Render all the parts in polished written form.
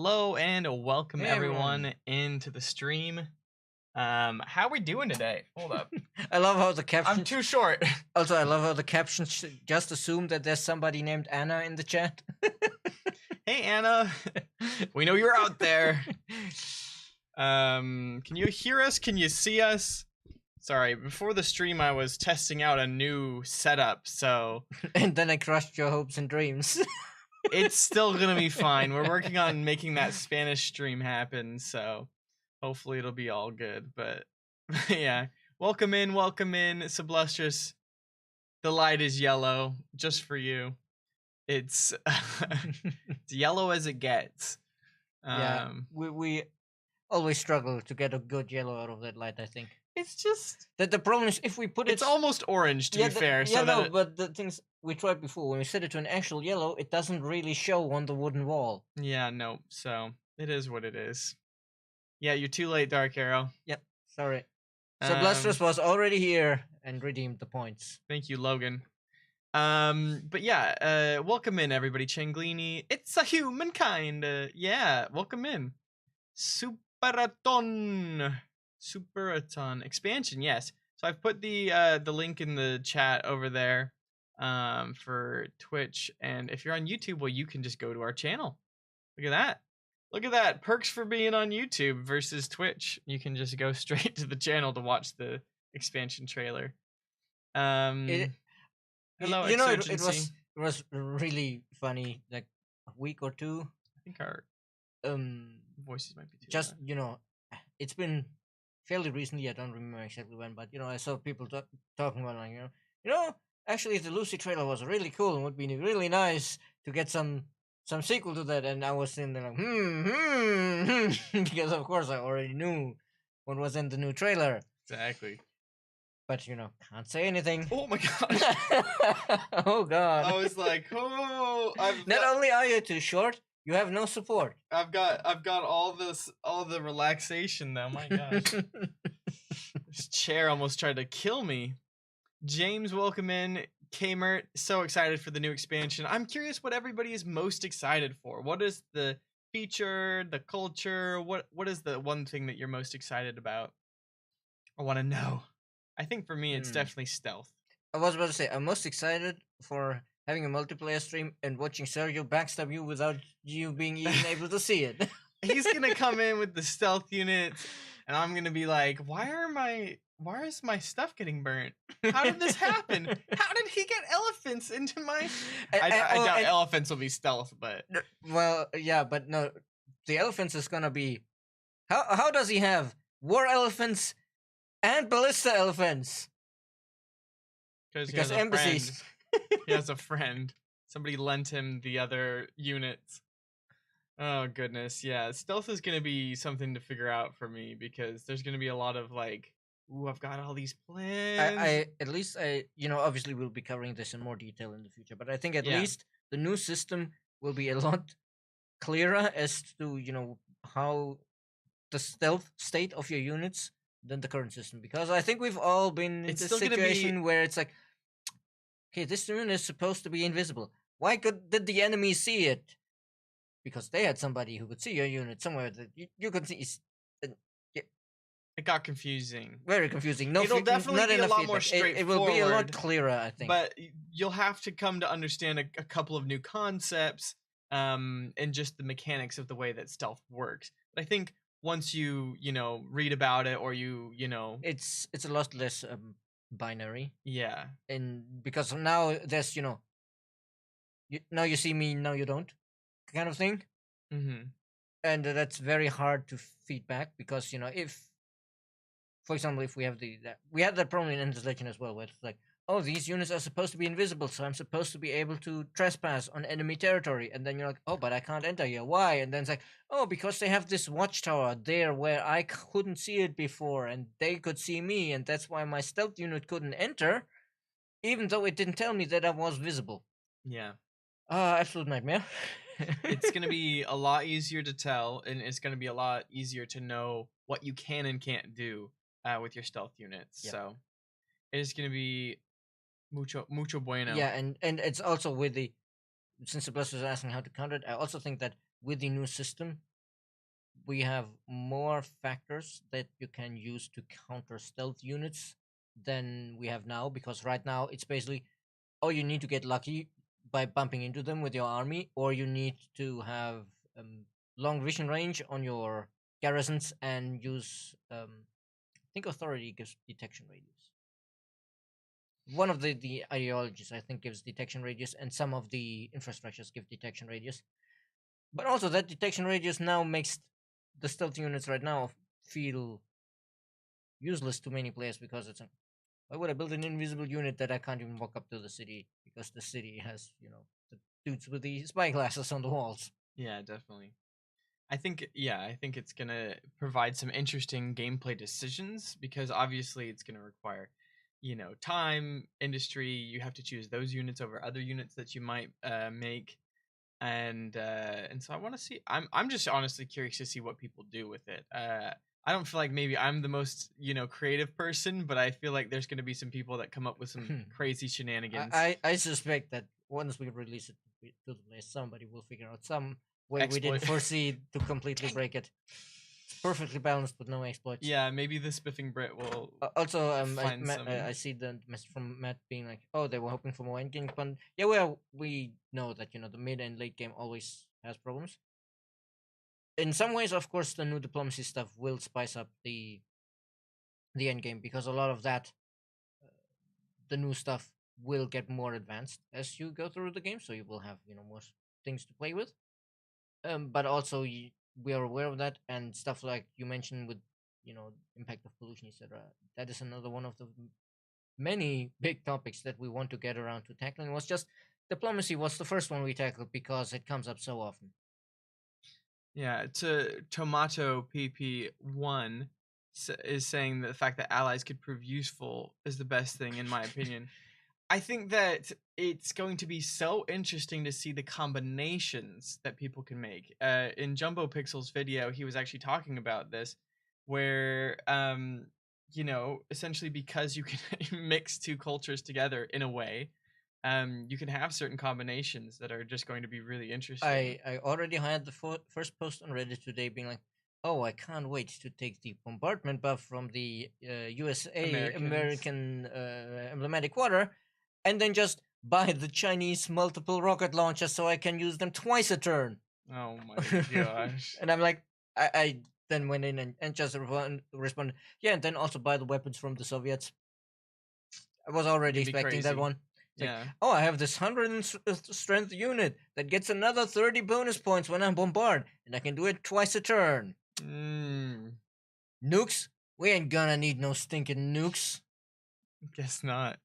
Hello and welcome Hey everyone. everyone into the stream. How are we doing today? Hold up. I love how the I'm captions. too short. Also, I love how the captions just assume that there's somebody named Anna in the chat. Hey Anna. We know you're out there. Can you hear us? Can you see us? Sorry, before the stream I was testing out a new setup, so And then I crushed your hopes and dreams. it's still gonna be fine. We're working on making that Spanish stream happen, so hopefully it'll be all good. But yeah, welcome in, Sublustrous. The light is yellow, just for you. It's it's yellow as it gets. Yeah, we always struggle to get a good yellow out of that light. I think It's just that the problem is if we put it's it. almost orange to be fair. Yeah, So no, that but the things we tried before when we set it to an actual yellow, it doesn't really show on the wooden wall. yeah, no. So it is what it is. Yeah, you're too late, Dark Arrow. Yep, sorry. So Blustrous was already here and redeemed the points. Thank you, Logan. But yeah, welcome in everybody, Changlini. It's a humankind. Yeah, welcome in. Superaton expansion, yes. So I've put the link in the chat over there for Twitch, and if you're on YouTube, well, you can just go to our channel. Look at that. Look at that. Perks for being on YouTube versus Twitch. You can just go straight to the channel to watch the expansion trailer. Hello, it was really funny. Like a week or two. I think our voices might be too just loud. it's been fairly recently. I don't remember exactly when, but I saw people talking about like actually the Lucy trailer was really cool and would be really nice to get some sequel to that. And I was sitting there like because of course I already knew what was in the new trailer. Exactly. But can't say anything. Oh my gosh. Oh god. I was like, oh, not only are you too short, you have no support. I've got all the relaxation though. My gosh. This chair almost tried to kill me. James, welcome in. Kmert, so excited for the new expansion. I'm curious what everybody is most excited for. What is the feature, the culture? What is the one thing that you're most excited about? I want to know. I think for me, it's definitely stealth. I was about to say, I'm most excited for having a multiplayer stream and watching Sergio backstab you without you being even able to see it. He's gonna come in with the stealth unit, and I'm gonna be like, why is my stuff getting burnt? How did this happen? How did he get elephants into my... I doubt elephants will be stealth, but... Well, yeah, but no, the elephants is gonna be... How does he have war elephants and ballista elephants? Because embassies. He has a friend. Somebody lent him the other units. Oh goodness, yeah. Stealth is gonna be something to figure out for me because there's gonna be a lot of like, ooh, I've got all these plans. Obviously we'll be covering this in more detail in the future, but I think at least the new system will be a lot clearer as to how the stealth state of your units than the current system, because I think we've all been in this situation where it's like, okay, this unit is supposed to be invisible. Why did the enemy see it? Because they had somebody who could see your unit somewhere that you could see. It got confusing. Very confusing. It'll definitely be a lot more straightforward. It will be a lot clearer, I think. But you'll have to come to understand a couple of new concepts, and just the mechanics of the way that stealth works. But I think once you read about it, or it's a lot less binary. Yeah. And because now there's now you see me, now you don't, kind of thing. And that's very hard to feedback because if, for example, if we have we had that problem in Endless Legend as well, where it's like, oh, these units are supposed to be invisible, so I'm supposed to be able to trespass on enemy territory, and then you're like, oh, but I can't enter here. Why? And then it's like, oh, because they have this watchtower there where I couldn't see it before, and they could see me, and that's why my stealth unit couldn't enter, even though it didn't tell me that I was visible. Yeah. Absolute nightmare. It's going to be a lot easier to tell, and it's going to be a lot easier to know what you can and can't do with your stealth units. Yep. So it is going to be mucho bueno. Yeah, and it's also with since the Blasters are asking how to counter it, I also think that with the new system, we have more factors that you can use to counter stealth units than we have now, because right now it's basically, oh, you need to get lucky by bumping into them with your army, or you need to have long vision range on your garrisons and use I think authority gives detection radius. One of the ideologies I think gives detection radius, and some of the infrastructures give detection radius. But also that detection radius now makes the stealth units right now feel useless to many players, because it's like, why would I build an invisible unit that I can't even walk up to the city, because the city has, the dudes with the spy glasses on the walls. Yeah, definitely. I think it's gonna provide some interesting gameplay decisions, because obviously it's gonna require, time, industry. You have to choose those units over other units that you might make, and so I want to see. I'm just honestly curious to see what people do with it. I don't feel like maybe I'm the most creative person, but I feel like there's gonna be some people that come up with some crazy shenanigans. I suspect that once we release it to the place, somebody will figure out some way we didn't foresee to completely break it. It's perfectly balanced with no exploits. Yeah, maybe the Spiffing Brit will. Also, I see the message from Matt being like, "Oh, they were hoping for more endgame fun." Yeah, well, we know that the mid and late game always has problems. In some ways, of course, the new diplomacy stuff will spice up the end game, because a lot of that, the new stuff will get more advanced as you go through the game, so you will have more things to play with. But also we are aware of that, and stuff like you mentioned with impact of pollution, etc. That is another one of the many big topics that we want to get around to tackling. Was just diplomacy was the first one we tackled because it comes up so often. Yeah, to Tomato PP1 is saying that the fact that allies could prove useful is the best thing, in my opinion. I think that it's going to be so interesting to see the combinations that people can make. In Jumbo Pixel's video, he was actually talking about this, where essentially, because you can mix two cultures together in a way, you can have certain combinations that are just going to be really interesting. I already had the first post on Reddit today being like, oh, I can't wait to take the bombardment buff from the USA American emblematic water, and then just buy the Chinese multiple rocket launchers so I can use them twice a turn. Oh my gosh. And I'm like, I then went in and just responded, yeah, and then also buy the weapons from the Soviets. I was already expecting that one. Yeah. Like, oh, I have this 100 strength unit that gets another 30 bonus points when I bombard, and I can do it twice a turn. Nukes? We ain't gonna need no stinking nukes. Guess not.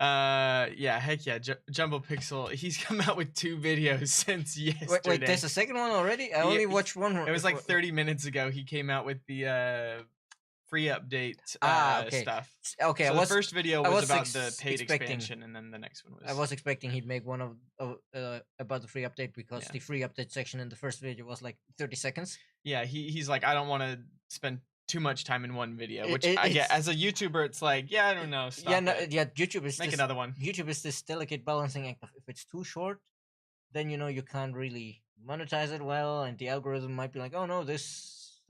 Yeah, heck yeah. Jumbo Pixel, he's come out with 2 videos since yesterday. Wait, there's a second one already? I only watched one. It was like 30 minutes ago. He came out with the free update okay. stuff. Okay, so the first video was about the paid expansion, and then the next one was. I was expecting he'd make one of about the free update, because the free update section in the first video was like 30 seconds. Yeah, he's like, I don't want to spend too much time in one video, which I get as a YouTuber. It's like, yeah, I don't know. YouTube is make another one. YouTube is this delicate balancing act of, if it's too short, then you can't really monetize it well, and the algorithm might be like, oh no, this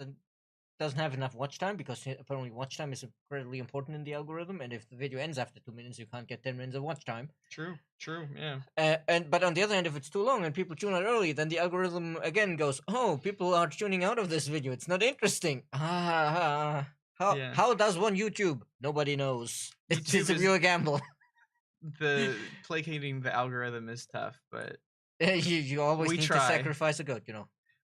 doesn't have enough watch time, because apparently watch time is incredibly important in the algorithm, and if the video ends after 2 minutes, you can't get 10 minutes of watch time. True, yeah. But on the other hand, if it's too long and people tune out early, then the algorithm again goes, oh, people are tuning out of this video, it's not interesting. How does one YouTube? Nobody knows. It's a real gamble. The placating the algorithm is tough, but you always need to sacrifice a goat,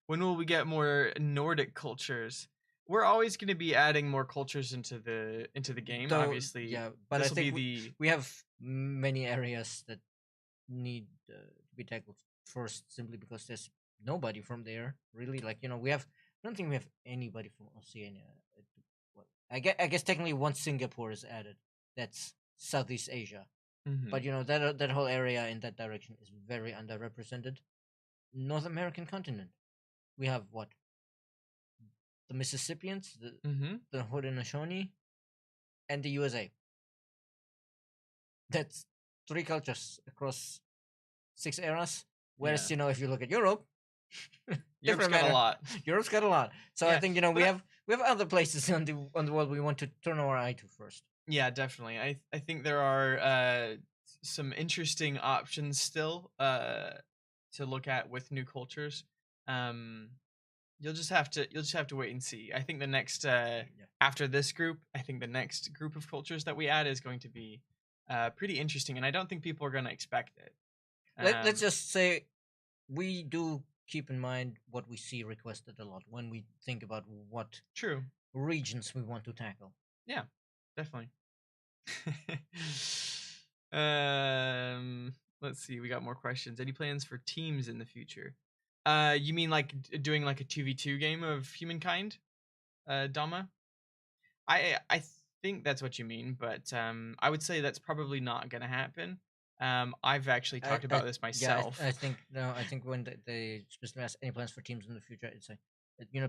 When will we get more Nordic cultures? We're always going to be adding more cultures into the game, obviously. Yeah, but I think we have many areas that need to be tackled first, simply because there's nobody from there, really. Like, I don't think we have anybody from Oceania. I guess technically once Singapore is added, that's Southeast Asia. Mm-hmm. But, that whole area in that direction is very underrepresented. North American continent. We have what? The Mississippians, the Haudenosaunee, and the USA. That's 3 cultures across 6 eras. Whereas, if you look at Europe, Europe's different got a matter. lot. Europe's got a lot. So I Yeah, think we have other places on the world we want to turn our eye to first. Yeah, definitely. I think there are some interesting options still to look at with new cultures. Um, you'll just have to wait and see. I think the next after this group, I think the next group of cultures that we add is going to be pretty interesting, and I don't think people are going to expect it. Let's just say we do keep in mind what we see requested a lot when we think about what True. regions we want to tackle. Yeah, definitely. Let's see. We got more questions. Any plans for teams in the future? You mean like doing like a 2v2 game of Humankind, Dama? I think that's what you mean, but I would say that's probably not gonna happen. I've actually talked about this myself. Yeah, I think when they specifically ask any plans for teams in the future, it's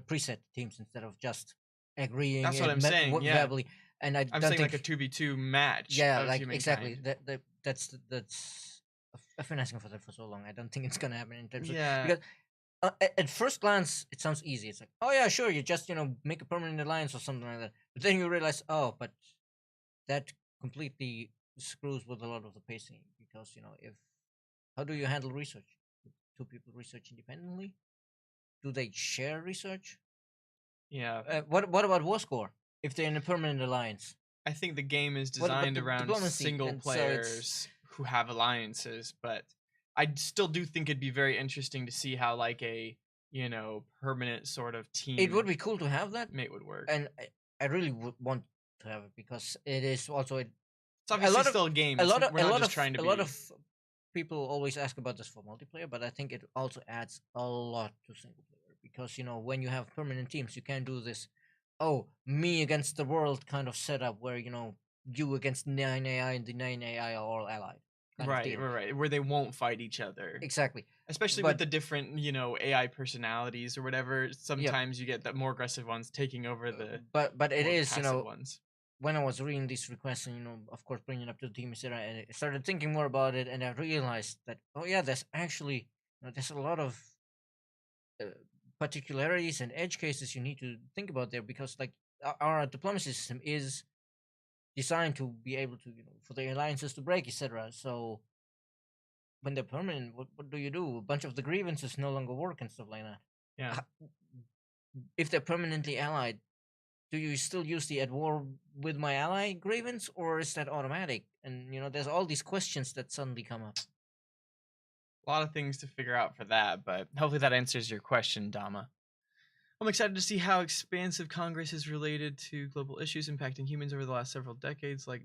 preset teams instead of just agreeing. That's what I'm saying. Yeah, verbally. And I'm saying like a 2v2 match. Yeah, of like Humankind. exactly. That's. I've been asking for that for so long. I don't think it's gonna happen in terms of Yeah. because at first glance it sounds easy. It's like, oh yeah, sure, you just make a permanent alliance or something like that. But then you realize, oh, but that completely screws with a lot of the pacing because if how do you handle research? Do two people research independently? Do they share research? Yeah. What about war score if they're in a permanent alliance? I think the game is designed around diplomacy? single And so players who have alliances, but I still do think it'd be very interesting to see how like a permanent sort of team. It would be cool to have that. Mate would work, and I really would want to have it because it is also it's obviously still a game. We're not just trying to a lot of people always ask about this for multiplayer, but I think it also adds a lot to single player because when you have permanent teams, you can do this, me against the world kind of setup where you against 9 AI and the 9 AI are all allied. Right, where they won't fight each other. Exactly. Especially with the different, AI personalities or whatever. Sometimes you get the more aggressive ones taking over the. But it is ones. When I was reading these requests and of course bringing up to the team, etc., and I started thinking more about it, and I realized that there's actually there's a lot of particularities and edge cases you need to think about there because like our diplomacy system is designed to be able to for the alliances to break, etc. So when they're permanent, what do you do? A bunch of the grievances no longer work and stuff like that. Yeah. If they're permanently allied, do you still use the at war with my ally grievance, or is that automatic? And there's all these questions that suddenly come up. A lot of things to figure out for that, but hopefully that answers your question, Dama. I'm excited to see how expansive Congress is related to global issues impacting humans over the last several decades, like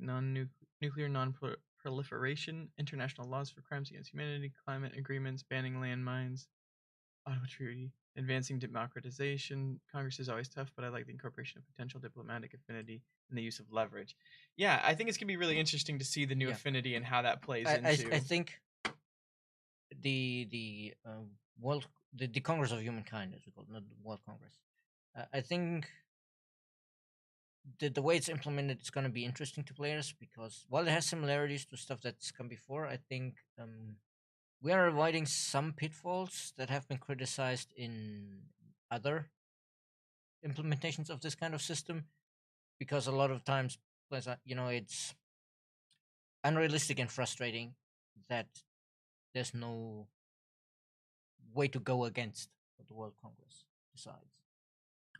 nuclear non-proliferation, international laws for crimes against humanity, climate agreements, banning landmines, Ottawa Treaty, advancing democratization. Congress is always tough, but I like the incorporation of potential diplomatic affinity and the use of leverage. Yeah, I think it's going to be really interesting to see the new affinity and how that plays into. I think the world, the Congress of Humankind, as we call it, not the World Congress. I think the way it's implemented is going to be interesting to players because while it has similarities to stuff that's come before, I think we are avoiding some pitfalls that have been criticized in other implementations of this kind of system because a lot of times players are, it's unrealistic and frustrating that there's no way to go against what the World Congress decides.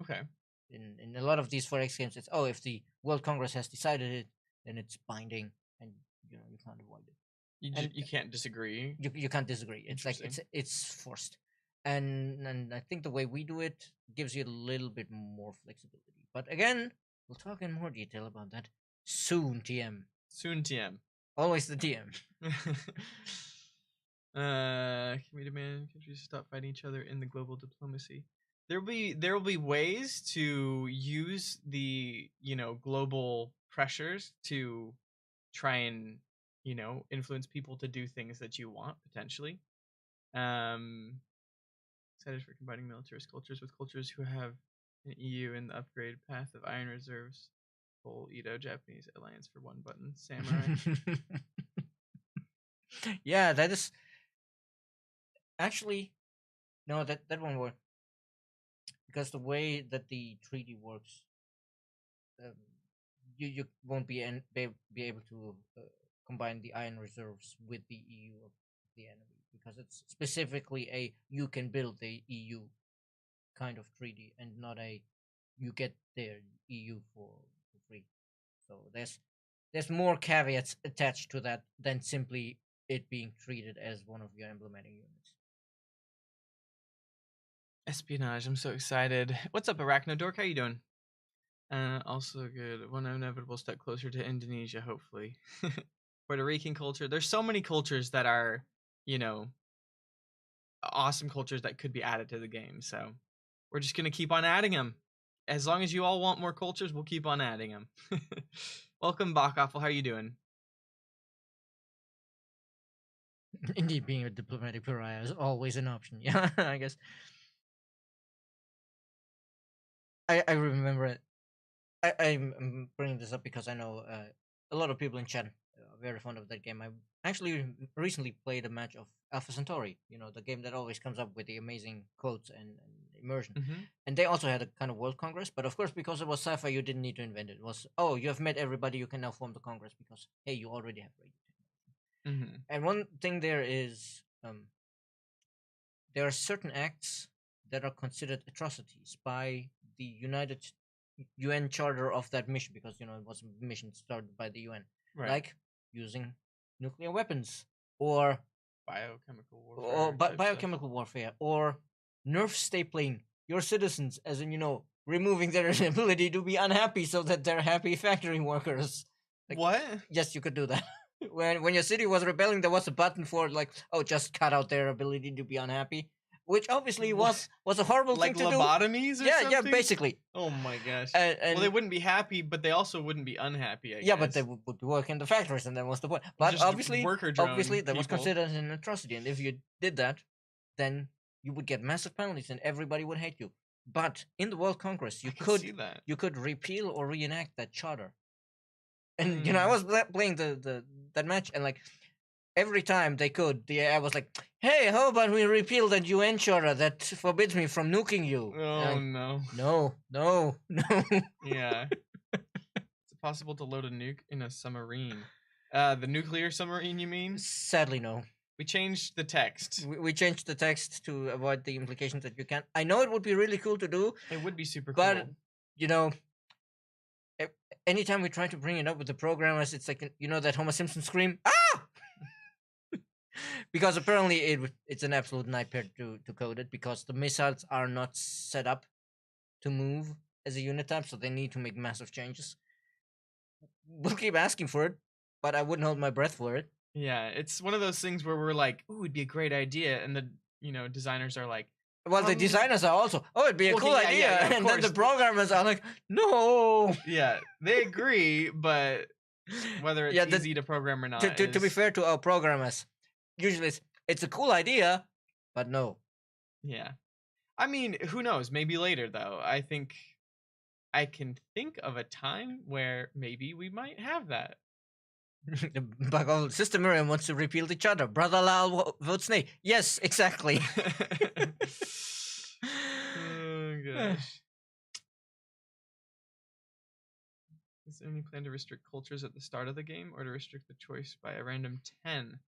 Okay. In a lot of these 4X games, it's if the World Congress has decided it, then it's binding, and you can't avoid it. You can't disagree. You can't disagree. It's like it's forced, and I think the way we do it gives you a little bit more flexibility. But again, we'll talk in more detail about that soon. TM. Soon, TM. Always the TM. Can we demand countries stop fighting each other in the global diplomacy? There will be ways to use the global pressures to try and influence people to do things that you want potentially. Excited for combining militarist cultures with cultures who have an EU in the upgrade path of iron reserves. Full Edo Japanese alliance for one button samurai. Yeah, that is actually no that one word. because the way that the treaty works, um, you won't be able to combine the iron reserves with the EU of the enemy, because it's specifically a you can build the EU kind of treaty, and not a you get their EU for free. So there's more caveats attached to that than simply it being treated as one of your emblematic units. Espionage, I'm so excited. What's up, Arachnodork? How you doing? Also good. One inevitable step closer to Indonesia, hopefully. Puerto Rican culture. There's so many cultures that are, you know, awesome cultures that could be added to the game. So we're just gonna keep on adding them. As long as you all want more cultures, we'll keep on adding them. Welcome, Bachhoffel. How are you doing? Indeed, being a diplomatic pariah is always an option. Yeah, I guess. I remember it. I'm bringing this up because I know a lot of people in chat are very fond of that game. I actually recently played a match of Alpha Centauri, the game that always comes up with the amazing quotes and immersion. And they also had a kind of World Congress, but of course, because it was sci-fi, you didn't need to invent it. It was, oh, you have met everybody, you can now form the Congress because, hey, you already have radio technology. And one thing there is, there are certain acts that are considered atrocities by the UN charter of that mission, because it was a mission started by the UN, Right. like using nuclear weapons or biochemical warfare, or biochemical warfare, or nerf stapling your citizens, as in removing their ability to be unhappy so that they're happy factory workers. Like, what? Yes, you could do that. When your city was rebelling, there was a button for like, oh, just cut out their ability to be unhappy, which obviously was a horrible thing to do. Like lobotomies or something? Yeah, basically. Oh my gosh. And well, they wouldn't be happy, but they also wouldn't be unhappy, I guess. Yeah, but they would work in the factories, and that was the point. But just obviously, that was people. considered an atrocity, and if you did that, then you would get massive penalties, and everybody would hate you. But in the World Congress, you could repeal or reenact that charter. And I was playing that match, and like every time they could, the AI was like, "Hey, how about we repeal that UN charter that forbids me from nuking you?" Oh no. No. Yeah. It's possible to load a nuke in a submarine. The nuclear submarine, you mean? Sadly, no. We changed the text. We changed the text to avoid the implications that you can't. I know it would be really cool to do. It would be super cool. But, anytime we try to bring it up with the programmers, it's like, that Homer Simpson scream, ah! Because apparently it's an absolute nightmare to code it, because the missiles are not set up to move as a unit type, so they need to make massive changes. We'll keep asking for it, but I wouldn't hold my breath for it. Yeah, it's one of those things where we're like, ooh, it'd be a great idea, and the designers are like, well, the designers are also, oh, it'd be a cool idea. Yeah, and then the programmers are like, no. Yeah, they agree, but whether it's easy to program or not. To be fair to our programmers, usually it's a cool idea, but no. Yeah. I mean, who knows? Maybe later, though. I think I can think of a time where maybe we might have that. But Sister Miriam wants to repeal each other. Brother Lal votes nay. Yes, exactly. Oh gosh. Is there any plan to restrict cultures at the start of the game, or to restrict the choice by a random 10?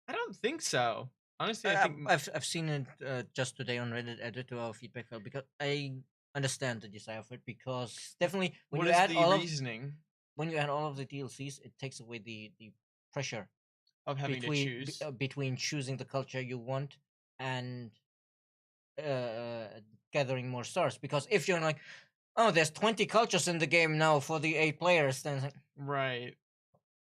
I don't think so. Honestly, I think I've seen it just today on Reddit, added to our feedback file, because I understand the desire for it, because definitely when you add all of the DLCs, it takes away the pressure of having to choose between choosing the culture you want and gathering more stars. Because if you're like, oh, there's 20 cultures in the game now for the 8 players, then it's like, right.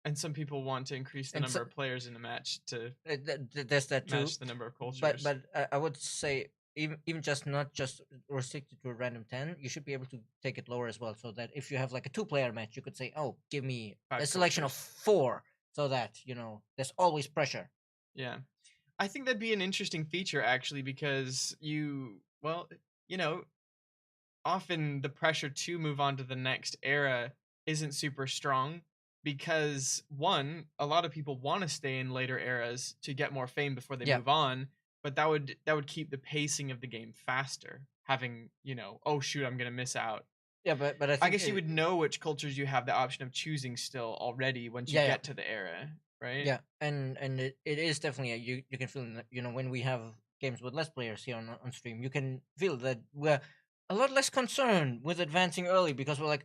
And some people want to increase the number of players in a match to there's that too. Match the number of cultures. But I would say even just not just restricted to a random 10, you should be able to take it lower as well, so that if you have like a 2-player match, you could say, oh, give me 5 a selection of 4, so that there's always pressure. Yeah, I think that'd be an interesting feature, actually, because often the pressure to move on to the next era isn't super strong, because one, a lot of people want to stay in later eras to get more fame before they move on, but that would keep the pacing of the game faster. having, oh shoot, I'm gonna miss out. Yeah, but I think I guess you would know which cultures you have the option of choosing still already once you get to the era, right? Yeah, and it is definitely you can feel when we have games with less players here on stream, you can feel that we're a lot less concerned with advancing early because we're like,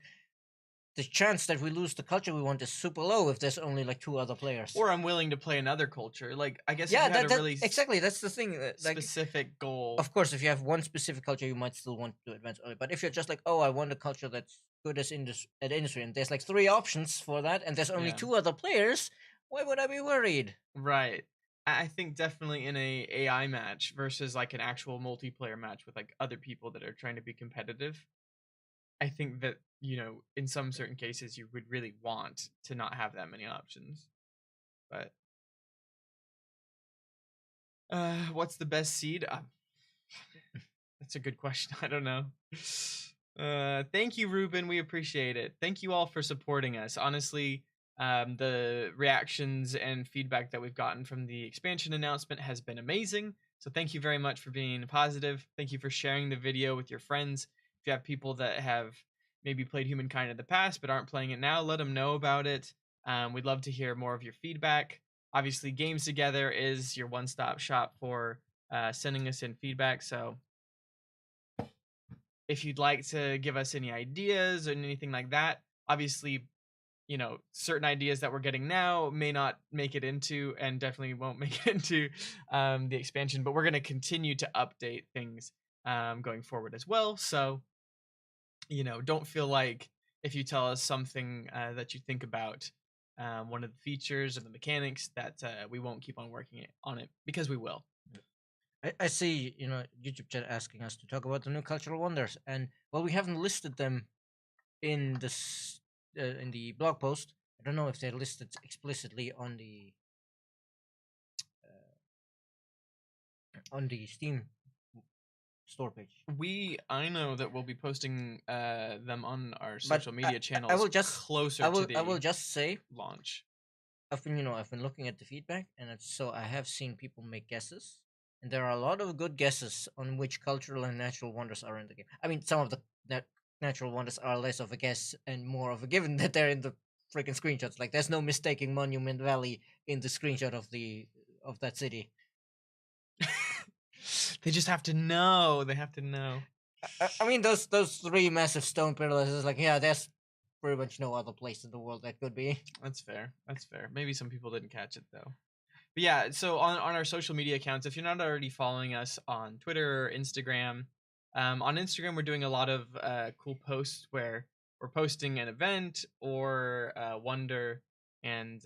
the chance that we lose the culture we want is super low if there's only like 2 other players. Or I'm willing to play another culture. Like, I guess yeah, if you had a really exactly, that's the thing. Specific goal. Of course, if you have one specific culture, you might still want to advance early. But if you're just like, oh, I want a culture that's good at industry, and there's like 3 options for that, and there's only 2 other players, why would I be worried? Right. I think definitely in a AI match versus like an actual multiplayer match with like other people that are trying to be competitive, I think that, in some certain cases you would really want to not have that many options. But what's the best seed? That's a good question. I don't know. Thank you, Ruben. We appreciate it. Thank you all for supporting us. Honestly, the reactions and feedback that we've gotten from the expansion announcement has been amazing. So thank you very much for being positive. Thank you for sharing the video with your friends. If you have people that have maybe played Humankind in the past but aren't playing it now, let them know about it. We'd love to hear more of your feedback. Obviously, Games Together is your one-stop shop for sending us in feedback. So if you'd like to give us any ideas or anything like that, obviously, certain ideas that we're getting now may not make it into, and definitely won't make it into the expansion, but we're going to continue to update things going forward as well. So, don't feel like if you tell us something that you think about one of the features or the mechanics that we won't keep on working on it, because we will. I see, YouTube chat asking us to talk about the new cultural wonders, and we haven't listed them in this in the blog post. I don't know if they're listed explicitly on the Steam store page. I know that we'll be posting them on our social media channels. I will just say launch. I've been looking at the feedback, and so I have seen people make guesses. And there are a lot of good guesses on which cultural and natural wonders are in the game. I mean, some of the natural wonders are less of a guess and more of a given that they're in the freaking screenshots. Like, there's no mistaking Monument Valley in the screenshot of that city. They just have to know. They have to know. I mean, those 3 massive stone pillars is like, yeah, there's pretty much no other place in the world that could be. That's fair. Maybe some people didn't catch it though. But yeah, so on our social media accounts, if you're not already following us on Twitter or Instagram, on Instagram we're doing a lot of cool posts where we're posting an event or a wonder, and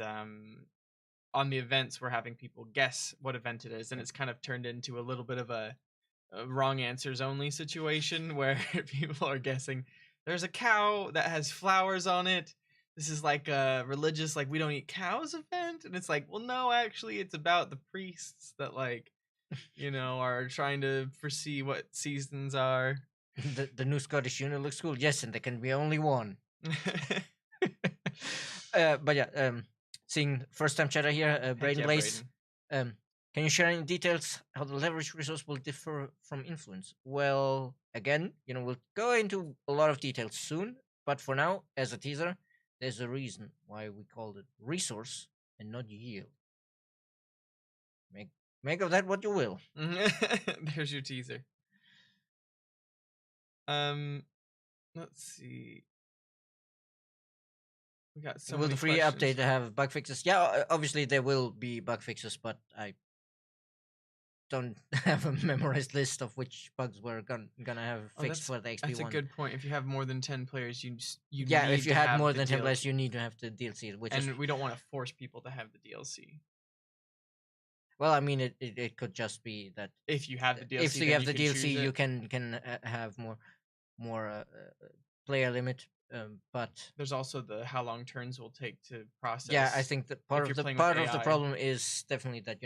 on the events we're having people guess what event it is, and it's kind of turned into a little bit of a wrong answers only situation where people are guessing there's a cow that has flowers on it. This is like a religious, like, we don't eat cows event, and it's like, well, no, actually it's about the priests that, like, are trying to foresee what seasons are. The new Scottish unit looks cool. Yes, and there can be only one. But yeah, seeing first time chatter here, Braden Blaze. Can you share any details how the leverage resource will differ from influence? Well, again, we'll go into a lot of details soon, but for now, as a teaser, there's a reason why we called it resource and not yield. Make of that what you will. There's your teaser. Let's see. We got so will many the free questions. Update have bug fixes? Yeah, obviously there will be bug fixes, but I don't have a memorized list of which bugs we're gonna have fixed for the XP1. That's a good point. If you have more than 10 players, you yeah, if you had more than 10 players, you need to have the DLC, and we don't want to force people to have the DLC. Well, I mean, it could just be that if you have the DLC, if you have the DLC, you can have more player limit. But there's also the how long turns will take to process. Yeah, I think that part of the problem is definitely that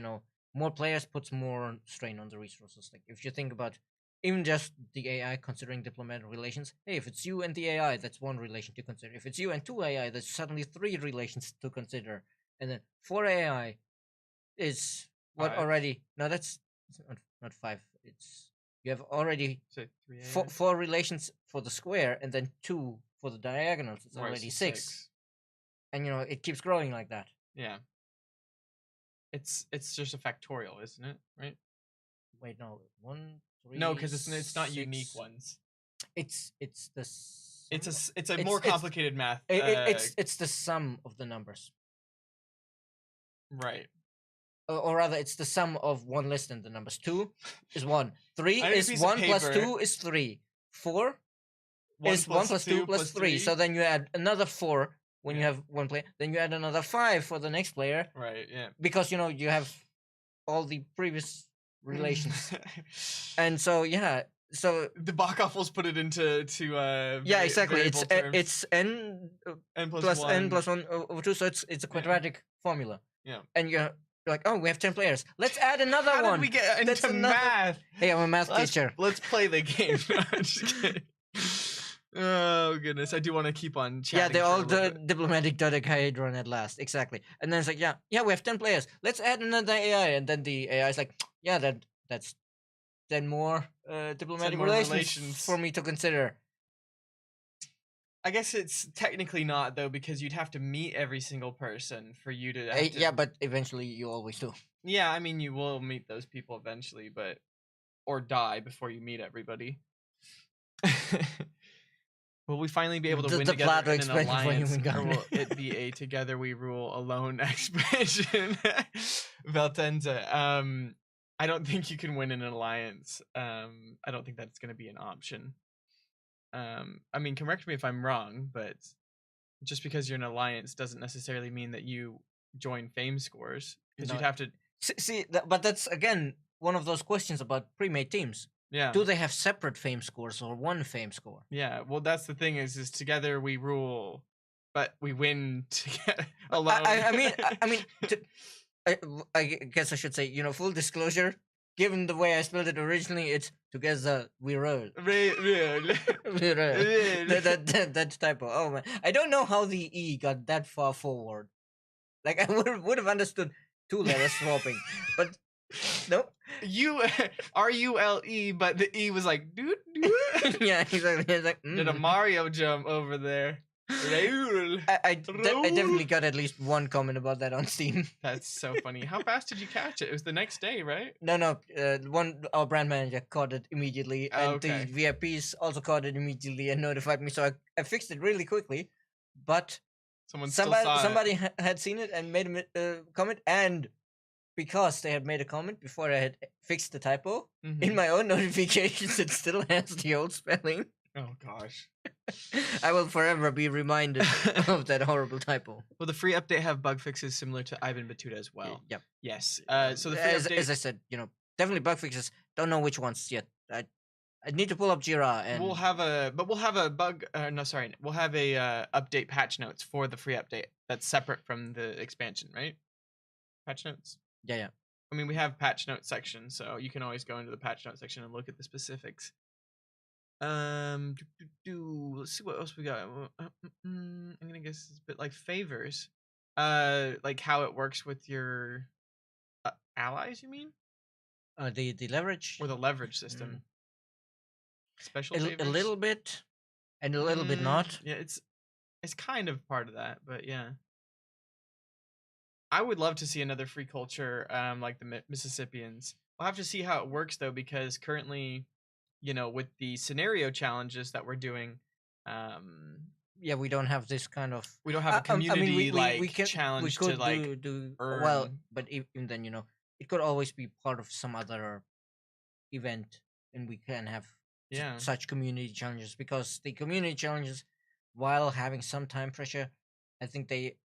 more players puts more strain on the resources. Like, if you think about even just the AI considering diplomatic relations, hey, if it's you and the AI, that's one relation to consider. If it's you and 2 AI, that's suddenly 3 relations to consider, and then 4 AI is what 5. Already? No, that's not 5. It's you have already So 3 four relations for the square, and then 2 for the diagonals. It's already so 6. And it keeps growing like that. Yeah. It's just a factorial, isn't it? Right? Wait, no. 1, 3. No, because it's not 6. unique ones. It's the. It's a more complicated math. It's the sum of the numbers. Right. Or rather, it's the sum of one list and the numbers. 2 is 1. 3 I need a is piece of 1 plus paper. 2 is 3. 4 1 is 1 plus 2 plus 3. So then you add another 4 when you have one player. Then you add another 5 for the next player. Right, yeah. Because, you have all the previous relations. And so, yeah. So the Bachoffels put it into yeah, exactly. It's n plus 1. N plus 1 over 2. So it's a quadratic formula. Yeah. And you're like, oh, we have 10 players. Let's add another one. How did we get into math? Hey, I'm a math teacher. Let's play the game. I'm just kidding. Oh goodness, I do want to keep on chatting. Yeah, they're all the diplomatic dodecahedron at last. Exactly. And then it's like, yeah, we have 10 players. Let's add another AI. And then the AI is like, yeah, that's 10 more diplomatic relations for me to consider. I guess it's technically not, though, because you'd have to meet every single person for you to... Yeah, but eventually you always do. Yeah, I mean, you will meet those people eventually, but... Or die before you meet everybody. Will we finally be able to win together in an alliance, or will it be a together we rule alone expansion? Valtenza, I don't think you can win in an alliance. I don't think that's going to be an option. I mean, correct me if I'm wrong, but just because you're an alliance doesn't necessarily mean that you join fame scores, because you'd have to... See, but that's, again, one of those questions about pre-made teams. Yeah. Do they have separate fame scores or one fame score? Yeah, well, that's the thing is together we rule, but we win together alone. I guess I should say, full disclosure, given the way I spelled it originally, it's together we rule. That's typo. Oh man, I don't know how the E got that far forward. Like, I would have understood 2 letters swapping, but nope. RULE, but the E was like, dude. Yeah, exactly. It's like, Did a Mario jump over there. I definitely got at least one comment about that on Steam. That's so funny. How fast did you catch it? It was the next day, right? No. Our brand manager caught it immediately, and the VIPs also caught it immediately and notified me. So I fixed it really quickly, but somebody had seen it and made a comment, and because they had made a comment before I had fixed the typo, in my own notifications it still has the old spelling. Oh gosh. I will forever be reminded of that horrible typo. Will the free update have bug fixes similar to Ivan Batuta as well? Yep. Yes. So the free update... As I said, definitely bug fixes. Don't know which ones yet. I need to pull up Jira and... We'll have a update patch notes for the free update that's separate from the expansion, right? Patch notes? Yeah. I mean, we have patch notes section, so you can always go into the patch notes section and look at the specifics. Let's see what else we got. I'm gonna guess it's a bit like favors. Like how it works with your allies, you mean? The leverage? Or the leverage system. Special favors? A little bit, and a little bit not. Yeah, it's kind of part of that, but yeah. I would love to see another free culture, like the Mississippians. We'll have to see how it works though, because currently, with the scenario challenges that we're doing, yeah, we don't have this kind of... We don't have a community challenge to earn. Well, but even then, it could always be part of some other event, and we can have such community challenges, because the community challenges, while having some time pressure, I think they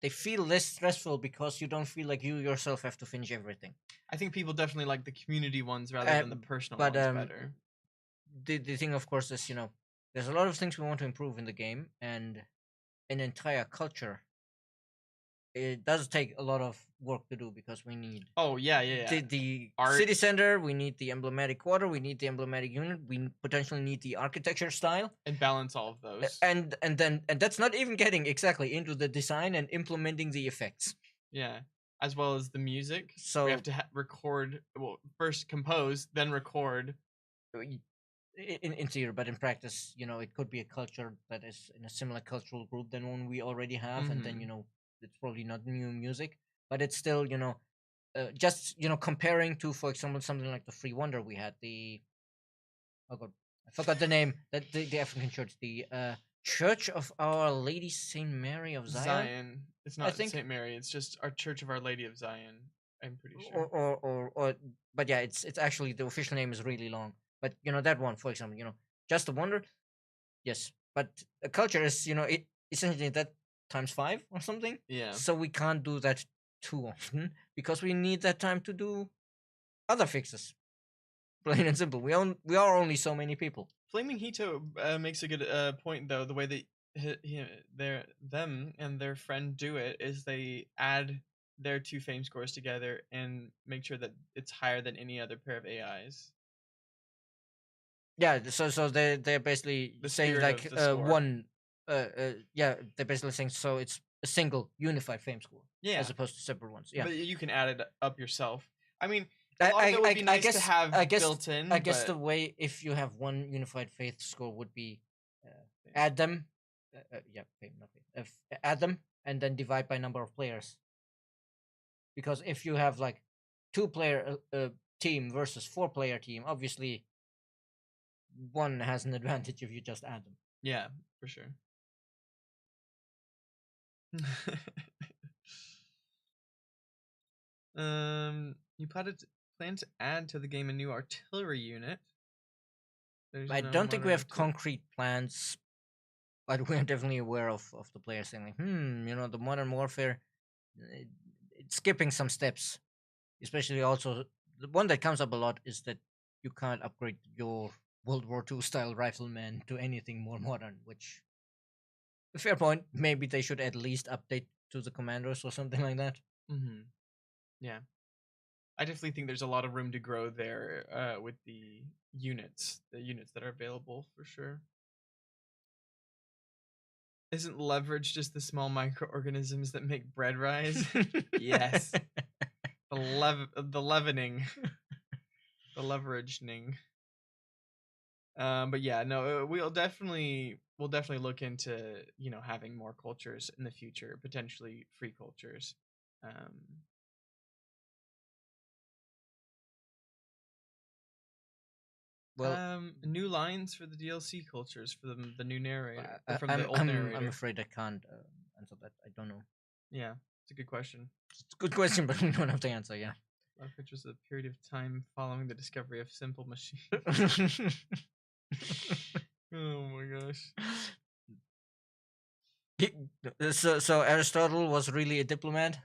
feel less stressful because you don't feel like you yourself have to finish everything. I think people definitely like the community ones rather than the personal ones better. The thing, of course, is, there's a lot of things we want to improve in the game, and an entire culture. It does take a lot of work to do, because we need... Oh, yeah. The city center, we need the emblematic quarter, we need the emblematic unit, we potentially need the architecture style. And balance all of those. And that's not even getting exactly into the design and implementing the effects. Yeah. as well as the music. So we have to record. Well, first compose, then record. In theory, but in practice, it could be a culture that is in a similar cultural group than one we already have, and then it's probably not new music, but it's still just comparing to, for example, something like the Free Wonder we had, the oh god, I forgot the name, that the African church, the Church of Our Lady Saint Mary of Zion. It's not Saint Mary. It's just our Church of Our Lady of Zion. I'm pretty sure. Or but yeah, it's actually, the official name is really long. But that one, for example, Just a Wonder, yes. But a culture is it essentially that times 5 or something. Yeah. So we can't do that too often because we need that time to do other fixes. Plain and simple. We are only so many people. Flaming Hito makes a good point though. The way that them and their friend do it is they add their 2 fame scores together and make sure that it's higher than any other pair of AIs. Yeah, so they're basically saying like one yeah, they're basically saying so it's a single unified fame score, as opposed to separate ones. Yeah, but you can add it up yourself. I mean, a lot of it would be nice to have built in. I guess the way, if you have one unified faith score, would be add them, add them and then divide by number of players. Because if you have like 2-player team versus 4-player team, obviously one has an advantage if you just add them. Yeah, for sure. You plan to add to the game a new artillery unit. I don't think we have concrete plans, but we are definitely aware of the players saying like, the Modern Warfare, it's skipping some steps. Especially also, the one that comes up a lot is that you can't upgrade your World War II style rifleman to anything more modern, which, a fair point. Maybe they should at least update to the commandos or something like that. Yeah, I definitely think there's a lot of room to grow there with the units that are available for sure. Isn't leverage just the small microorganisms that make bread rise? Yes. The leavening. The leveraging. But yeah, no, we'll definitely look into, having more cultures in the future, potentially free cultures. New lines for the DLC cultures for the new narrator from the old narrator. I'm afraid I can't answer that. I don't know. Yeah, it's a good question. It's a good question, but we don't have the answer. Yeah. Which was a period of time following the discovery of simple machines. Oh my gosh. So Aristotle was really a diplomat?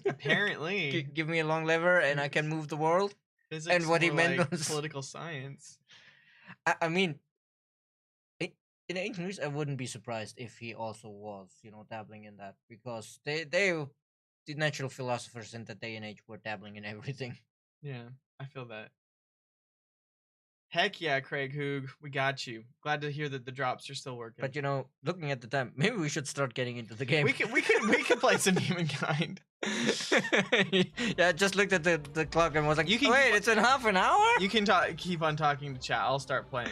Apparently. Give me a long lever and I can move the world? Physics, and what he meant was political science. I mean, in ancient Greece, I wouldn't be surprised if he also was, dabbling in that, because the natural philosophers in the day and age were dabbling in everything. Yeah, I feel that. Heck yeah, Craig Hoog, we got you. Glad to hear that the drops are still working. But looking at the time, maybe we should start getting into the game. We can play some Humankind. Yeah, just looked at the clock and was like, wait, it's in half an hour? You can keep on talking to chat. I'll start playing.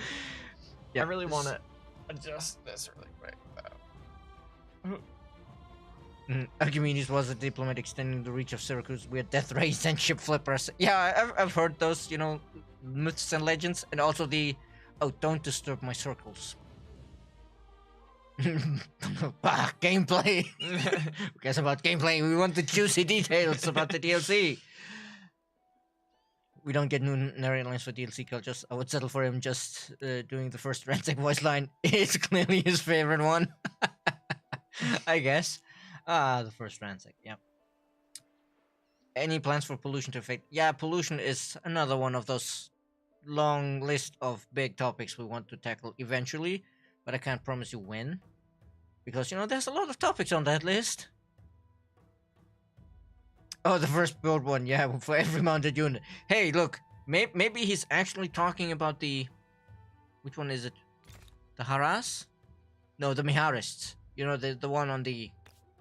Yeah, I really want to adjust this really quick though. Archimedes was a diplomat extending the reach of Syracuse with death rays and ship flippers. Yeah, I've heard those, myths and legends, and also the don't disturb my circles. Gameplay. Who cares about gameplay? We want the juicy details about the DLC. We don't get new narrator lines for DLC cultures. I would settle for him just doing the first Ransack voice line. It's clearly his favorite one. I guess. The first Ransack, yeah. Any plans for pollution to affect? Yeah, pollution is another one of those long list of big topics we want to tackle eventually, but I can't promise you when, because there's a lot of topics on that list. Oh, the first build one, yeah, for every mounted unit. Hey, look, maybe he's actually talking about which one is it? The Haras? No, the Miharists. The one on the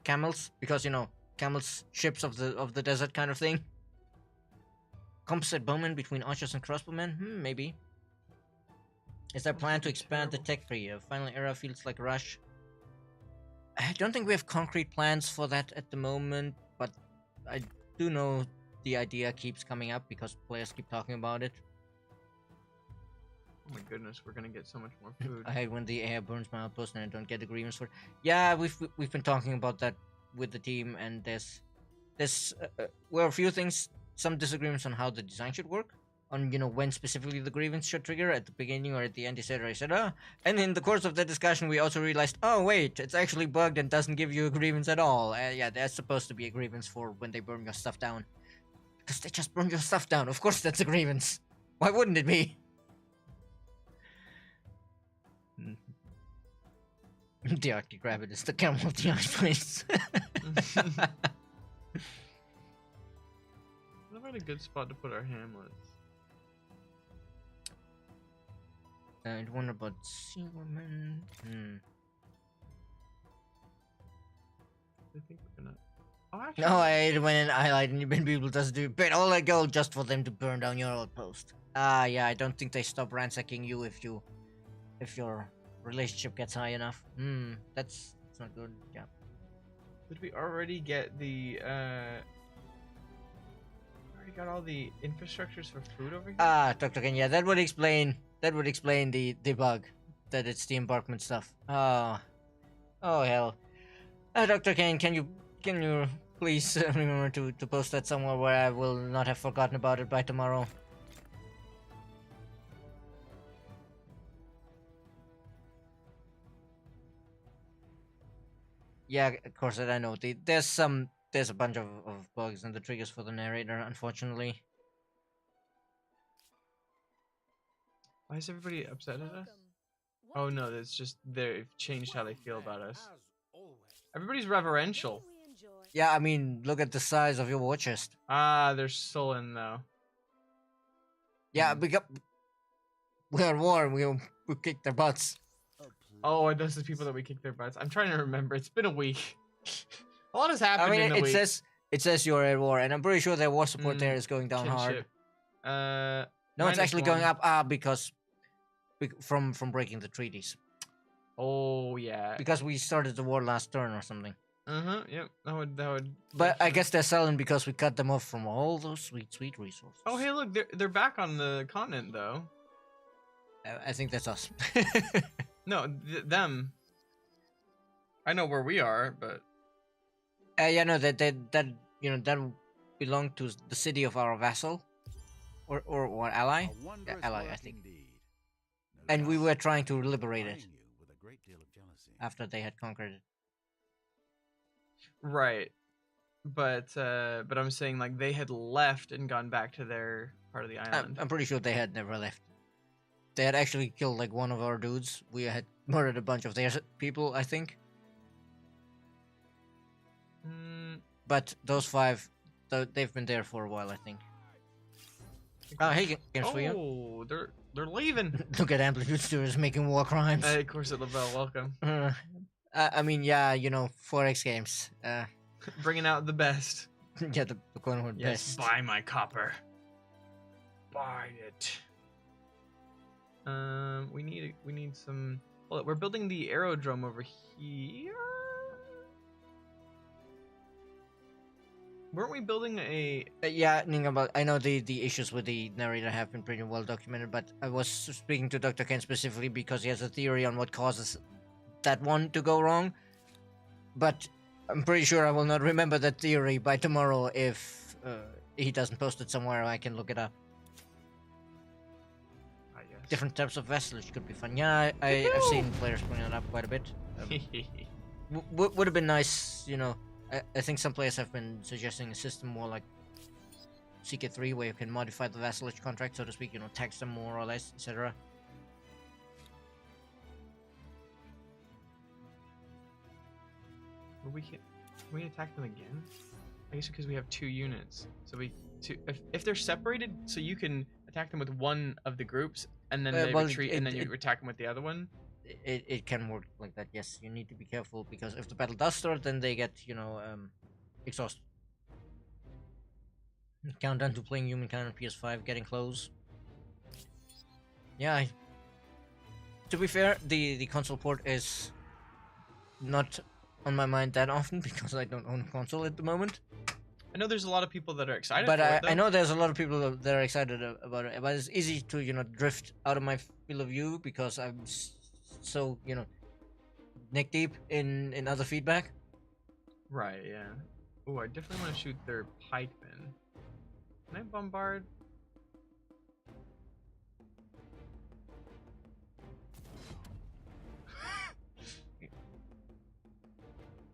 camels, because camels, ships of the desert kind of thing. Composite bowmen between archers and crossbowmen? Maybe. Is there a plan to expand the tech tree? Final era feels like a rush. I don't think we have concrete plans for that at the moment, but I do know the idea keeps coming up because players keep talking about it. Oh my goodness, we're gonna get so much more food. I hate when the AI burns my outpost and I don't get agreements for it. Yeah, we've been talking about that with the team, and there's well, a few things, some disagreements on how the design should work, on when specifically the grievance should trigger, at the beginning or at the end, etc. And in the course of the discussion, we also realized, oh wait, it's actually bugged and doesn't give you a grievance at all. Yeah, there's supposed to be a grievance for when they burn your stuff down, because they just burn your stuff down. Of course, that's a grievance. Why wouldn't it be? The Arctic rabbit is the camel of the ice place. What about a good spot to put our hamlets? I wonder about sea women. I think we're gonna. Oh, actually. No, I hate when an highlight and people just do bet all that gold just for them to burn down your outpost. Yeah, I don't think they stop ransacking you if your relationship gets high enough. That's not good. Yeah. Did we already get the already got all the infrastructures for food over here? Dr. Ken, yeah, that would explain the bug, that it's the embarkment stuff. Oh hell. Dr. Ken, can you please remember to post that somewhere where I will not have forgotten about it by tomorrow? Yeah, of course, I know. There's a bunch of bugs and the triggers for the narrator, unfortunately. Why is everybody upset at us? Oh no, it's just they've changed how they feel about us. Everybody's reverential. Yeah, I mean, look at the size of your war chest. They're sullen though. Yeah, we are war. We kick their butts. Oh, those are the people that we kick their butts. I'm trying to remember. It's been a week. A lot has happened in the week. It says you're at war, and I'm pretty sure their war support there is going down hard. No, it's actually going up. Because from breaking the treaties. Oh yeah. Because we started the war last turn or something. Yep. That would. But I guess they're selling because we cut them off from all those sweet resources. Oh hey, look, they're back on the continent though. I think that's us. No, them. I know where we are, but. Yeah, no, that belonged to the city of our vassal, or ally. Yeah, ally, I think. And we were trying to liberate it after they had conquered it. Right, but I'm saying like they had left and gone back to their part of the island. I'm pretty sure they had never left. They had actually killed like one of our dudes. We had murdered a bunch of their people, I think. But those 5, they've been there for a while, I think. Hey, games for you. Oh, they're leaving. Look at Amplitude Stewards making war crimes. Of course, at Laval, welcome. I mean, yeah, 4X games. Bringing out the best. Yeah, the quote-unquote best. Buy my copper. Buy it. We need some. Well, we're building the aerodrome over here. Weren't we building a? Yeah, Ninga, I know the issues with the narrator have been pretty well documented, but I was speaking to Dr. Ken specifically because he has a theory on what causes that one to go wrong. But I'm pretty sure I will not remember that theory by tomorrow if he doesn't post it somewhere. I can look it up. Different types of vesselage could be fun. Yeah, I've seen players bring it up quite a bit. Would have been nice, I think some players have been suggesting a system more like CK3 where you can modify the vassalage contract, so to speak, tax them more or less, etc. Can we attack them again? I guess because we have 2 units. So if they're separated, so you can attack them with one of the groups, and then they retreat, and then you attack them with the other one. It can work like that. Yes, you need to be careful because if the battle does start, then they get exhausted. Countdown to playing Humankind on PS5 getting close. Yeah. To be fair, the console port is not on my mind that often because I don't own a console at the moment. I know there's a lot of people that are excited but for it, though. I know there's a lot of people that are excited about it, but it's easy to drift out of my field of view because I'm so neck deep in other feedback. Right, yeah. Oh, I definitely want to shoot their pikemen. Can I bombard?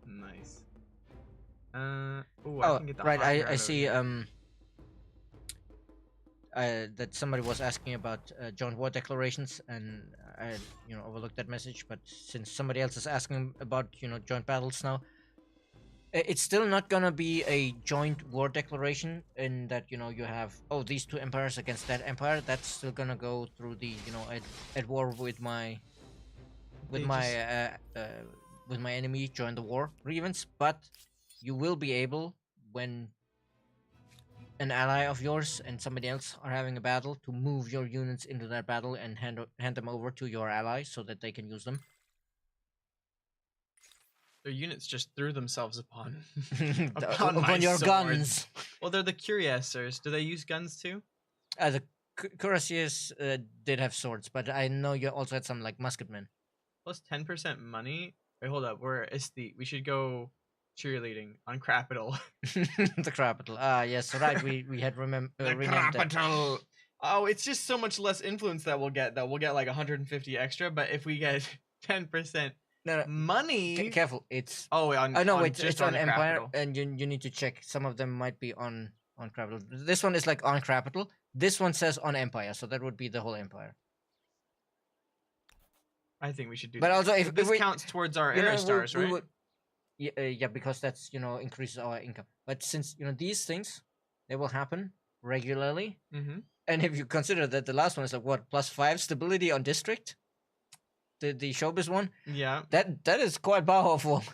Nice. I can get the right. high I ground see. over here. That somebody was asking about joint war declarations, and I overlooked that message. But since somebody else is asking about joint battles now, it's still not gonna be a joint war declaration in that you have these two empires against that empire. That's still gonna go through the at war with my enemy, join the war grievance. But you will be able, when an ally of yours and somebody else are having a battle, to move your units into that battle and hand them over to your ally so that they can use them. Their units just threw themselves upon upon your guns. Well, they're the cuirassiers. Do they use guns too? The cuirassiers did have swords, but I know you also had some like musketmen. Plus 10% money. Wait, hold up. We should go cheerleading on Capital. The Capital. Yes, right. We had renamed Capital. Oh, it's just so much less influence that we'll get. That we'll get like 150 extra, but if we get 10% money. Careful, it's it's on Empire, and you need to check. Some of them might be on Capital. This one is like on Capital. This one says on Empire, so that would be the whole Empire. I think we should do. But that. Also, if this we, counts towards our Air Stars, right? Yeah, because that's increases our income. But since these things, they will happen regularly, and if you consider that the last one is like what +5 stability on district. The showbiz one, that is quite powerful.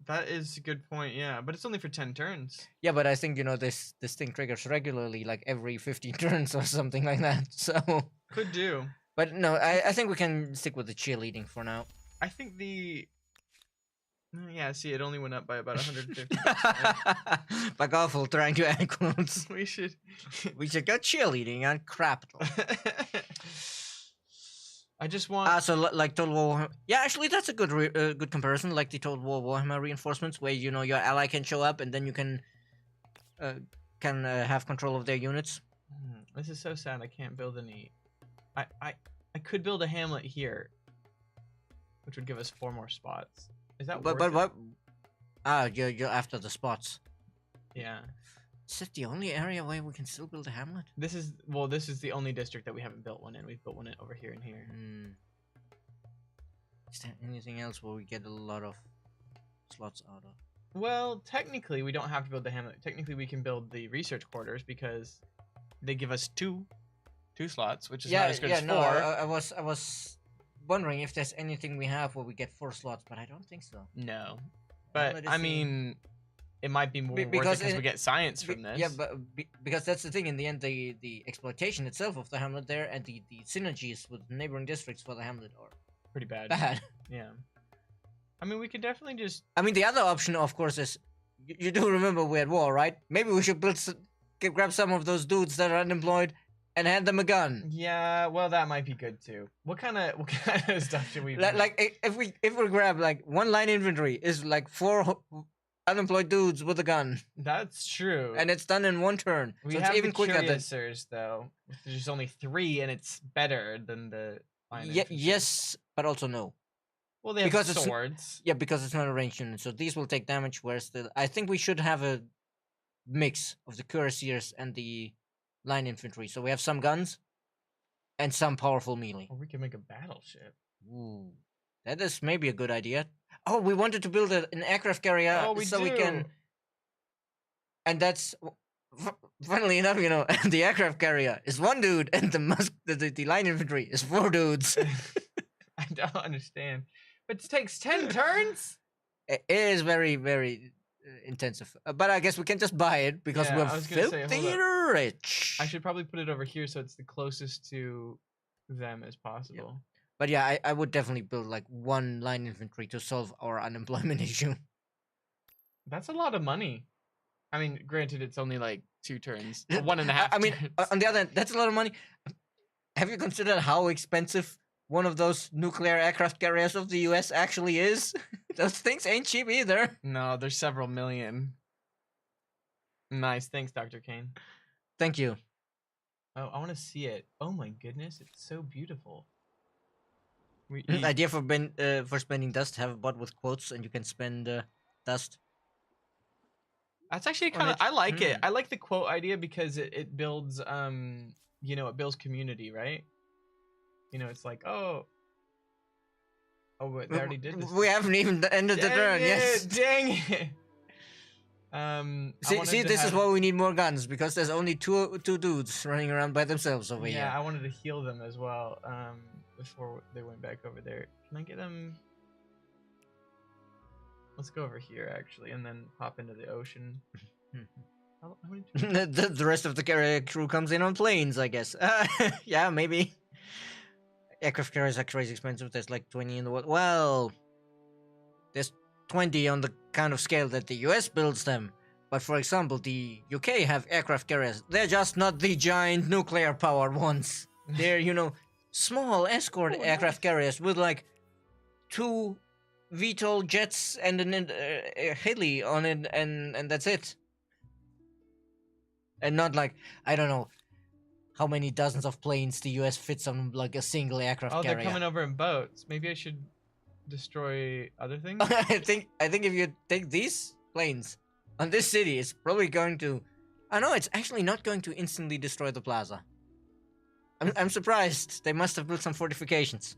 That is a good point, yeah, but it's only for 10 turns. Yeah, but I think this thing triggers regularly, like every 15 turns or something like that. So could do. But no, I think we can stick with the cheerleading for now. I think see, it only went up by about 150. Back awful, trying to ankles. we should go cheerleading on Capital. I just want so like Total War. Yeah, actually, that's a good comparison. Like the Total War Warhammer reinforcements, where your ally can show up and then you can have control of their units. This is so sad. I can't build any. I could build a hamlet here, which would give us 4 more spots. Is that but what? You're after the spots. Yeah. Is that the only area where we can still build a hamlet? This is the only district that we haven't built one in. We've built one in over here and here. Is there anything else where we get a lot of slots out of? Well, technically, we don't have to build the hamlet. Technically, we can build the research quarters because they give us two slots, which is not as good as 4. I was wondering if there's anything we have where we get 4 slots, but I don't think so. No, but I mean, it might be more worth it because we get science from this. Yeah, but because that's the thing. In the end, the exploitation itself of the hamlet there and the synergies with neighboring districts for the hamlet are pretty bad. Yeah. I mean, we could definitely just. I mean, the other option, of course, is you do remember we're at war, right? Maybe we should grab some of those dudes that are unemployed and hand them a gun. Yeah, well, that might be good too. What kind of stuff should we? Like if we grab like 1 line infantry is like 4 unemployed dudes with a gun. That's true. And it's done in 1 turn. We so have it's even quicker than though. There's only 3, and it's better than the line infantry. Yes, but also no. Well, they have swords. Yeah, because it's not a ranged unit, so these will take damage. Whereas I think we should have a mix of the cuirassiers and the line infantry. So we have some guns and some powerful melee. Or we can make a battleship. Ooh, that is maybe a good idea. Oh, we wanted to build an aircraft carrier we can. And that's funnily enough, the aircraft carrier is 1 dude, and the line infantry is 4 dudes. I don't understand. But it takes 10 turns? It is very, very intensive. But I guess we can just buy it because we're filthy rich. I should probably put it over here so it's the closest to them as possible. Yeah. But yeah, I would definitely build like 1 line infantry to solve our unemployment issue. That's a lot of money. I mean, granted, it's only like 2 turns, 1.5. I mean, on the other hand, that's a lot of money. Have you considered how expensive one of those nuclear aircraft carriers of the US actually is? Those things ain't cheap either. No, there's several million. Nice, thanks, Dr. Kane. Thank you. Oh, I want to see it. Oh my goodness, it's so beautiful. The idea for spending dust, have a bot with quotes, and you can spend dust. That's actually kind of, I like it. I like the quote idea because it builds, you know, it builds community, right? You know, it's like, oh, they already did this. We haven't even ended the turn. Yes, dang it. See, this is why we need more guns, because there's only two dudes running around by themselves over here. Yeah, I wanted to heal them as well. Before they went back over there. Can I get them? Let's go over here actually, and then pop into the ocean. The rest of the crew comes in on planes, I guess. Yeah, maybe. Aircraft carriers are crazy expensive. There's like 20 in the world. Well, there's 20 on the kind of scale that the US builds them. But for example, the UK have aircraft carriers. They're just not the giant nuclear powered ones. They're, you know, small escort aircraft carriers with like 2 VTOL jets and a heli on it, and that's it. And not like, I don't know how many dozens of planes the US fits on like a single aircraft carrier. Oh, they're coming over in boats. Maybe I should destroy other things? I think if you take these planes on this city, it's probably going to... I know, it's actually not going to instantly destroy the plaza. I'm surprised. They must have built some fortifications.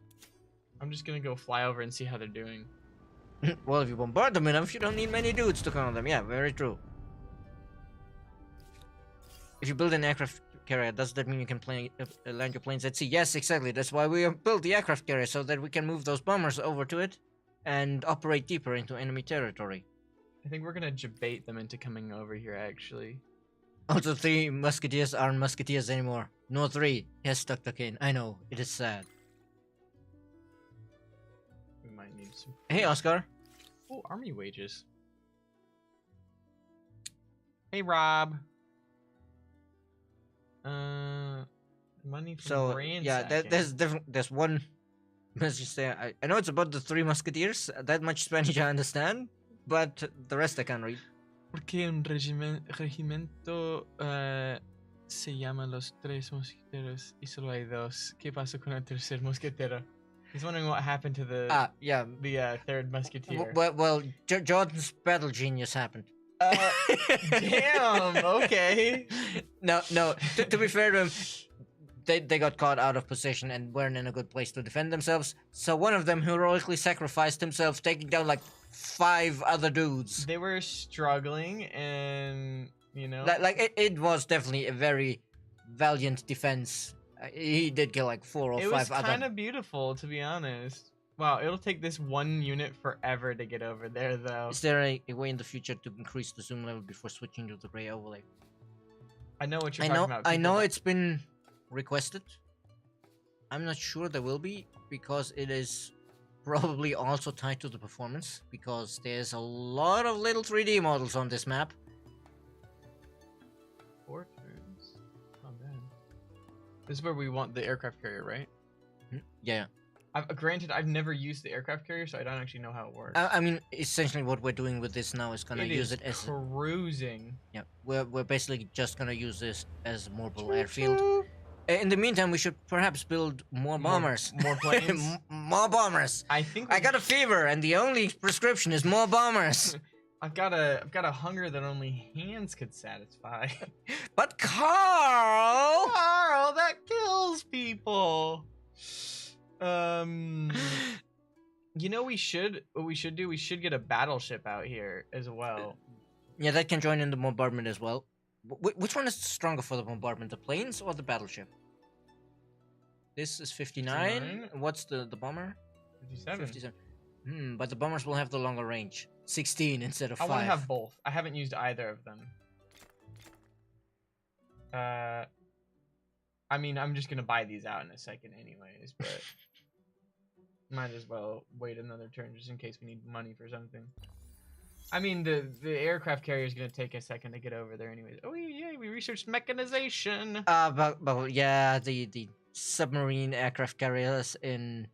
I'm just gonna go fly over and see how they're doing. Well, if you bombard them enough, you don't need many dudes to counter them. Yeah, very true. If you build an aircraft carrier, does that mean you can land your planes at sea? Yes, exactly. That's why we built the aircraft carrier, so that we can move those bombers over to it and operate deeper into enemy territory. I think we're gonna debate them into coming over here, actually. Also, 3 musketeers aren't musketeers anymore. No 3. Yes, Dr. Kane. I know. It is sad. We might need some... Hey, Oscar. Oh, army wages. Hey, Rob. Money from yeah, there's one message there. I know it's about the 3 musketeers. That much Spanish I understand, but the rest I can't read. Porque un regimiento se llama Los Tres Mosqueteros y solo hay 2. ¿Qué pasó con el tercer mosquetero? He's wondering what happened to the the 3rd musketeer. Well, Jordan's battle genius happened. Damn. Okay. No. To be fair to him, they got caught out of position and weren't in a good place to defend themselves. So one of them heroically sacrificed himself, taking down like 5 other dudes. They were struggling, and you know, it was definitely a very valiant defense. He did kill like 4 or 5 other. It was kind of beautiful, to be honest. Wow, it'll take this one unit forever to get over there, though. Is there a way in the future to increase the zoom level before switching to the gray overlay? I know what you're talking about. I know it's been requested. I'm not sure there will be, because it is probably also tied to the performance, because there's a lot of little 3D models on this map. 4 turns. Not bad. This is where we want the aircraft carrier, right? Yeah. Granted, I've never used the aircraft carrier, so I don't actually know how it works. I mean, essentially what we're doing with this now is gonna use it as cruising. Yeah, we're basically just gonna use this as a mobile airfield. In the meantime, we should perhaps build more bombers. More planes? More bombers. I think I got a fever, and the only prescription is more bombers. I've got a hunger that only hands could satisfy. But Carl, that kills people. You know, what we should do? We should get a battleship out here as well. Yeah, that can join in the bombardment as well. Which one is stronger for the bombardment, the planes or the battleship? This is 59. What's the bomber? 57. But the bombers will have the longer range. 16 instead of 5. I want to have both. I haven't used either of them. I mean, I'm just gonna buy these out in a second anyways, but might as well wait another turn just in case we need money for something. I mean, the aircraft carrier is gonna take a second to get over there anyways. Oh yeah, we researched mechanization. But yeah, the submarine aircraft carriers in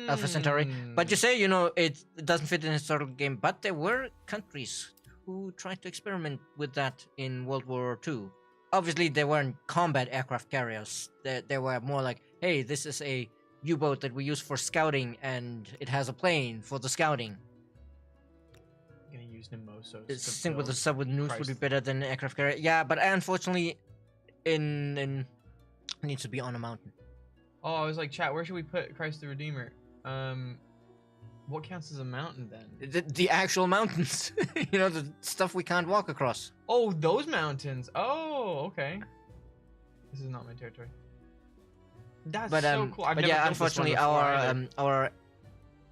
Alpha Centauri. But you say, you know, it doesn't fit in a historical game, but there were countries who tried to experiment with that in World War II. Obviously, they weren't combat aircraft carriers. They were more like, hey, this is a U-boat that we use for scouting, and it has a plane for the scouting. I'm gonna use Nemosos. Sync with the sub with nukes would be better than an aircraft carrier. Yeah, but unfortunately, in needs to be on a mountain. Oh, I was like, chat, where should we put Christ the Redeemer? What counts as a mountain then? The actual mountains. You know, the stuff we can't walk across. Oh, those mountains. Oh, okay. This is not my territory. That's so cool. But yeah, unfortunately, our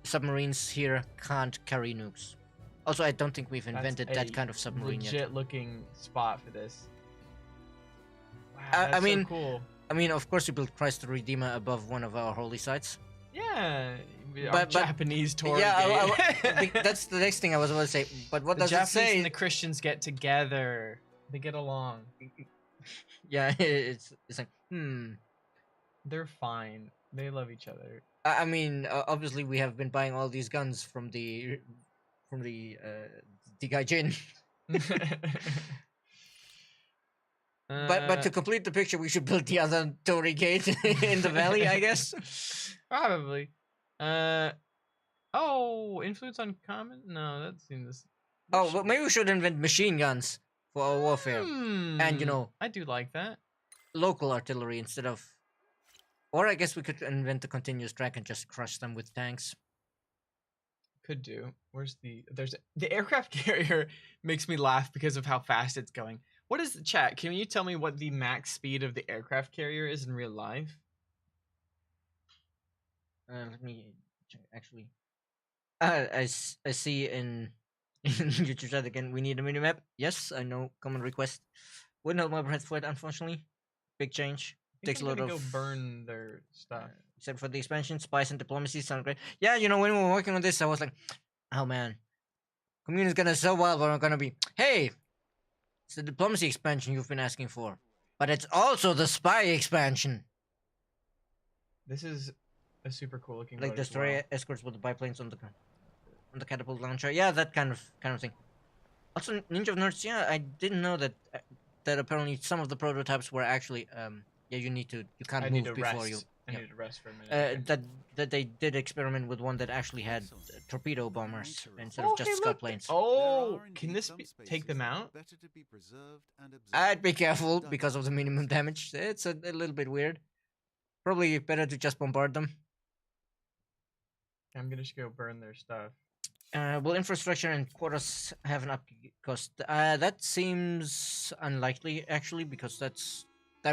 submarines here can't carry nukes. Also, I don't think we've invented that kind of submarine yet. Legit looking spot for this. Wow, I mean, so cool. I mean, of course, you built Christ the Redeemer above one of our holy sites. Yeah, but Japanese tour. Yeah, that's the next thing I was about to say. But what does it say? The Japanese and the Christians get together. They get along. Yeah, it's like They're fine. They love each other. I mean, obviously, we have been buying all these guns from the Gaijin. But to complete the picture, we should build the other Torii Gate in the valley, I guess. Probably. Oh, influence on common? No, that seems. Oh, but maybe we should invent machine guns for our warfare, and you know, I do like that. Local artillery instead of, or I guess we could invent the continuous track and just crush them with tanks. Could do. There's the aircraft carrier makes me laugh because of how fast it's going. What is the chat? Can you tell me what the max speed of the aircraft carrier is in real life? Let me check. Actually, I see in YouTube chat again. We need a mini map. Yes, I know. Common request. Wouldn't hold my breath for it, unfortunately. Big change. Takes a lot of. Go burn their stuff. Except for the expansion, spice and diplomacy sound great. Yeah, you know, when we were working on this, I was like, oh man, community's gonna so well, but we're gonna be, hey, it's the diplomacy expansion you've been asking for, but it's also the spy expansion. This is a super cool looking. Like destroyer escorts with the biplanes on the catapult launcher. Yeah, that kind of thing. Also, Ninja of Nerds. Yeah, I didn't know that apparently some of the prototypes were actually yeah, you can't move before you. I need to rest for a minute. That they did experiment with one that actually had torpedo bombers instead of just scout planes. Oh, can this take them out? I'd be careful because of the minimum damage. It's a little bit weird. Probably better to just bombard them. I'm gonna just go burn their stuff. Will infrastructure and quarters have an upkeep cost? That seems unlikely actually, because that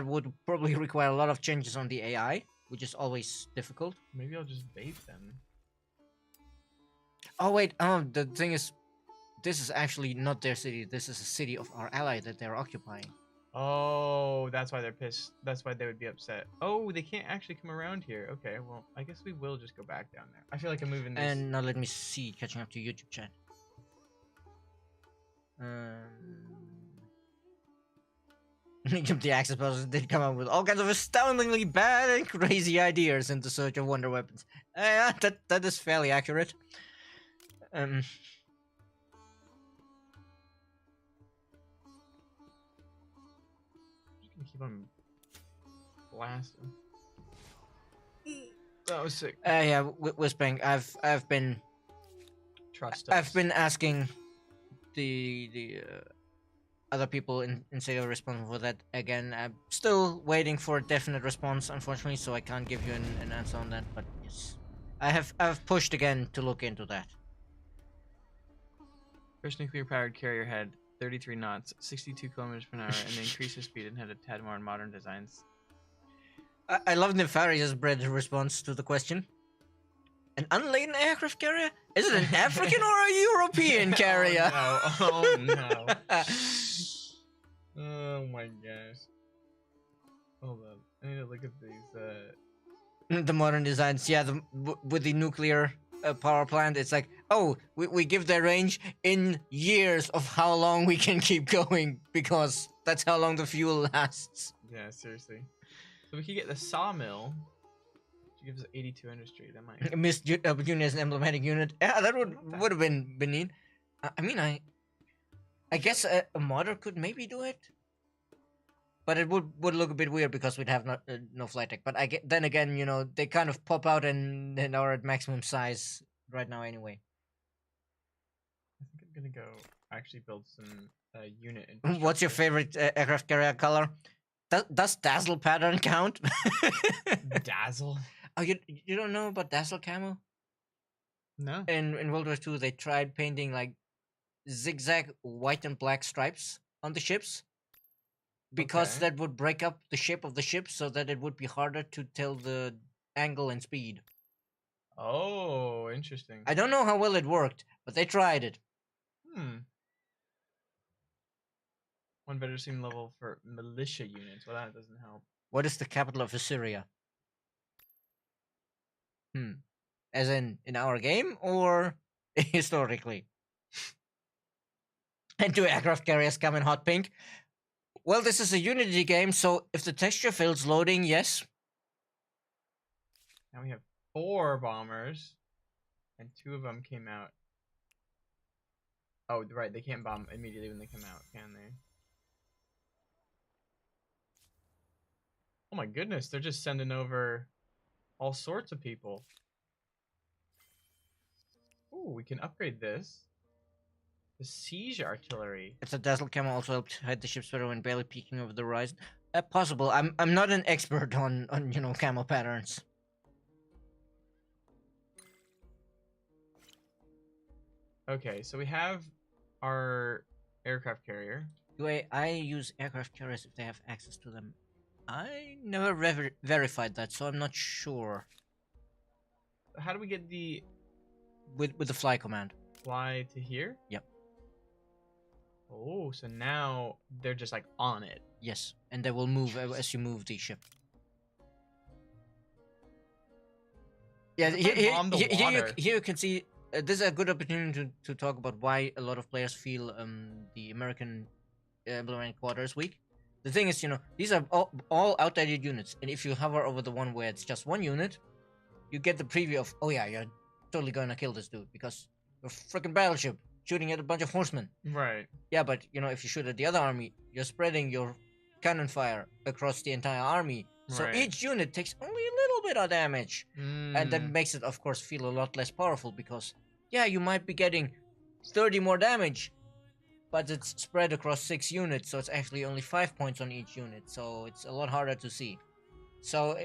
would probably require a lot of changes on the AI, which is always difficult. Maybe I'll just bait them. Oh wait, the thing is, this is actually not their city. This is a city of our ally that they're occupying. Oh, that's why they're pissed. That's why they would be upset. Oh, they can't actually come around here. Okay, well, I guess we will just go back down there. I feel like I'm moving this. And now let me see, catching up to YouTube chat. The Access Puzzles did come up with all kinds of astoundingly bad and crazy ideas in the search of wonder weapons. That is fairly accurate. Keep on blasting. That was sick. Yeah, Whispering. I've been. Trust us. I've been asking the other people in Sega responsible for that again. I'm still waiting for a definite response, unfortunately, so I can't give you an answer on that. But yes, I've pushed again to look into that. First nuclear powered carrier had 33 knots, 62 kilometers per hour, and increased the speed and had a tad more modern designs. I love Nefarious' bread response to the question. An unladen aircraft carrier? Is it an African or a European carrier? Oh no. Oh my gosh. Hold on. I need to look at these. The modern designs, yeah, with the nuclear power plant, it's like, oh, we give the range in years of how long we can keep going, because that's how long the fuel lasts. Yeah, seriously. So we could get the sawmill. Which gives us 82 industry. That might. Missed unit as an emblematic unit. Yeah, that would have been neat. I mean, I guess a modder could maybe do it. But it would look a bit weird because we'd have no flight deck. But then again, you know, they kind of pop out and are at maximum size right now anyway. I think I'm gonna go actually build some unit. What's your favorite aircraft carrier color? Does dazzle pattern count? Dazzle? Oh, you don't know about dazzle camo? No. In World War II, they tried painting like zigzag white and black stripes on the ships. Because that would break up the shape of the ship so that it would be harder to tell the angle and speed. Oh, interesting. I don't know how well it worked, but they tried it. One better seem level for militia units. Well, that doesn't help. What is the capital of Assyria? As in our game or historically? And do aircraft carriers come in hot pink? Well, this is a Unity game, so if the texture fails loading, yes. Now we have 4 bombers, and 2 of them came out. Oh, right, they can't bomb immediately when they come out, can they? Oh my goodness, they're just sending over all sorts of people. Ooh, we can upgrade this. The siege artillery. It's a dazzle camo also helped hide the ships better when barely peeking over the horizon. Possible. I'm not an expert on you know, camo patterns. Okay, so we have our aircraft carrier. Do I use aircraft carriers if they have access to them? I never verified that, so I'm not sure. How do we get the with the fly command? Fly to here? Yep. Oh, so now they're just like on it. Yes, and they will move as you move the ship. Yeah, here you can see this is a good opportunity to talk about why a lot of players feel the American emblematic quarter is weak. The thing is, you know, these are all outdated units, and if you hover over the one where it's just one unit, you get the preview of, oh yeah, you're totally gonna kill this dude because you're a freaking battleship shooting at a bunch of horsemen. Right. Yeah, but you know, if you shoot at the other army, you're spreading your cannon fire across the entire army. So each unit takes only a little bit of damage. And that makes it, of course, feel a lot less powerful because, yeah, you might be getting 30 more damage, but it's spread across 6 units, so it's actually only 5 points on each unit. So it's a lot harder to see. So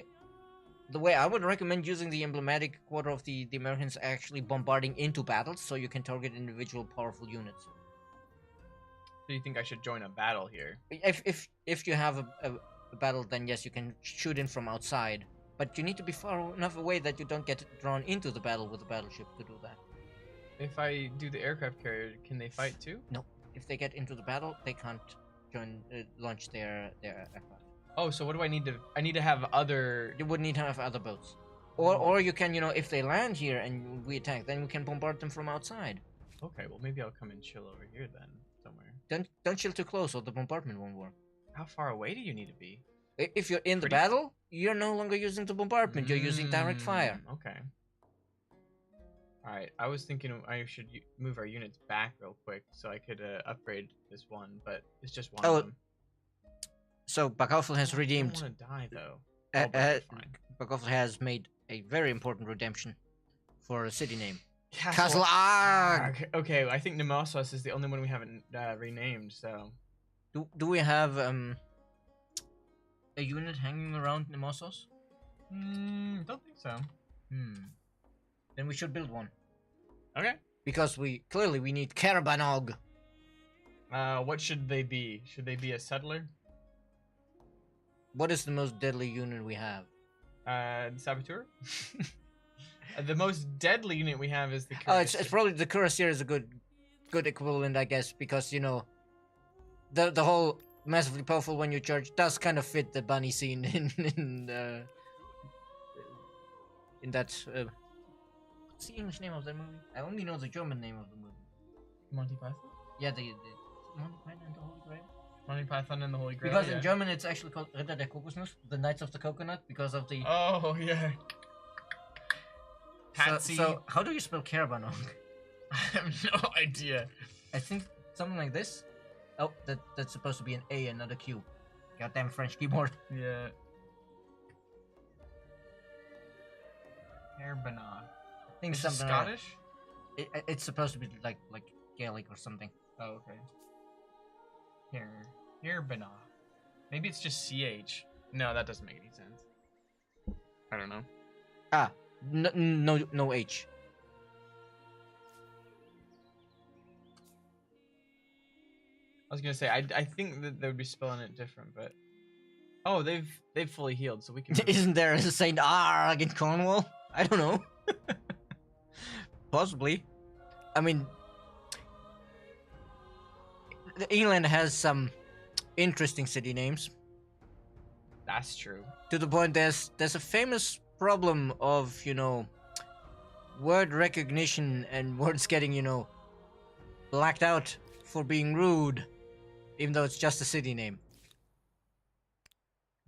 the way I would recommend using the emblematic quarter of the Americans actually bombarding into battles so you can target individual powerful units. So you think I should join a battle here? If you have a battle, then yes, you can shoot in from outside. But you need to be far enough away that you don't get drawn into the battle with the battleship to do that. If I do the aircraft carrier, can they fight too? No. If they get into the battle, they can't launch their aircraft. Oh, so what do I need to... I need to have other... You would need to have other boats. Or you can, you know, if they land here and we attack, then we can bombard them from outside. Okay, well maybe I'll come and chill over here then, somewhere. Don't chill too close or the bombardment won't work. How far away do you need to be? If you're in the battle, you're no longer using the bombardment, you're using direct fire. Okay. Alright, I was thinking I should move our units back real quick so I could upgrade this one, but it's just one of them. So Bakowfel has redeemed. I don't want to die though. Bakowfel has made a very important redemption for a city name. Castle Arg. Okay, I think Nemesis is the only one we haven't renamed. So, do we have a unit hanging around Nemesis? Don't think so. Then we should build one. Okay. Because we need Karabanog. What should they be? Should they be a settler? What is the most deadly unit we have? Saboteur? The most deadly unit we have is the Oh, it's probably the Cuirassier is a good equivalent, I guess, because you know the whole massively powerful when you charge does kind of fit the bunny scene in that. What's the English name of that movie? I only know the German name of the movie. Monty Python. Yeah, the Monty Python and the Holy Grail. Monty Python and the Holy Grail. Because in German it's actually called Ritter der Kokosnuss, the Knights of the Coconut, because of the. Oh yeah. Patsy. So how do you spell Kerbanong? I have no idea. I think something like this. Oh, that's supposed to be an A and not a Q. Goddamn French keyboard. Yeah. Kerbanong. I think Is something it Scottish? It's supposed to be like Gaelic or something. Oh, okay. Kerbanong. Maybe it's just CH. No, that doesn't make any sense. I don't know. Ah, no H. I was gonna say I think that they would be spelling it different, but oh, they've fully healed, so we can. Isn't there a Saint Arg in Cornwall? I don't know. Possibly. I mean, England has some interesting city names. That's true. To the point, there's a famous problem of word recognition and words getting blacked out for being rude, even though it's just a city name.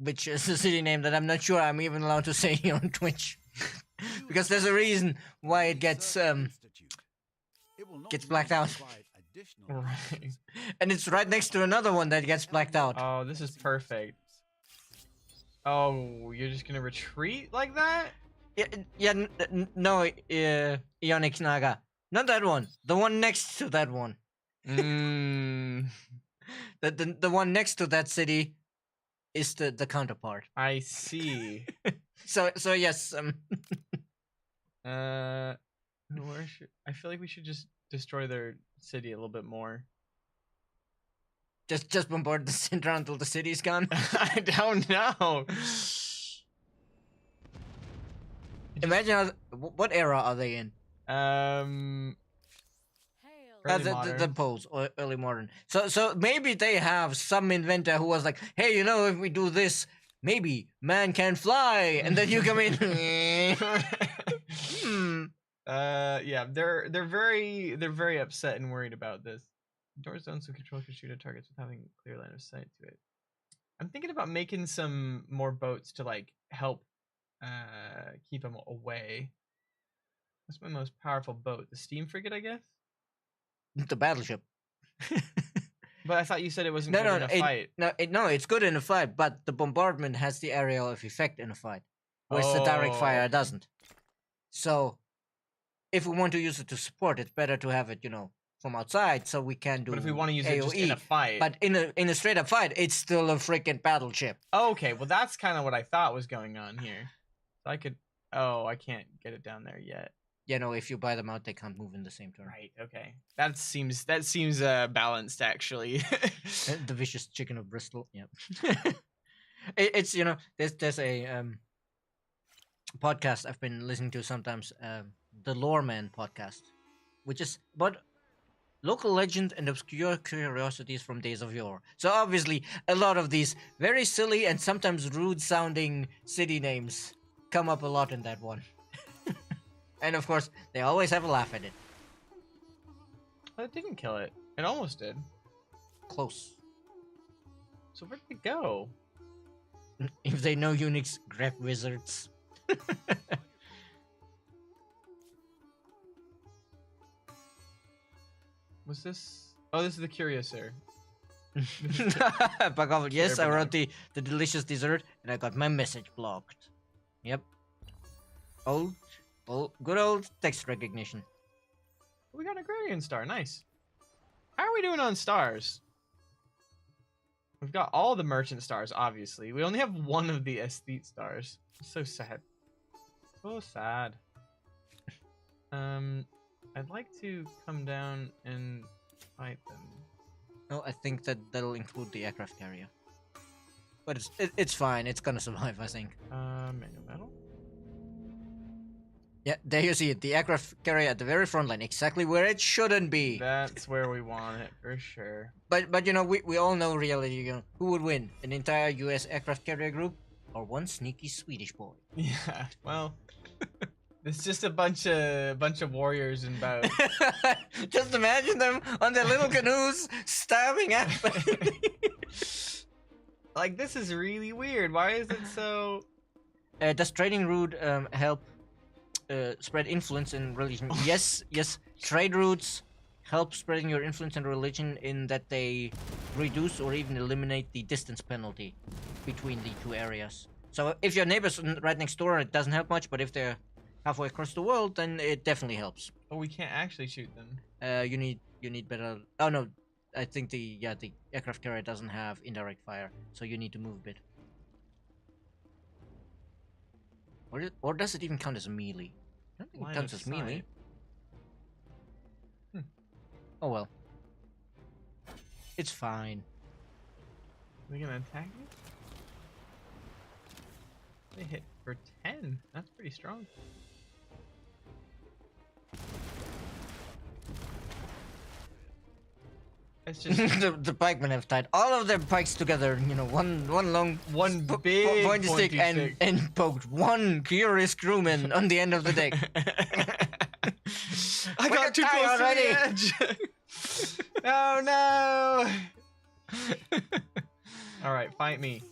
Which is a city name that I'm not sure I'm even allowed to say on Twitch. Because there's a reason why it gets blacked out. Right. And it's right next to another one that gets blacked out. Oh, this is perfect. Oh, you're just gonna retreat like that? No, Ionic Naga. Not that one. The one next to that one. Mm. The one next to that city is the counterpart. I see. So yes. I feel like we should just destroy their city a little bit more. Just bombard the center until the city's gone. I don't know. Imagine what era are they in? The Poles, or early modern. So maybe they have some inventor who was like, hey, if we do this, maybe man can fly, and then you come in. Yeah, they're very upset and worried about this. Doors don't so control can shoot at targets with having a clear line of sight to it. I'm thinking about making some more boats to like help keep them away. What's my most powerful boat? The steam frigate, I guess. The battleship. But I thought you said it wasn't good in a fight. No, it's good in a fight, but the bombardment has the area of effect in a fight, whereas the direct fire doesn't. So, if we want to use it to support, it's better to have it, from outside, so we can do. But if we want to use AOE, it just in a fight, but in a straight up fight, it's still a freaking battleship. Okay, well that's kind of what I thought was going on here. So I could. Oh, I can't get it down there yet. If you buy them out, they can't move in the same turn. Right. Okay. That seems balanced actually. The vicious chicken of Bristol. Yep. It's there's a podcast I've been listening to sometimes, the Loreman podcast, which is about local legend and obscure curiosities from days of yore. So obviously, a lot of these very silly and sometimes rude-sounding city names come up a lot in that one. And of course, they always have a laugh at it. Well, it didn't kill it. It almost did. Close. So where'd they go? If they know Unix, grep wizards. Was this? Oh, this is the Cuirassier. Back off. Yes, I wrote the delicious dessert, and I got my message blocked. Yep. Good old text recognition. We got an agrarian star. Nice. How are we doing on stars? We've got all the merchant stars, obviously. We only have one of the aesthete stars. It's so sad. So sad. I'd like to come down and fight them. No, I think that'll include the aircraft carrier. But it's fine. It's gonna survive, I think. Manual battle. Yeah, there you see it. The aircraft carrier at the very front line, exactly where it shouldn't be. That's where we want it for sure. But you know, we all know reality. You know, who would win? An entire U.S. aircraft carrier group, or one sneaky Swedish boy? Yeah. Well, it's just a bunch of warriors in boats. Just imagine them on their little canoes stabbing at. Like, this is really weird. Why is it so? Does trading route help spread influence and religion? Yes, yes. Trade routes help spreading your influence and religion in that they reduce or even eliminate the distance penalty between the two areas. So if your neighbor's right next door, it doesn't help much. But if they're halfway across the world, then it definitely helps. Oh, we can't actually shoot them. You need better. Oh no, I think the aircraft carrier doesn't have indirect fire, so you need to move a bit. Or does it even count as a melee? I don't think it counts as melee. Oh well. It's fine. Are they gonna attack me? They hit for 10. That's pretty strong. It's just the pikemen have tied all of their pikes together. You know, one big pointy stick and poked one curious crewman on the end of the deck. I got too close already. To the edge. Oh no! All right, fight me.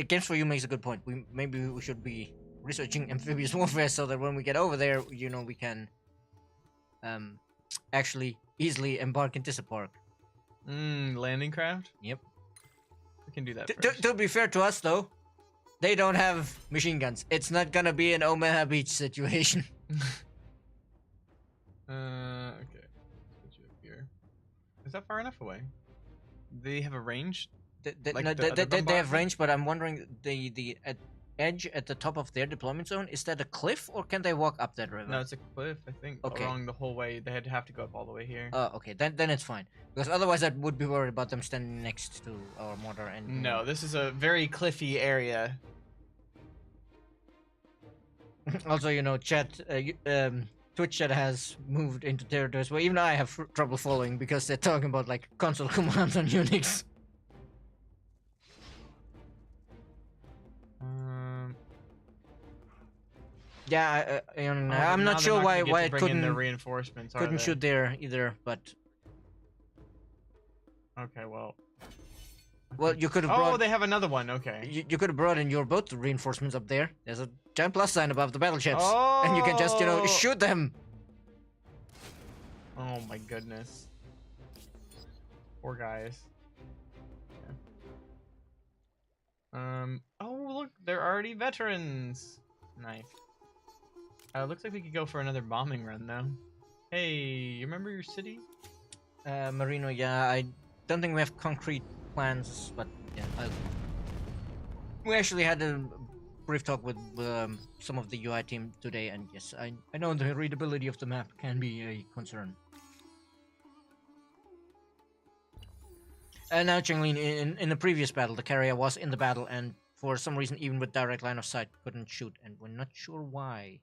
Games for You makes a good point. Maybe we should be researching amphibious warfare so that when we get over there, you know, we can actually easily embark into Park. Landing craft? Yep. We can do that to be fair to us, though, they don't have machine guns. It's not gonna be an Omaha Beach situation. Okay. Let's put you up here. Is that far enough away? They have a range? They have range, but I'm wondering the edge at the top of their deployment zone, is that a cliff or can they walk up that river? No, it's a cliff, I think. Okay. Along the whole way. They'd have to go up all the way here. Oh, okay. Then it's fine. Because otherwise I would be worried about them standing next to our mortar and... No, this is a very cliffy area. Also, you know, Twitch chat has moved into territories where even I have trouble following because they're talking about, like, console commands on Unix. Yeah, I'm not sure why it couldn't shoot there either, but... Okay, well... Well, you could have brought... Oh, they have another one, okay. You could have brought in your boat reinforcements up there. There's a giant plus sign above the battleships. Oh! And you can just, you know, shoot them! Oh my goodness. Poor guys. Yeah. Oh, look, they're already veterans! Nice. Looks like we could go for another bombing run, though. Hey, you remember your city? Marino, yeah, I don't think we have concrete plans, but yeah. We actually had a brief talk with some of the UI team today, and yes, I know the readability of the map can be a concern. And now, Chenglin, in the previous battle, the carrier was in the battle, and for some reason, even with direct line of sight, couldn't shoot, and we're not sure why.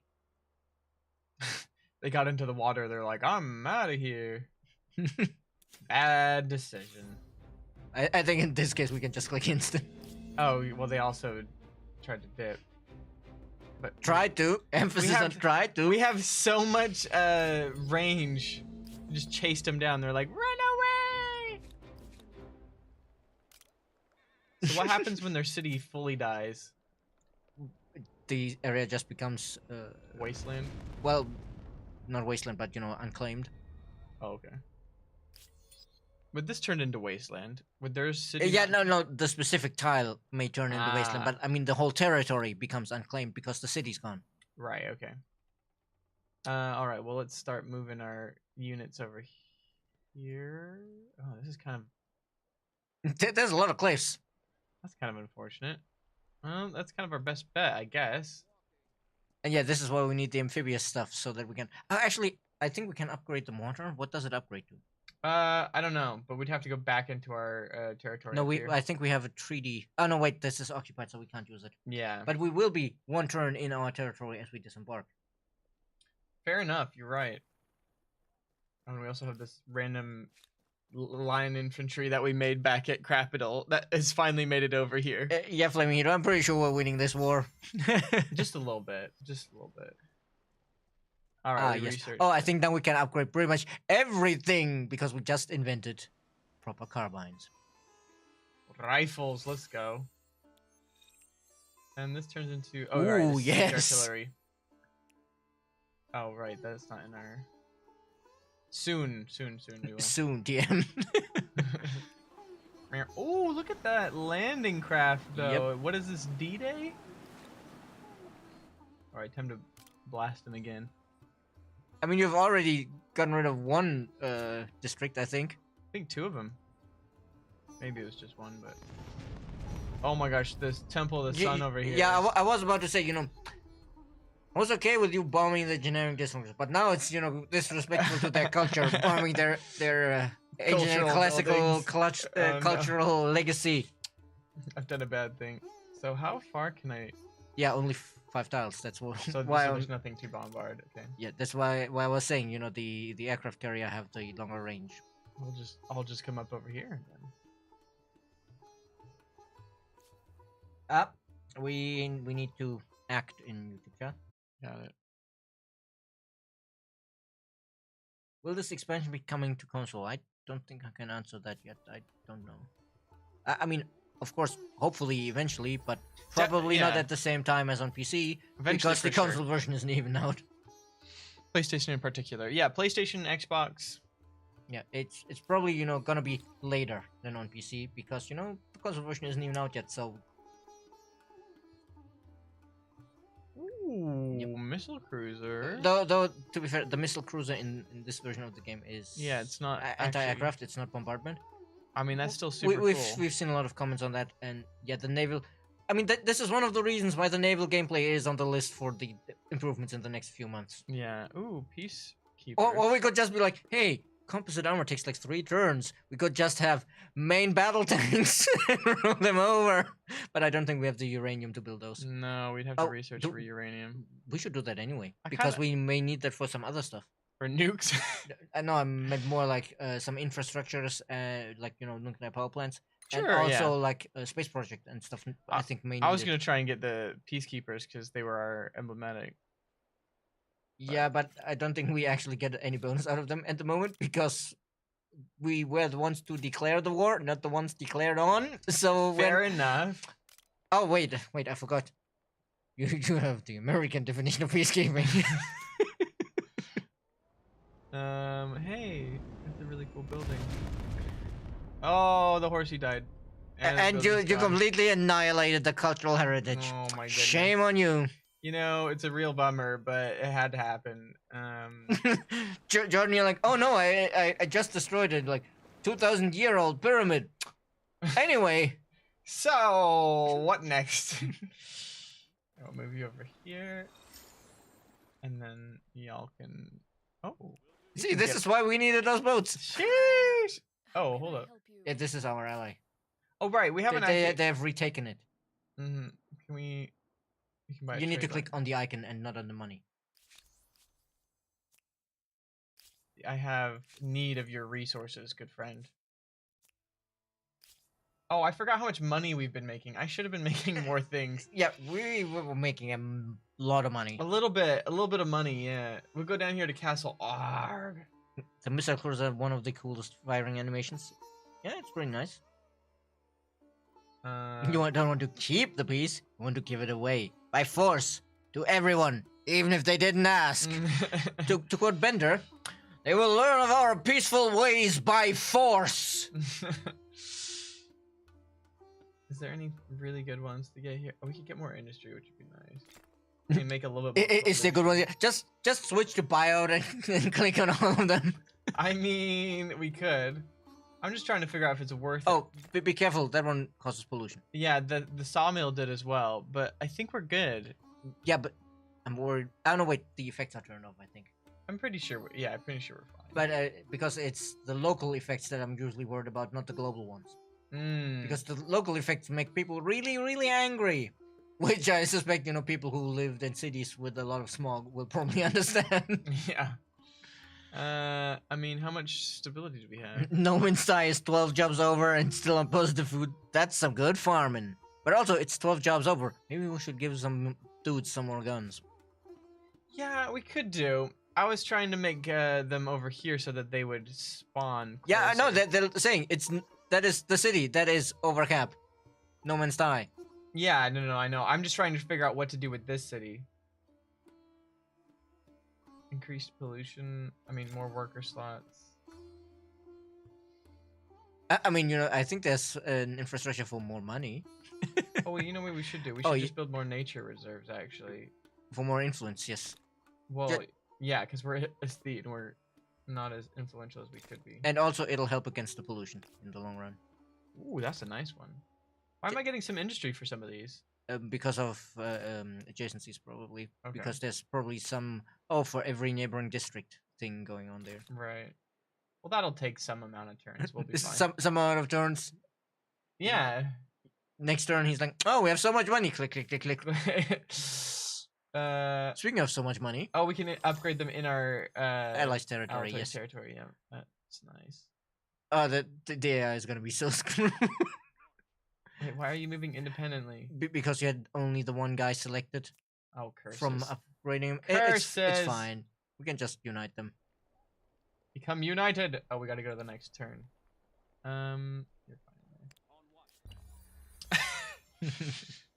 They got into the water, they're like, I'm out of here. Bad decision. I think in this case we can just click instant. Oh, well, they also tried to dip. But tried to. Emphasis on tried to. We have so much range. We just chased them down. They're like, run away! So what happens when their city fully dies? The area just becomes... wasteland? Well, not wasteland, but, you know, unclaimed. Oh, okay. Would this turn into wasteland? Would their city... Yeah, no, the specific tile may turn into wasteland, but, I mean, the whole territory becomes unclaimed because the city's gone. Right, okay. Alright, well, let's start moving our units over here. Oh, this is kind of... There's a lot of cliffs. That's kind of unfortunate. Well, that's kind of our best bet, I guess. And yeah, this is why we need the amphibious stuff, so that we can... actually, I think we can upgrade the mortar. What does it upgrade to? I don't know, but we'd have to go back into our territory. No, I think we have a 3D. Oh no, wait, this is occupied, so we can't use it. Yeah. But we will be one turn in our territory as we disembark. Fair enough. You're right. And we also have this random line infantry that we made back at Capital that has finally made it over here. Yeah, Flaming Hero, I'm pretty sure we're winning this war. Just a little bit. Just a little bit. All right, yes. research. Oh, I think now we can upgrade pretty much everything because we just invented proper carbines. Rifles, let's go. And this turns into Ooh, right, yes. artillery. Oh right, that's not in our. Soon we will. Soon, DM. Oh, look at that landing craft though. Yep. What is this, D-Day? All right, time to blast him again. I mean, you've already gotten rid of one district, I think. I think 2 of them. Maybe it was just 1, but. Oh my gosh, this Temple of the Sun over here. Yeah, I was about to say, I was okay with you bombing the generic districts, but now it's, disrespectful to their culture, bombing their ancient classical cultural legacy. I've done a bad thing. So how far can I? Yeah, only 5 tiles. That's why. So there's nothing to bombard. Okay. Yeah, that's why I was saying, the aircraft carrier have the longer range. I'll just come up over here then. We need to act in Utica. Got it. Will this expansion be coming to console? I don't think I can answer that yet. I don't know. I mean, of course, hopefully, eventually, but probably not at the same time as on PC, because the console version isn't even out. PlayStation in particular. Yeah, PlayStation, Xbox. Yeah, it's probably, gonna be later than on PC, because, the console version isn't even out yet, so... Ooh, missile cruiser. Though, to be fair, the missile cruiser in this version of the game is... Yeah, it's not anti-aircraft, it's not bombardment. I mean, that's still super cool. We've seen a lot of comments on that, and yeah, the naval... I mean, this is one of the reasons why the naval gameplay is on the list for the improvements in the next few months. Yeah, ooh, Peacekeeper. Or we could just be like, hey, composite armor takes like 3 turns. We could just have main battle tanks and roll them over. But I don't think we have the uranium to build those. No, we'd have to research for uranium. We should do that anyway, because we may need that for some other stuff. For nukes? No, I meant more like some infrastructures, like, nuclear power plants. Sure, and also like a space project and stuff. I think may need I was going to try and get the Peacekeepers because they were our emblematic. Yeah, but I don't think we actually get any bonus out of them at the moment, because we were the ones to declare the war, not the ones declared on. So fair enough. Oh wait, I forgot. You have the American definition of peacekeeping. Hey, that's a really cool building. Oh, the horsey died. And you completely annihilated the cultural heritage. Oh my goodness. Shame on you. It's a real bummer, but it had to happen. Jordan, you're like, oh no, I just destroyed it, like 2,000-year-old pyramid. Anyway. So, what next? I'll move you over here. And then y'all can... Oh. See, this is why we needed those boats. Sheesh. Oh, hold up. Yeah, this is our ally. Oh, right. We haven't actually... They have retaken it. Mm-hmm. Can we... You need to click on the icon and not on the money. I have need of your resources, good friend. Oh, I forgot how much money we've been making. I should have been making more things. Yeah, we were making a lot of money. A little bit of money, yeah. We'll go down here to Castle Arg. The missile cruiser, one of the coolest firing animations. Yeah, it's pretty nice. You don't want to keep the piece, you want to give it away. By force. To everyone. Even if they didn't ask. to quote Bender, they will learn of our peaceful ways by force. Is there any really good ones to get here? Oh, we could get more industry, which would be nice. We can make a little bit more. It's the good one. Just switch to buyout and click on all of them. I mean, we could. I'm just trying to figure out if it's worth it. Oh, be careful. That one causes pollution. Yeah, the sawmill did as well, but I think we're good. Yeah, but I'm worried. Oh, no, wait. The effects are turned off, I think. I'm pretty sure. I'm pretty sure we're fine. But because it's the local effects that I'm usually worried about, not the global ones. Because the local effects make people really, really angry. Which I suspect, people who lived in cities with a lot of smog will probably understand. Yeah. I mean, how much stability do we have? No Man's Sky is 12 jobs over and still on positive food. That's some good farming. But also, it's 12 jobs over. Maybe we should give some dudes some more guns. Yeah, we could do. I was trying to make them over here so that they would spawn closer. Yeah, I know. They're saying that is the city that is over cap. No Man's Sky. Yeah, no, I know. I'm just trying to figure out what to do with this city. Increased pollution. I mean, more worker slots. I mean, I think there's an infrastructure for more money. Oh, well, you know what we should do? We should just build more nature reserves, actually. For more influence, yes. Well, yeah, because we're aesthete and we're not as influential as we could be. And also, it'll help against the pollution in the long run. Ooh, that's a nice one. Why am I getting some industry for some of these? Because of adjacencies, probably. Okay. Because there's probably some for every neighboring district thing going on there. Right. Well, that'll take some amount of turns. We'll be fine. Some amount of turns. Yeah. Next turn, he's like, "Oh, we have so much money." Click, click, click, click. Speaking of so much money. Oh, we can upgrade them in our allies territory. Allies yes. Territory. Yeah, that's nice. Oh, the AI is gonna be so screwed. Wait, why are you moving independently? Because you had only the one guy selected. Oh, curses. From upgrading him. Curses. It's fine. We can just unite them. Become united. Oh, we gotta go to the next turn. You're fine.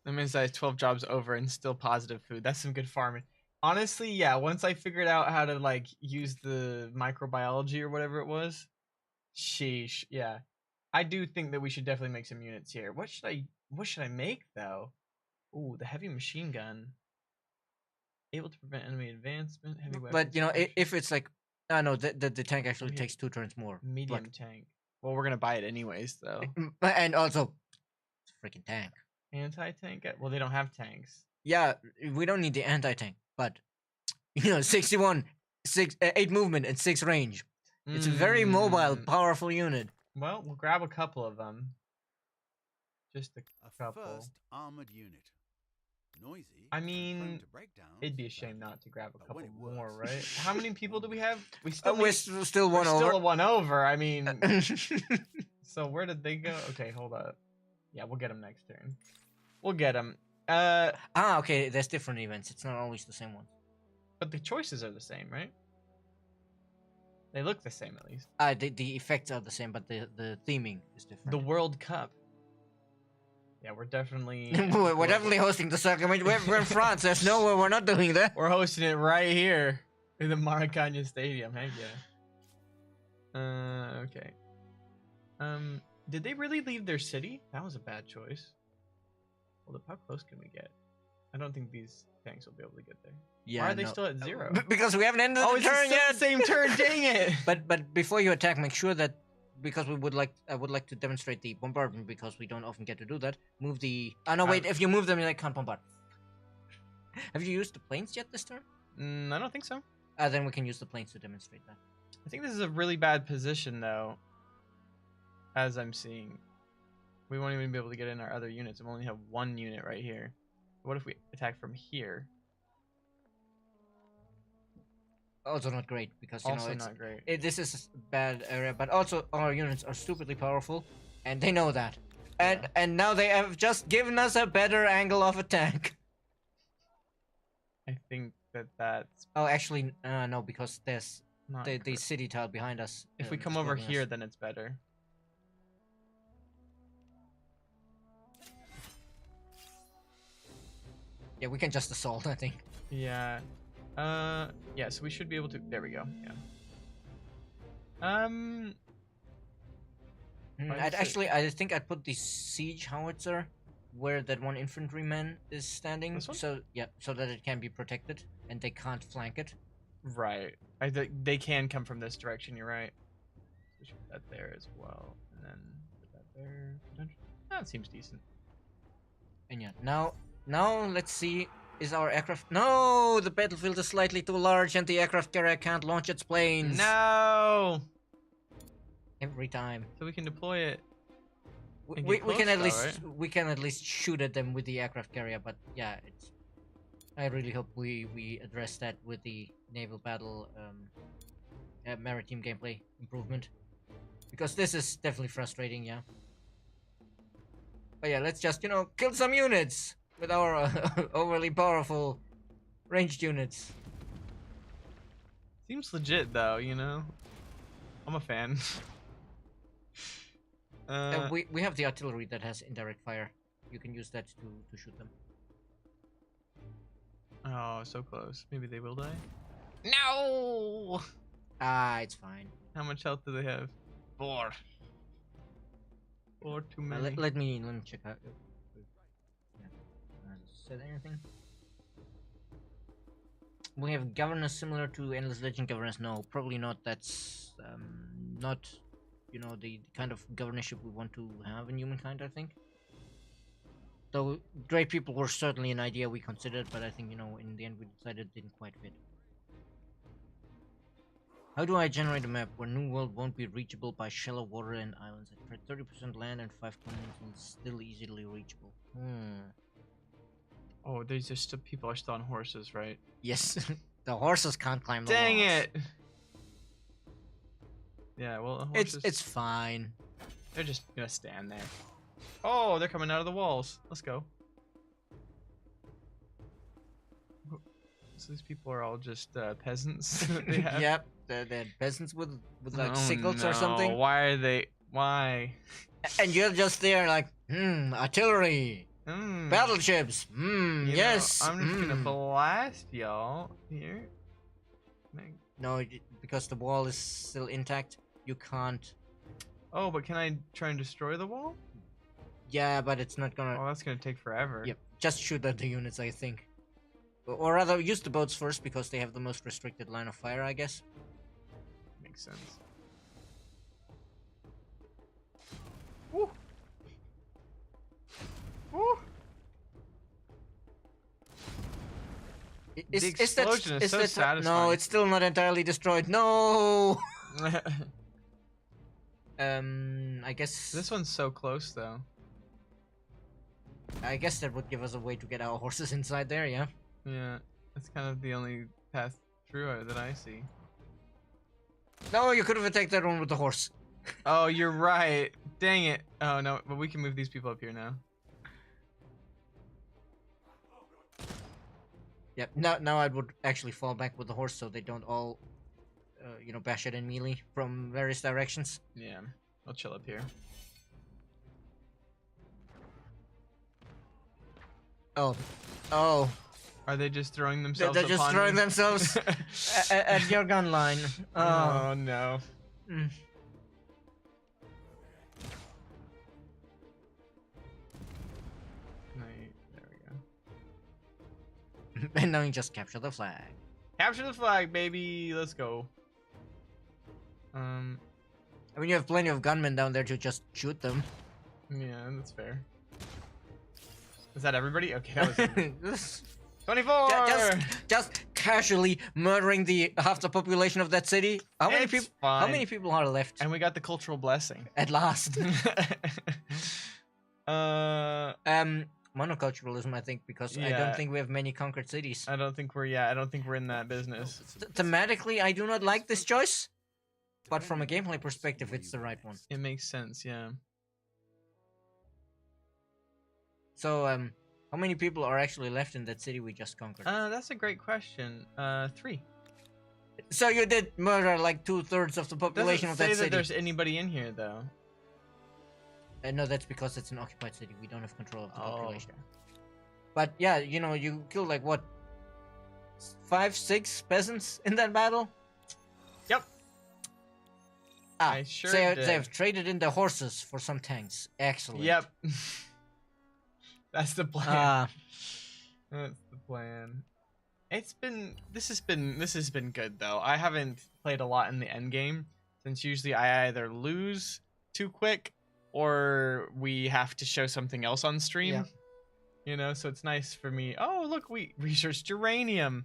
That means I have 12 jobs over and still positive food. That's some good farming. Honestly, yeah, once I figured out how to, like, use the microbiology or whatever it was, sheesh, yeah. I do think that we should definitely make some units here. What should I make, though? Ooh, the heavy machine gun. Able to prevent enemy advancement, heavy weapons. But, if it's like, no, the tank actually takes 2 turns more. Medium tank. Well, we're gonna buy it anyways, though. And also, it's a freaking tank. Anti-tank? Well, they don't have tanks. Yeah, we don't need the anti-tank, but 61, 8 movement and 6 range. It's a very mobile, powerful unit. Well, we'll grab a couple of them. Just a couple. First armored unit. Noisy. I mean, it'd be a shame not to grab a couple more, right? How many people do we have? We're still one over. Still one over. I mean, so where did they go? Okay, hold up. Yeah, we'll get them next turn. We'll get them. Okay. There's different events. It's not always the same one. But the choices are the same, right? They look the same, at least. The effects are the same, but the theming is different. The World Cup. Yeah, we're definitely... we're definitely hosting the soccer match. We're in France. There's no way we're not doing that. We're hosting it right here in the Maracana Stadium. Heck yeah. Okay. Did they really leave their city? That was a bad choice. Well, how close can we get? I don't think these tanks will be able to get there. Yeah, why are they still at 0? Because we haven't ended the turn yet. Same turn, dang it! But before you attack, make sure that, because I would like to demonstrate the bombardment, because we don't often get to do that. Move the... Oh no, wait! If you move them, they can't bombard. Have you used the planes yet this turn? I don't think so. Then we can use the planes to demonstrate that. I think this is a really bad position, though. As I'm seeing, we won't even be able to get in our other units. We only have 1 unit right here. What if we attack from here? Also not great, because it's not great. This is a bad area, but also our units are stupidly powerful, and they know that. And now they have just given us a better angle of attack. I think that's... Oh, actually, no, because there's the city tile behind us. If we come over here, then it's better. Yeah, we can just assault, I think. Yeah. Yeah, so we should be able to... There we go, yeah. I think I'd put the siege howitzer where that one infantryman is standing. This one? So, yeah, so that it can be protected and they can't flank it. Right. I think they can come from this direction, you're right. So we should put that there as well. And then put that there. That seems decent. And yeah, now let's see Is our aircraft... No! The battlefield is slightly too large and the aircraft carrier can't launch its planes. No! Every time. So we can deploy it. We can at least we can at least shoot at them with the aircraft carrier, but yeah, it's... I really hope we address that with the naval battle maritime gameplay improvement. Because this is definitely frustrating, yeah. But yeah, let's just, you know, kill some units with our overly powerful ranged units. Seems legit though, you know? I'm a fan. We have the artillery that has indirect fire. You can use that to shoot them. Oh, so close. Maybe they will die. No! Ah, it's fine. How much health do they have? 4. 4 too many. Let me check out. Said anything? We have governors similar to Endless Legend governors. No, probably not. That's not, you know, the kind of governorship we want to have in Humankind, I think. Though great people were certainly an idea we considered, but I think, you know, in the end we decided it didn't quite fit. How do I generate a map where New World won't be reachable by shallow water and islands? I tried 30% land and 5 continents and still easily reachable. Oh, there's just people are still on horses, right? Yes, the horses can't climb the walls. Dang it! Yeah, well, horses... It's fine. They're just gonna stand there. Oh, they're coming out of the walls. Let's go. So these people are all just peasants. They have... Yep, they're peasants with like sickles or something. Why are they? Why? And you're just there like, artillery, battleships. Yes. I'm just gonna blast y'all here. No, because the wall is still intact. You can't. Oh, but can I try and destroy the wall? Yeah, but it's not gonna... Oh, that's gonna take forever. Yep, just shoot at the units, I think. Or rather, use the boats first, because they have the most restricted line of fire, I guess. Makes sense. Woo! Woo! The explosion is so satisfying. No, it's still not entirely destroyed. No! I guess... This one's so close, though. I guess that would give us a way to get our horses inside there, yeah? Yeah, that's kind of the only path through that I see. No, you could have attacked that one with the horse. Oh, you're right. Dang it. Oh, no, but we can move these people up here now. Yep, now I would actually fall back with the horse so they don't all, you know, bash it in melee from various directions. Yeah, I'll chill up here. Oh. Are they just throwing themselves They're just throwing themselves at your gun line. Oh, no. Mm. There we go. And now you just capture the flag. Capture the flag, baby. Let's go. I mean, you have plenty of gunmen down there to just shoot them. Yeah, that's fair. Is that everybody? Okay, that was 24! Just casually murdering the half the population of that city. How many people? Fine. How many people are left? And we got the cultural blessing. At last. Monoculturalism, I think, because I don't think we have many conquered cities. I don't think we're in that business. Thematically, I do not like this choice, but from a gameplay perspective, it's the right one. It makes sense, yeah. So, how many people are actually left in that city we just conquered? That's a great question. 3. So you did murder like 2/3 of the population of that city. Doesn't say that there's anybody in here, though. No, that's because it's an occupied city. We don't have control of the population. Okay. But yeah, you know, you killed like what, 5, 6 peasants in that battle? Yep. I sure did. They have traded in their horses for some tanks. Excellent. Yep. That's the plan. That's the plan. This has been good though. I haven't played a lot in the end game since usually I either lose too quick or we have to show something else on stream. You know, so it's nice for me. Oh, look, we researched uranium.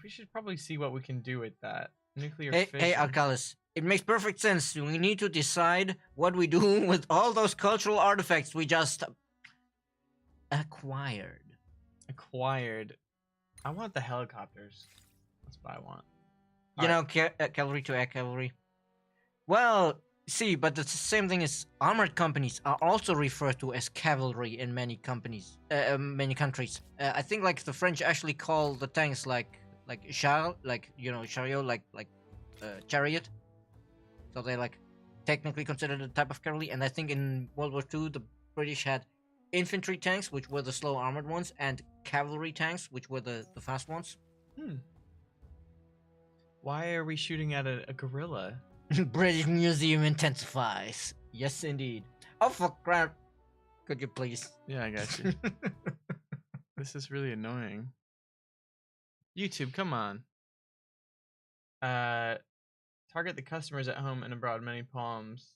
We should probably see what we can do with that. Nuclear fission. Hey, Alcalis. It makes perfect sense. We need to decide what we do with all those cultural artifacts we just acquired. I want the helicopters. That's what I want. You know, cavalry to air cavalry. Well, see, but the same thing is armored companies are also referred to as cavalry in many companies, many countries. I think like the French actually call the tanks like char, like you know, chariot, like chariot. So they like technically considered a type of cavalry. And I think in World War II, the British had infantry tanks, which were the slow armored ones, and cavalry tanks, which were the fast ones. Why are we shooting at a gorilla? British Museum intensifies. Yes, indeed. Oh, for crap. Could you please? Yeah, I got you. This is really annoying. YouTube, come on. Target the customers at home and abroad. Many palms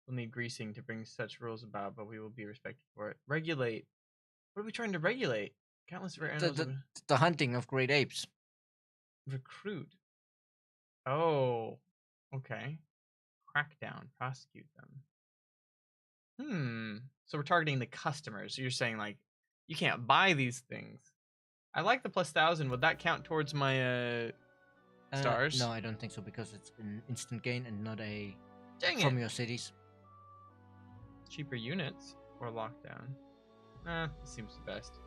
will need greasing to bring such rules about, but we will be respected for it. Regulate. What are we trying to regulate? Countless rare animals. The hunting of great apes. Recruit. Oh, okay. Crackdown. Prosecute them. So we're targeting the customers. So you're saying like you can't buy these things. I like the +1,000. Would that count towards my stars? No, I don't think so because it's an instant gain and not a from your cities. Cheaper units or lockdown. This seems the best.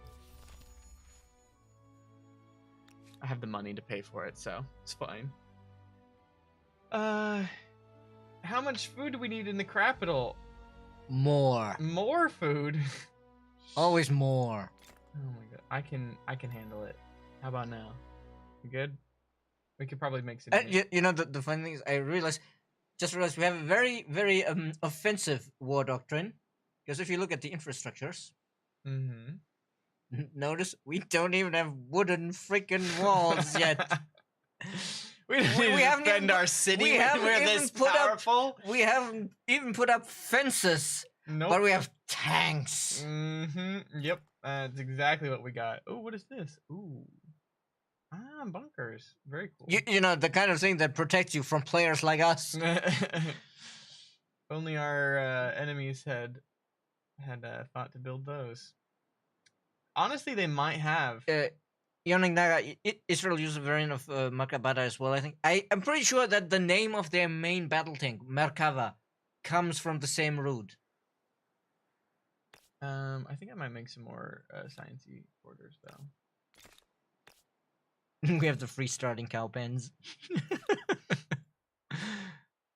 I have the money to pay for it, so it's fine. How much food do we need in the capital? More. More food. Always more. Oh my god, I can handle it. How about now? You good? We could probably make some. You know the funny thing is, I realized we have a very very offensive war doctrine, because if you look at the infrastructures, notice we don't even have wooden freaking walls yet. We haven't defend our city. We haven't we're even this put powerful. We haven't even put up fences. Nope. But we have tanks. Yep. That's exactly what we got. Oh, what is this? Ooh. Bunkers. Very cool. You know, the kind of thing that protects you from players like us. Only our enemies had thought to build those. Honestly, they might have. Israel uses a variant of Merkava as well, I think. I'm pretty sure that the name of their main battle tank, Merkava, comes from the same root. I think I might make some more sciencey orders though. We have the free starting cow pens.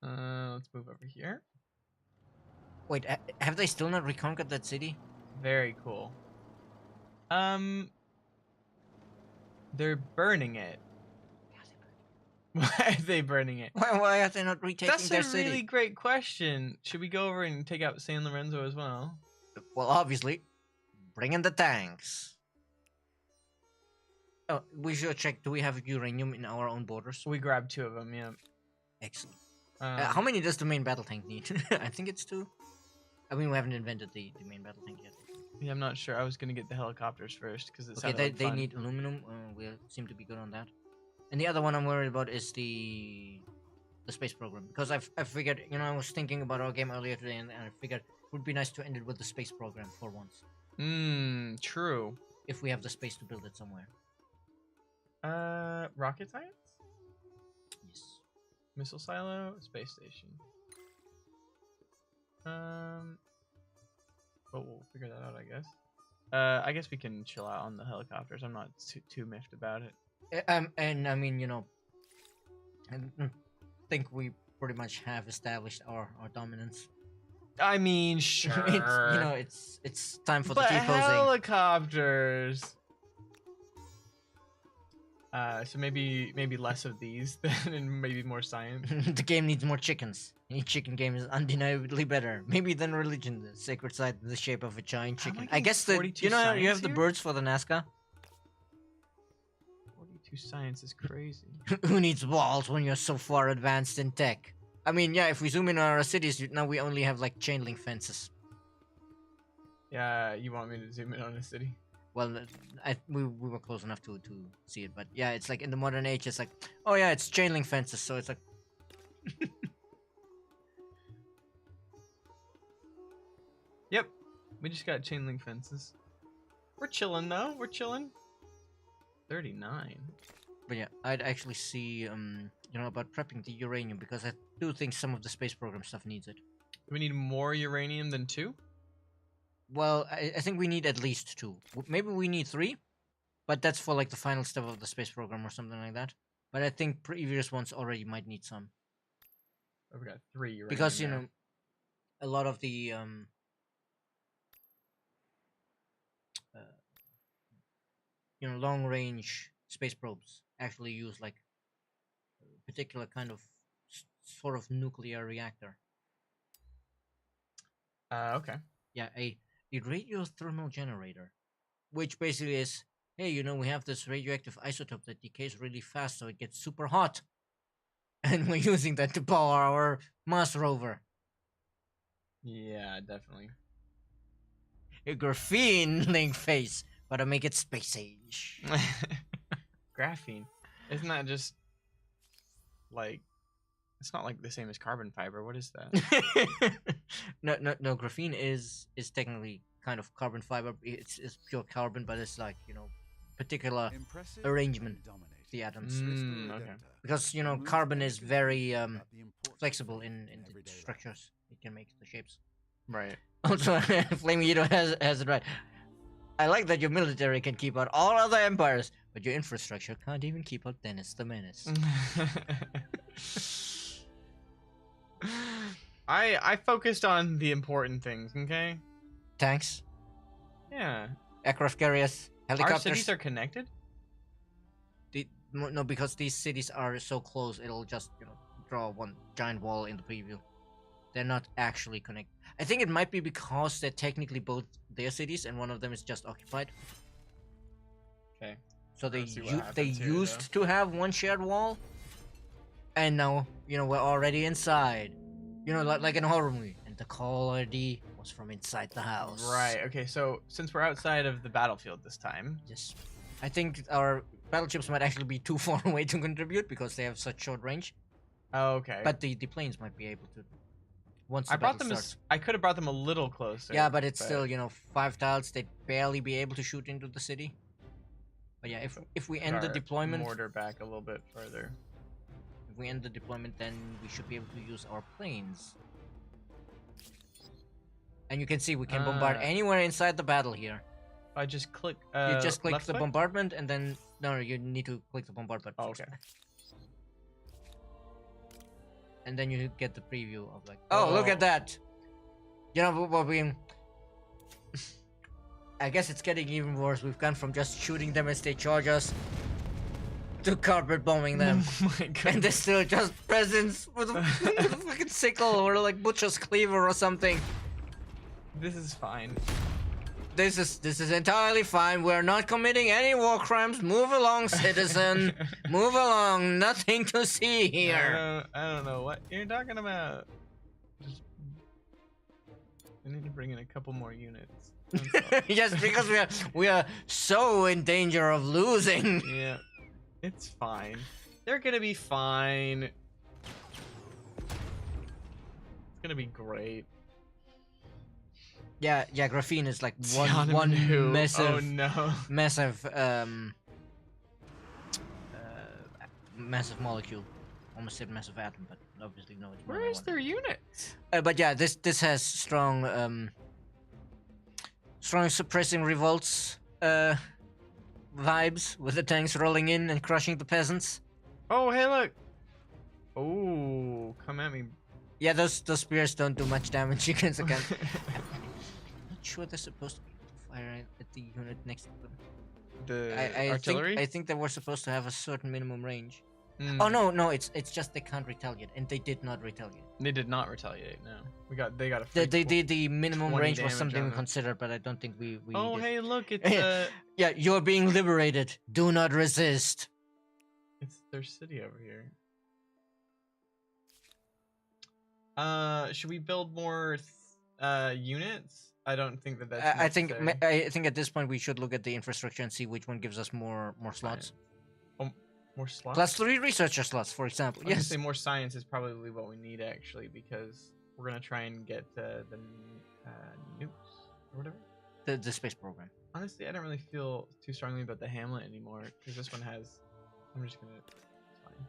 Let's move over here. Wait, have they still not reconquered that city? Very cool. They're burning it. Why are they burning it? Why are they not retaking their city? That's a really great question. Should we go over and take out San Lorenzo as well? Well, obviously. Bring in the tanks. Oh, we should check. Do we have uranium in our own borders? We grabbed 2 of them, yeah. Excellent. How many does the main battle tank need? I think it's 2. I mean, we haven't invented the main battle tank yet. Yeah, I'm not sure. I was gonna get the helicopters first because it's okay. They need aluminum. We seem to be good on that. And the other one I'm worried about is the space program, because I figured, you know, I was thinking about our game earlier today, and I figured it would be nice to end it with the space program for once. True. If we have the space to build it somewhere. Rocket science? Yes. Missile silo, space station. But we'll figure that out, I guess. I guess we can chill out on the helicopters. I'm not too miffed about it. And I mean, you know, I think we pretty much have established our dominance. I mean, sure. It's time for the but T-posing. Helicopters. So maybe less of these, then, and maybe more science. The game needs more chickens. Any chicken game is undeniably better. Maybe than religion, the sacred site in the shape of a giant chicken. I guess you have the birds for the Nazca. 42 science is crazy. Who needs walls when you're so far advanced in tech? I mean, yeah, if we zoom in on our cities, now we only have like chain link fences. Yeah, you want me to zoom in on a city? Well, we were close enough to see it, but yeah, it's like in the modern age, it's like, oh yeah, it's chain link fences, so it's like. Yep, we just got chain link fences. We're chilling though. We're chilling. 39. But yeah, I'd actually see about prepping the uranium, because I do think some of the space program stuff needs it. Do we need more uranium than 2? Well, I think we need at least 2. Maybe we need 3, but that's for like the final step of the space program or something like that. But I think previous ones already might need some. Oh, we got 3 uranium Because now. a lot of the long range space probes actually use like a particular kind of sort of nuclear reactor. Okay. Yeah, a radiothermal generator, which basically is, hey, we have this radioactive isotope that decays really fast, so it gets super hot, and we're using that to power our Mars rover. Yeah, definitely. A graphene link face, but I make it space age. Graphene. Isn't that just like, it's not like the same as carbon fiber. What is that? No. Graphene is technically kind of carbon fiber. It's pure carbon, but it's like particular arrangement of the atoms. Okay. Because carbon is very flexible in the structures. It can make the shapes. Right. Also, Flaming Edo has it right. I like that your military can keep out all other empires, but your infrastructure can't even keep out Dennis the Menace. I focused on the important things, okay? Tanks, Yeah. aircraft carriers, helicopters. Our cities are connected? No, because these cities are so close, it'll just draw one giant wall in the preview. They're not actually connected. I think it might be because they're technically both their cities, and one of them is just occupied. Okay. So they they used to have one shared wall, and now we're already inside. Like in a horror movie, and the quality was from inside the house. Right. Okay. So since we're outside of the battlefield this time, Yes, I think our battleships might actually be too far away to contribute because they have such short range. oh, okay. But the planes might be able to. Once I the brought battle them starts. I could have brought them a little closer. Yeah, but it's still 5 tiles. They'd barely be able to shoot into the city. But yeah, if we end the our deployment, mortar back a little bit further. if we end the deployment, then we should be able to use our planes. And you can see we can bombard anywhere inside the battle here. I just click. You just click left the click? bombardment, and then no, you need to click the bombardment. Oh, first. okay. And then you get the preview of like, oh, look at that. What we. I guess it's getting even worse. We've gone from just shooting them as they charge us to carpet bombing them. Oh my god. And they're still just presents with a fucking sickle or like butcher's cleaver or something. This is fine. This is entirely fine. We're not committing any war crimes. Move along, citizen. Move along. Nothing to see here. I don't know what you're talking about. Just, I need to bring in a couple more units. Yes, because we are so in danger of losing. Yeah, it's fine. They're gonna be fine. It's gonna be great. Yeah, graphene is like one Tiananmen. massive, Oh no. massive molecule. Almost said massive atom, but obviously no. It's more Where than is one. their units? But yeah, this has strong suppressing revolts vibes with the tanks rolling in and crushing the peasants. Oh hey look. Oh, come at me. Yeah, those spears don't do much damage. You can again. I'm not sure they're supposed to be able to fire at the unit next to them. The artillery? I think they were supposed to have a certain minimum range. Mm. Oh no, it's just they can't retaliate, and they did not retaliate. They did not retaliate. No, they got a. The minimum 20 range was damage something on we them. considered, but I don't think we Oh did. hey look, it's Yeah, you're being liberated. Do not resist. it's their city over here. Should we build more units? I don't think that that's I think necessary. I think at this point we should look at the infrastructure and see which one gives us more slots. More slots? +3 researcher slots, for example. I was gonna Yes. say more science is probably what we need actually, because we're gonna try and get the nukes or whatever. The space program. Honestly, I don't really feel too strongly about the Hamlet anymore, because this one has. I'm just gonna. It's fine.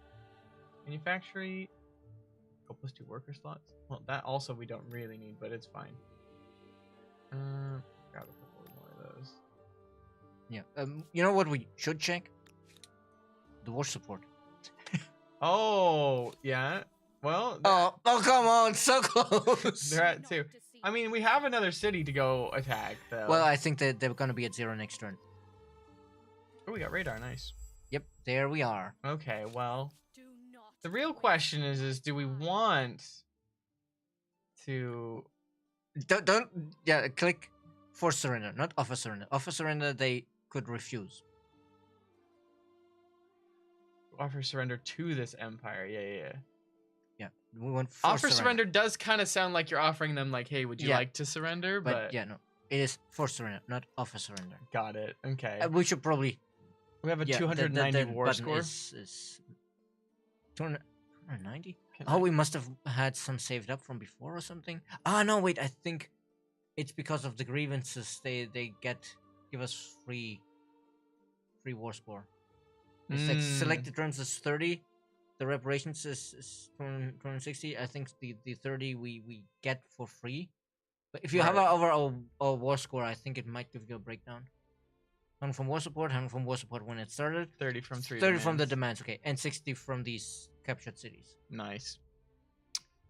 Manufactory. Go +2 worker slots. Well, that also we don't really need, but it's fine. Grab a couple more of those. Yeah. You know what we should check? The war support. Oh yeah. Well. Oh come on, so close. They're at 2. I mean, we have another city to go attack, though. Well, I think that they're gonna be at 0 next turn. Oh, we got radar. Nice. Yep, there we are. Okay, well, the real question is do we want to? Don't click force surrender, not offer surrender. Offer surrender, they could refuse. Offer surrender to this empire. Yeah. Yeah, we want Offer surrender does kind of sound like you're offering them, like, hey, would you like to surrender? But yeah, no, it is force surrender, not offer surrender. Got it. Okay. We should probably. We have a 290 war score. Is 290? Oh, we must have had some saved up from before or something. Ah, no, wait. I think it's because of the grievances. They give us free war score. It's like selected terms is 30. The reparations is 260. I think the 30 we get for free. But if you have our war score, I think it might give you a breakdown. 100 from war support, 100 from war support when it started. 30 from 3 30 from the demands, okay. And 60 from these captured cities. Nice.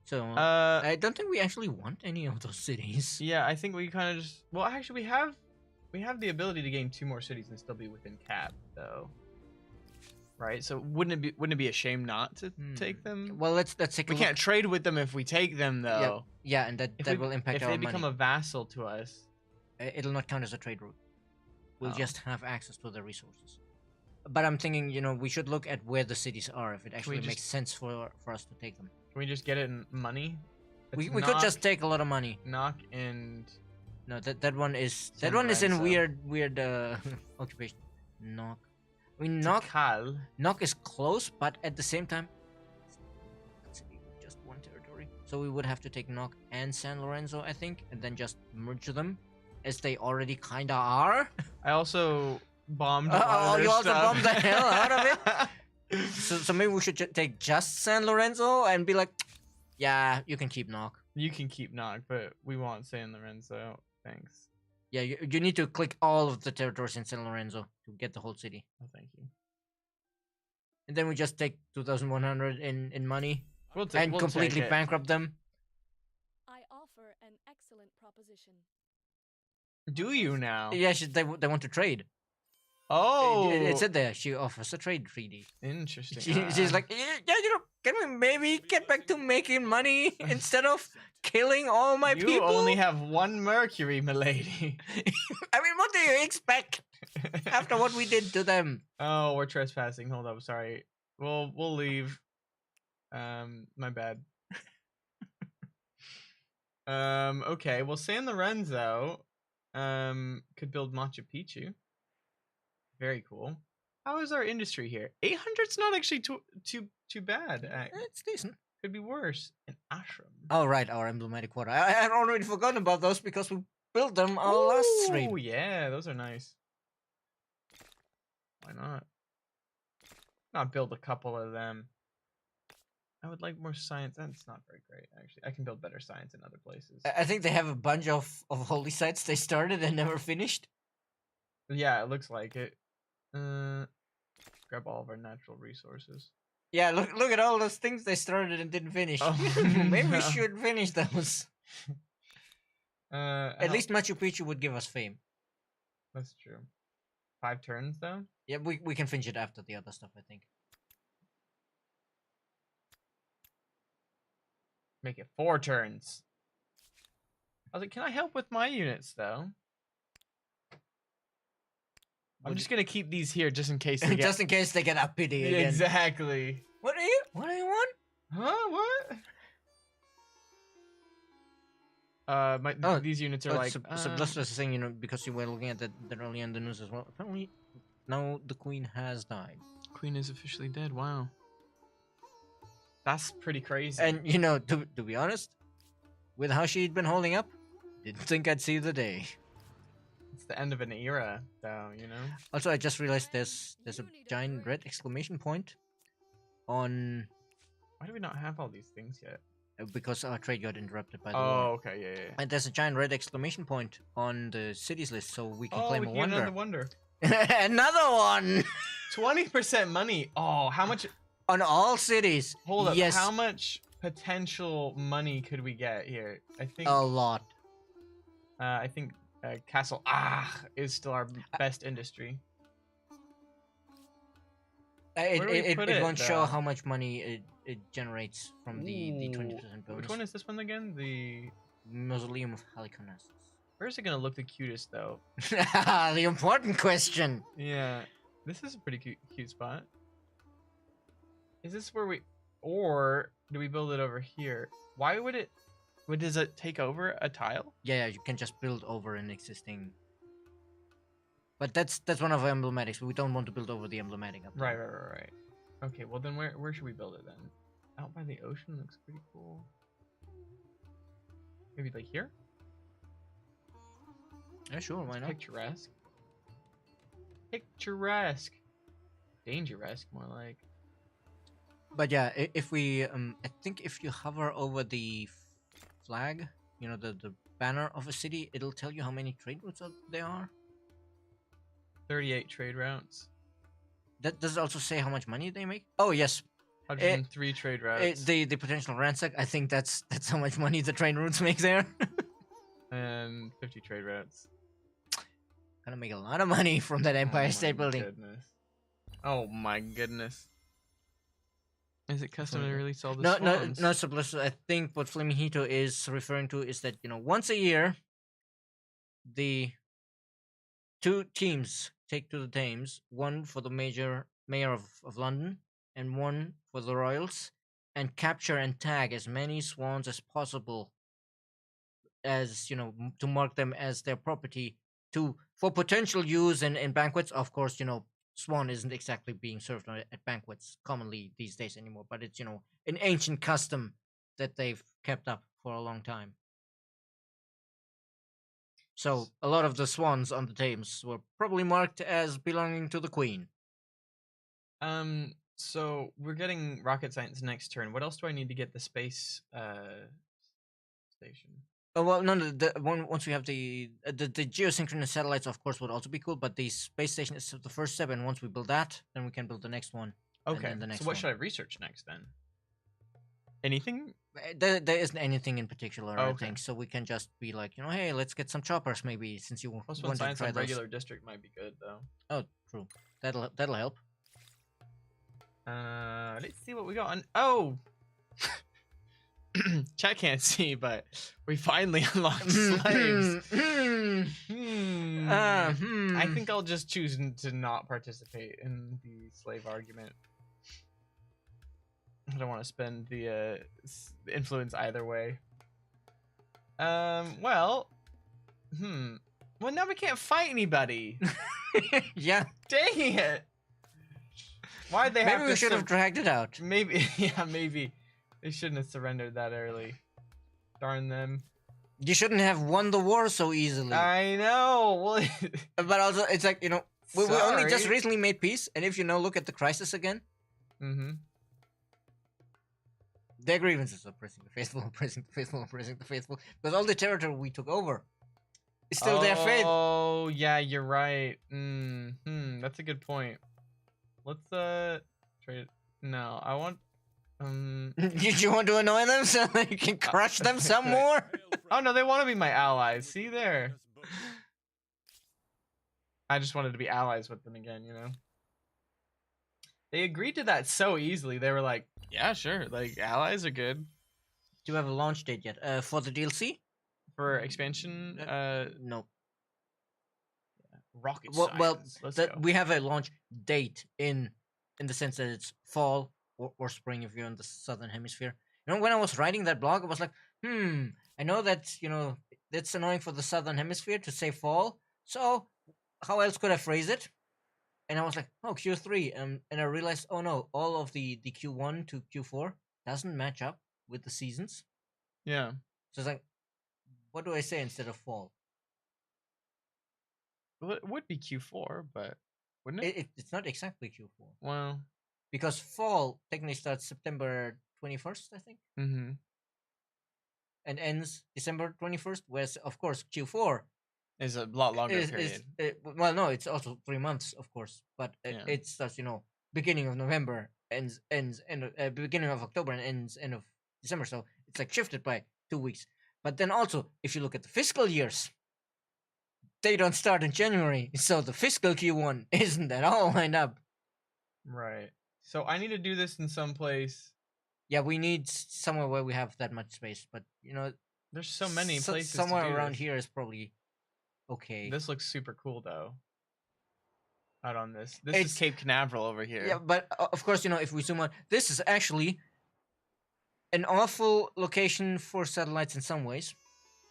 So, I don't think we actually want any of those cities. Yeah, I think we kind of just... Well, actually, we have the ability to gain 2 more cities and still be within cap, though. Right? So wouldn't it be a shame not to take them? Well, let's take. We can't trade with them if we take them, though. Yeah, and that will impact our money. If they become a vassal to us, it'll not count as a trade route. We'll just have access to the resources. But I'm thinking, we should look at where the cities are if it actually makes sense for us to take them. Can we just get it in money? We could just take a lot of money. Knock and no, that one is in weird occupation. Knock. I mean, knock is close, but at the same time, it's just one territory. So we would have to take Knock and San Lorenzo, I think, and then just merge them, as they already kinda are. I also bombed. You also bombed the hell out of it. So maybe we should take just San Lorenzo and be like, yeah, you can keep Knock. You can keep Knock, but we want San Lorenzo. Thanks. Yeah, you need to click all of the territories in San Lorenzo to get the whole city. Oh, thank you. And then we just take 2,100 in money We'll completely take it. bankrupt them. I offer an excellent proposition. Do you now? Yeah, they want to trade. Oh, It said there she offers a trade treaty. Interesting. She's like, yeah, can we maybe get back to making money instead of killing all my people? You only have 1 Mercury, milady. I mean, what do you expect after what we did to them? Oh, we're trespassing. Hold up, sorry. We'll leave. My bad. Okay. Well, San Lorenzo, could build Machu Picchu. Very cool. How is our industry here? 800's not actually too bad. It's decent. Could be worse. An ashram. Oh, right, our emblematic quarter. I had already forgotten about those because we built them our last stream. Oh, yeah, those are nice. Why not? Not build a couple of them. I would like more science. That's not very great, actually. I can build better science in other places. I think they have a bunch of holy sites they started and never finished. Yeah, it looks like it. Grab all of our natural resources. Yeah, look at all those things they started and didn't finish. Oh, Maybe we no. should finish those. At least Machu Picchu would give us fame. That's true. 5 turns, though? Yeah, we can finish it after the other stuff, I think. Make it 4 turns. I was like, can I help with my units, though? I'm just gonna keep these here just in case they get... Just in case they get uppity again. Exactly. What do you want? Huh? What? these units are like. Sublester is saying, because you were looking at that earlier in the news as well. Apparently, now the queen has died. Queen is officially dead. Wow. That's pretty crazy. And to be honest, with how she'd been holding up, didn't think I'd see the day. It's the end of an era, though. Also, I just realized there's a giant red exclamation point on. Why do we not have all these things yet? Because our trade got interrupted by the war. Oh, okay, yeah. And there's a giant red exclamation point on the cities list, so we can claim a wonder. Another wonder. Another one. 20% money. Oh, how much? On all cities. Hold up. Yes. How much potential money could we get here? I think a lot. I think Castle is still our best industry. It won't show how much money it generates from the 20% bonus. Which one is this one again? The Mausoleum of Halicarnassus. Where's it gonna look the cutest though? The important question. Yeah, this is a pretty cute spot. Is this where or do we build it over here? Why would it? Does it take over a tile? Yeah, you can just build over an existing. But that's one of our emblematics. We don't want to build over the emblematic up there. Right. Okay, well then where should we build it then? Out by the ocean looks pretty cool. Maybe like here? Yeah, sure, why not? Picturesque. Picturesque. Dangerous, more like. But yeah, if we I think if you hover over the flag, the banner of a city, it'll tell you how many trade routes there are. 38 trade routes. That does it also say how much money they make? Oh yes, 103 trade routes. The potential ransack. I think that's how much money the trade routes make there. And 50 trade routes. Gonna make a lot of money from that Empire State Building. Goodness. Oh my goodness. Is it custom to release all the swans? No, Sublester. I think what Flaming Hito is referring to is that once a year, the two teams take to the Thames, one for the mayor of London and one for the royals, and capture and tag as many swans as possible, as to mark them as their property for potential use in banquets. Of course, swan isn't exactly being served at banquets commonly these days anymore, but it's an ancient custom that they've kept up for a long time. So a lot of the swans on the Thames were probably marked as belonging to the Queen. So we're getting rocket science next turn. What else do I need to get the space station? Oh well, no. Once we have the geosynchronous satellites, of course, would also be cool. But the space station is the first step, and once we build that, then we can build the next one. Okay. And the next so what one. should I research next then? Anything? There isn't anything in particular, I think. So we can just be like, hey, let's get some choppers, maybe, since you want to try science on those. regular district might be good though. Oh, true. That'll help. Let's see what we got on. Oh. Chat can't see, but we finally unlocked slaves. I think I'll just choose to not participate in the slave argument. I don't want to spend the influence either way. Well, now we can't fight anybody. Yeah. Dang it. Why'd they have to? Maybe we should have dragged it out. Maybe, yeah, maybe. They shouldn't have surrendered that early. Darn them. You shouldn't have won the war so easily. I know. Well, but also, it's like, we only just recently made peace, and if look at the crisis again. Mm-hmm. Their grievances are oppressing the faithful, oppressing the faithful, oppressing the faithful. Because all the territory we took over is still their faith. Oh, yeah, you're right. That's a good point. Let's trade. No, I want. Did you want to annoy them so that you can crush them some more? Oh no, they want to be my allies. See there. I just wanted to be allies with them again, They agreed to that so easily. They were like, "Yeah, sure. Like allies are good." Do you have a launch date yet? For the DLC? For expansion? No. Rocket science. Let's go. We have a launch date in the sense that it's fall or spring if you're in the southern hemisphere. When I was writing that blog, I was like, I know that that's annoying for the southern hemisphere to say fall. So how else could I phrase it? And I was like, oh, Q3, and I realized, oh no, all of the Q1 to Q4 doesn't match up with the seasons. Yeah. So it's like, what do I say instead of fall? Well, it would be Q4, but wouldn't it? It's not exactly Q4. Well, because fall technically starts September 21st, I think, mm-hmm. and ends December 21st. Whereas, of course, Q4 is a lot longer period. Well, no, it's also 3 months, of course, but it starts, beginning of November, ends beginning of October, and ends end of December. So it's like shifted by 2 weeks. But then also, if you look at the fiscal years, they don't start in January, so the fiscal Q1 isn't at all lined up. Right. So I need to do this in some place. Yeah, we need somewhere where we have that much space, but there's so many places. Somewhere to do around this. here is probably okay. This looks super cool though. Out on this is Cape Canaveral over here. Yeah, but of course, if we zoom out, this is actually an awful location for satellites in some ways,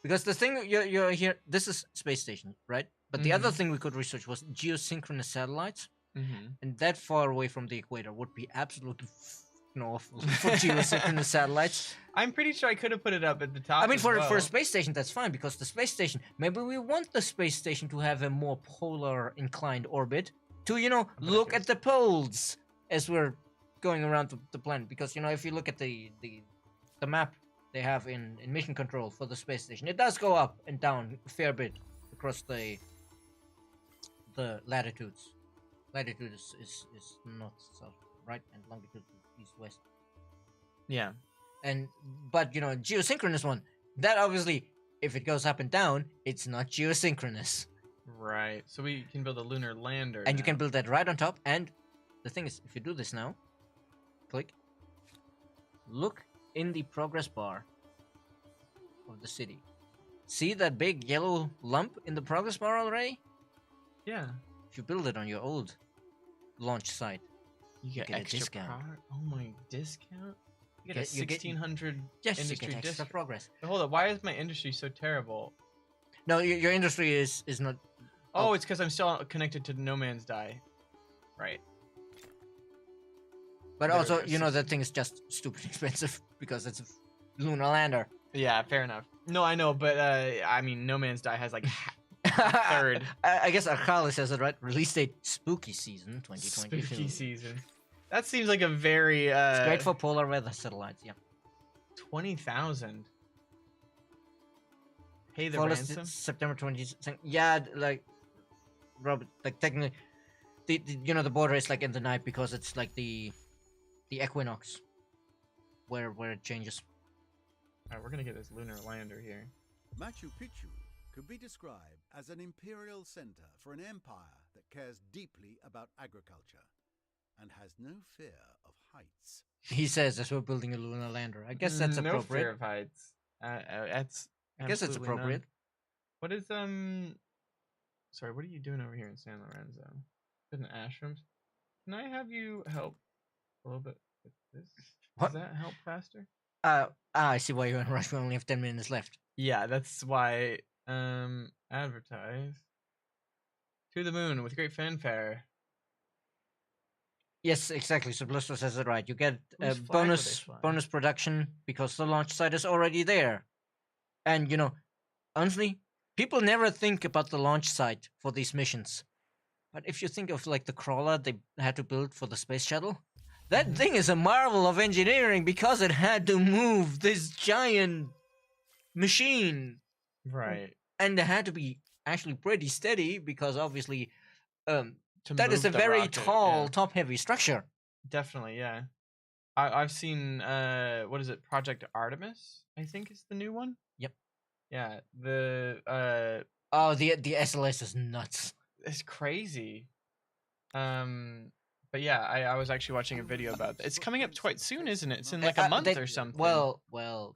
because the thing you're here, this is space station, right? But the other thing we could research was geosynchronous satellites, and that far away from the equator would be absolutely awful for geosynchronous satellites. I'm pretty sure I could have put it up at the top. I mean, for a space station, that's fine, because the space station, maybe we want the space station to have a more polar inclined orbit to, look at the poles as we're going around the planet. Because, if you look at the map they have in mission control for the space station, it does go up and down a fair bit across the latitudes. Latitude is north, south, right, and longitude east, west. Yeah. But geosynchronous one, that obviously, if it goes up and down, it's not geosynchronous. Right. So we can build a lunar lander. And you can build that right on top. And the thing is, if you do this now, click, look in the progress bar of the city. See that big yellow lump in the progress bar already? Yeah. If you build it on your old launch site, you get extra discount. Oh my, discount? You get a 1600 yes, industry you get extra progress. But hold up, why is my industry so terrible? No, your industry is not. Oh, it's because I'm still connected to No Man's Die. Right. But also, that thing is just stupid expensive because it's a lunar lander. Yeah, fair enough. No, I know, but I mean, No Man's Die has like a third. I guess Arcali says it right. Release date spooky season 2022. Spooky season. That seems like a very. It's great for polar weather satellites. Yeah. 20,000. Pay the Flawless ransom. September 20th. Yeah, like Robert, like technically, the border is like in the night because it's like the equinox, where it changes. All right, we're gonna get this lunar lander here. Machu Picchu could be described as an imperial center for an empire that cares deeply about agriculture and has no fear of heights. He says as we're building a lunar lander. I guess that's appropriate. No fear of heights. That's. I guess that's appropriate. None. What is Sorry, what are you doing over here in San Lorenzo? In the ashrams? Can I have you help a little bit with this? What? Does that help faster? I see why you're in a rush. We only have 10 minutes left. Yeah, that's why. Advertise to the moon with great fanfare. Yes, exactly. So Blister says it right. You get a bonus production because the launch site is already there. And honestly, people never think about the launch site for these missions. But if you think of like the crawler they had to build for the space shuttle, that thing is a marvel of engineering because it had to move this giant machine. Right. And it had to be actually pretty steady because obviously that is a very rocket, tall, top-heavy structure. Definitely, yeah. I've seen what is it? Project Artemis, I think is the new one. Yep. Yeah. The the SLS is nuts. It's crazy. But yeah, I was actually watching a video about it. It's coming up quite soon, isn't it? It's in like a month or something. Well.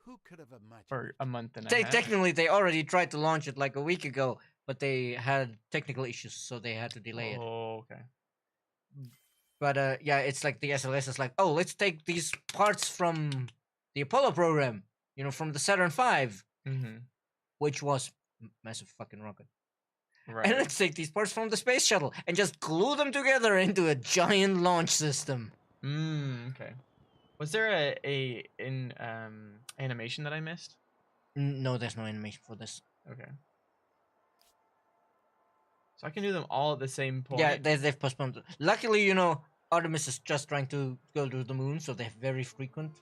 Who could have imagined? For a month and a half. Technically, they already tried to launch it like a week ago, but they had technical issues, so they had to delay it. Oh, okay. But yeah, it's like the SLS is like, oh, let's take these parts from the Apollo program, from the Saturn V, which was massive fucking rocket. Right. And let's take these parts from the space shuttle and just glue them together into a giant launch system. Okay. Was there a animation that I missed? No, there's no animation for this. Okay. So I can do them all at the same point. Yeah, they've postponed it. Luckily, Artemis is just trying to go to the moon, so they have very frequent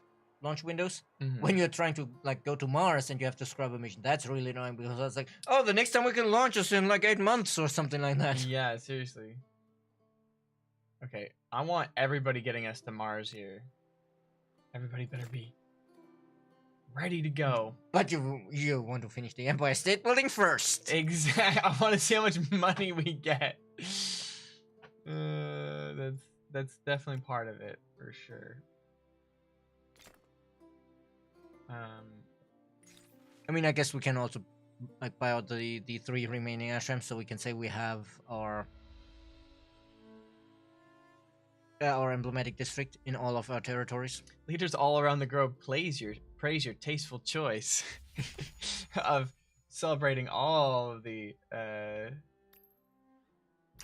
launch windows. When you're trying to go to Mars and you have to scrub a mission, that's really annoying because it's like, oh, the next time we can launch is in 8 months or something like that. Yeah, seriously. Okay, I want everybody getting us to Mars here. Everybody better be ready to go. But you want to finish the Empire State Building first. Exactly. I want to see how much money we get. That's definitely part of it for sure. I mean, I guess we can also buy out the 3 remaining ashrams, so we can say we have our emblematic district in all of our territories. Leaders all around the globe praise your tasteful choice of celebrating all of the.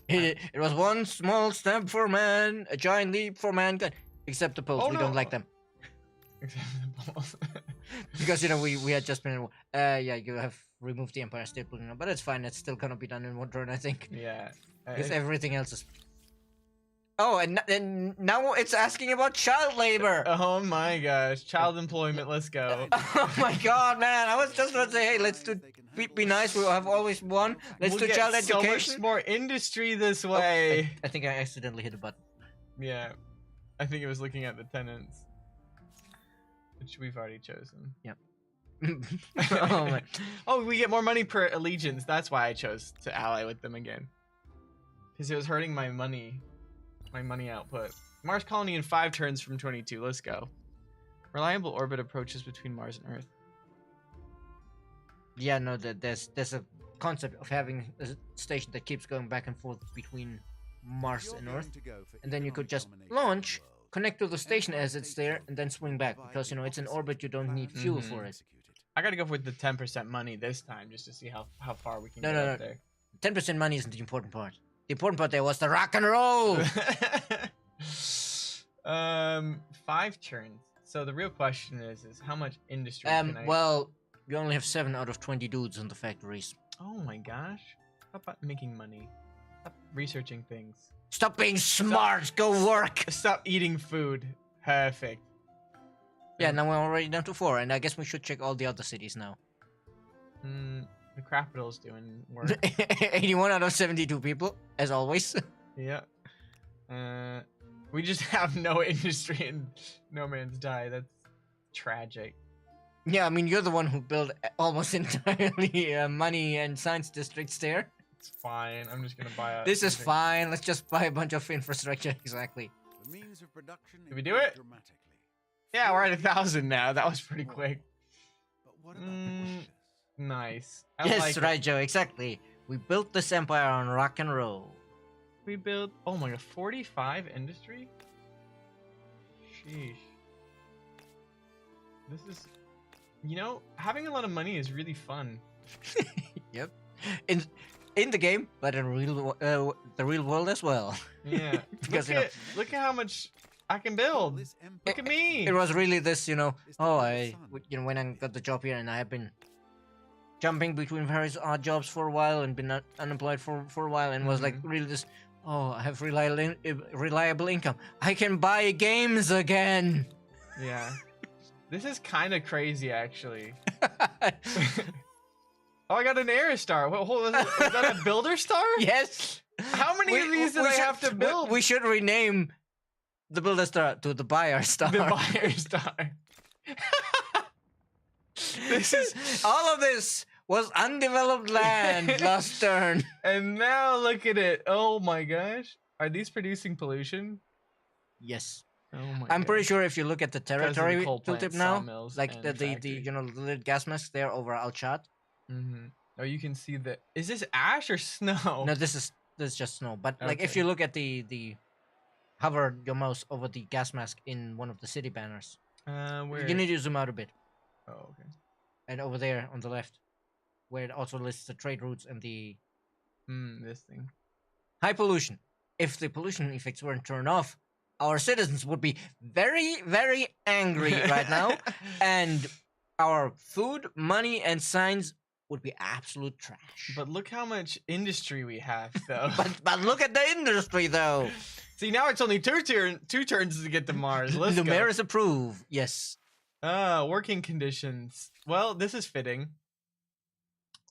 It was one small step for man, a giant leap for mankind. Except the Poles, we don't like them. Except the Poles. Because we had just been. You have removed the Empire State Building now, but it's fine. It's still gonna be done in one turn, I think. Yeah. Because everything else is. Oh, and now it's asking about child labor. Oh my gosh, child employment. Let's go. Oh my god, man! I was just about to say, hey, let's do. Be nice. We'll have always one. Let's do child education. So much more industry this way. I think I accidentally hit a button. Yeah, I think it was looking at the tenants, which we've already chosen. Yep. Oh my. Oh, we get more money per allegiance. That's why I chose to ally with them again. Because it was hurting my money output. Mars colony in 5 turns from 22. Let's go. Reliable orbit approaches between Mars and Earth. Yeah, no, there's a concept of having a station that keeps going back and forth between Mars and Earth, and then you could just launch, connect to the station as it's there, and then swing back because it's in orbit. You don't need fuel for it. I gotta go with the 10% money this time just to see how far we can get up there. 10% money isn't the important part. The important part there was the rock and roll. 5 turns. So the real question is how much industry can I... Well, you only have 7 out of 20 dudes in the factories. Oh my gosh. How about making money? Stop researching things. Stop being smart. Go work. Stop eating food. Perfect. Yeah, now we're already down to 4, and I guess we should check all the other cities now. The capital's doing work. 81 out of 72 people, as always. Yeah. We just have no industry in No Man's Die. That's tragic. Yeah, I mean, you're the one who built almost entirely money and science districts there. It's fine. I'm just gonna buy a... This is fine. Let's just buy a bunch of infrastructure. Exactly. The means of production Did we do it? Yeah, we're at 1,000 now. That was pretty quick. But what about the wishes? Nice. Yes, right, Joe. Exactly. We built this empire on rock and roll. We built... Oh my god, 45 industry? Sheesh. This is... having a lot of money is really fun. Yep. In the game, but in the real world as well. Yeah. Because look at how much I can build. Look at me. It was really this, when I got the job here, and I have been jumping between various odd jobs for a while and been unemployed for a while, and was like really this. Oh, I have reliable income. I can buy games again. Yeah. This is kind of crazy, actually. Oh, I got an Air Star. Was that a Builder Star? Yes. How many of these did I have to build? We should rename the Builder Star to the Buyer Star. The Buyer Star. All of this was undeveloped land last turn. And now look at it. Oh my gosh. Are these producing pollution? Yes. Oh my I'm pretty sure if you look at the territory tooltip now, like the little gas masks there over Al-Chad. Oh, you can see that. Is this ash or snow? No, this is just snow. But like if you look at the hover your mouse over the gas mask in one of the city banners. Where? You need to zoom out a bit. Oh, okay. And over there on the left, where it also lists the trade routes and the This thing. high pollution. If the pollution effects weren't turned off, our citizens would be very, very angry right now, and our food, money, and signs would be absolute trash. But look how much industry we have, though. But look at the industry, though. See, now it's only two turns to get to Mars. Let's go. Numerous approve. Yes. Working conditions. Well, this is fitting.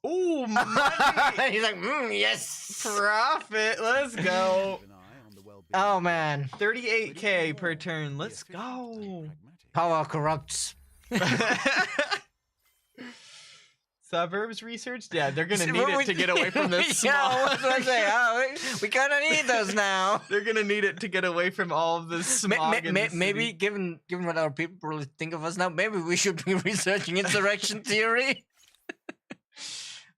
Ooh, money! He's like, yes. Profit. Let's go. Keep an eye on the well-being Oh of man, 38k per turn. Let's go. power corrupts. Suburbs research? Yeah, they're gonna need it to get away from this smog. Yeah, what was I say? Oh, we kind of need those now. They're gonna need it to get away from all of this smog. in the Maybe city. given what our people probably think of us now, maybe we should be researching insurrection theory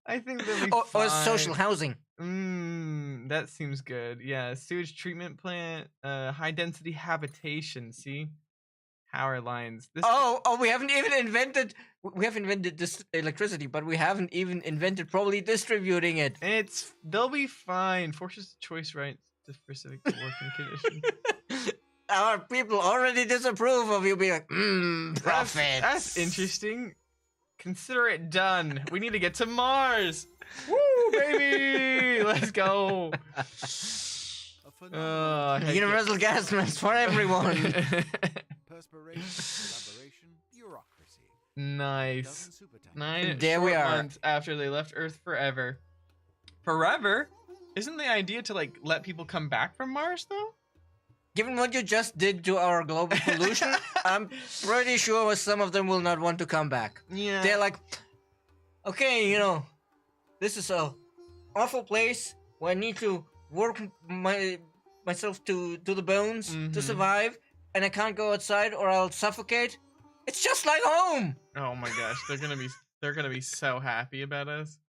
I think they'll be or fine. social housing. That seems good. Yeah, sewage treatment plant, high density habitation. See, power lines. This We haven't even invented. We have invented this electricity, but we haven't even invented probably distributing it. they'll be fine. Forces choice rights to specific working conditions. Our people already disapprove of you being like, profit. That's interesting. Consider it done. We need to get to Mars. Woo, baby! Let's go. Heck Universal gas masks for everyone. Perspiration, collaboration, bureaucracy. Nice. Dozen super tanks. 9 There we short are. months after they left Earth forever. Forever? Isn't the idea to like let people come back from Mars though? Given what you just did to our global pollution, I'm pretty sure some of them will not want to come back. Yeah. They're like, okay, this is a awful place where I need to work myself to the bones Mhm. to survive, and I can't go outside or I'll suffocate. It's just like home. Oh my gosh, they're gonna be so happy about us.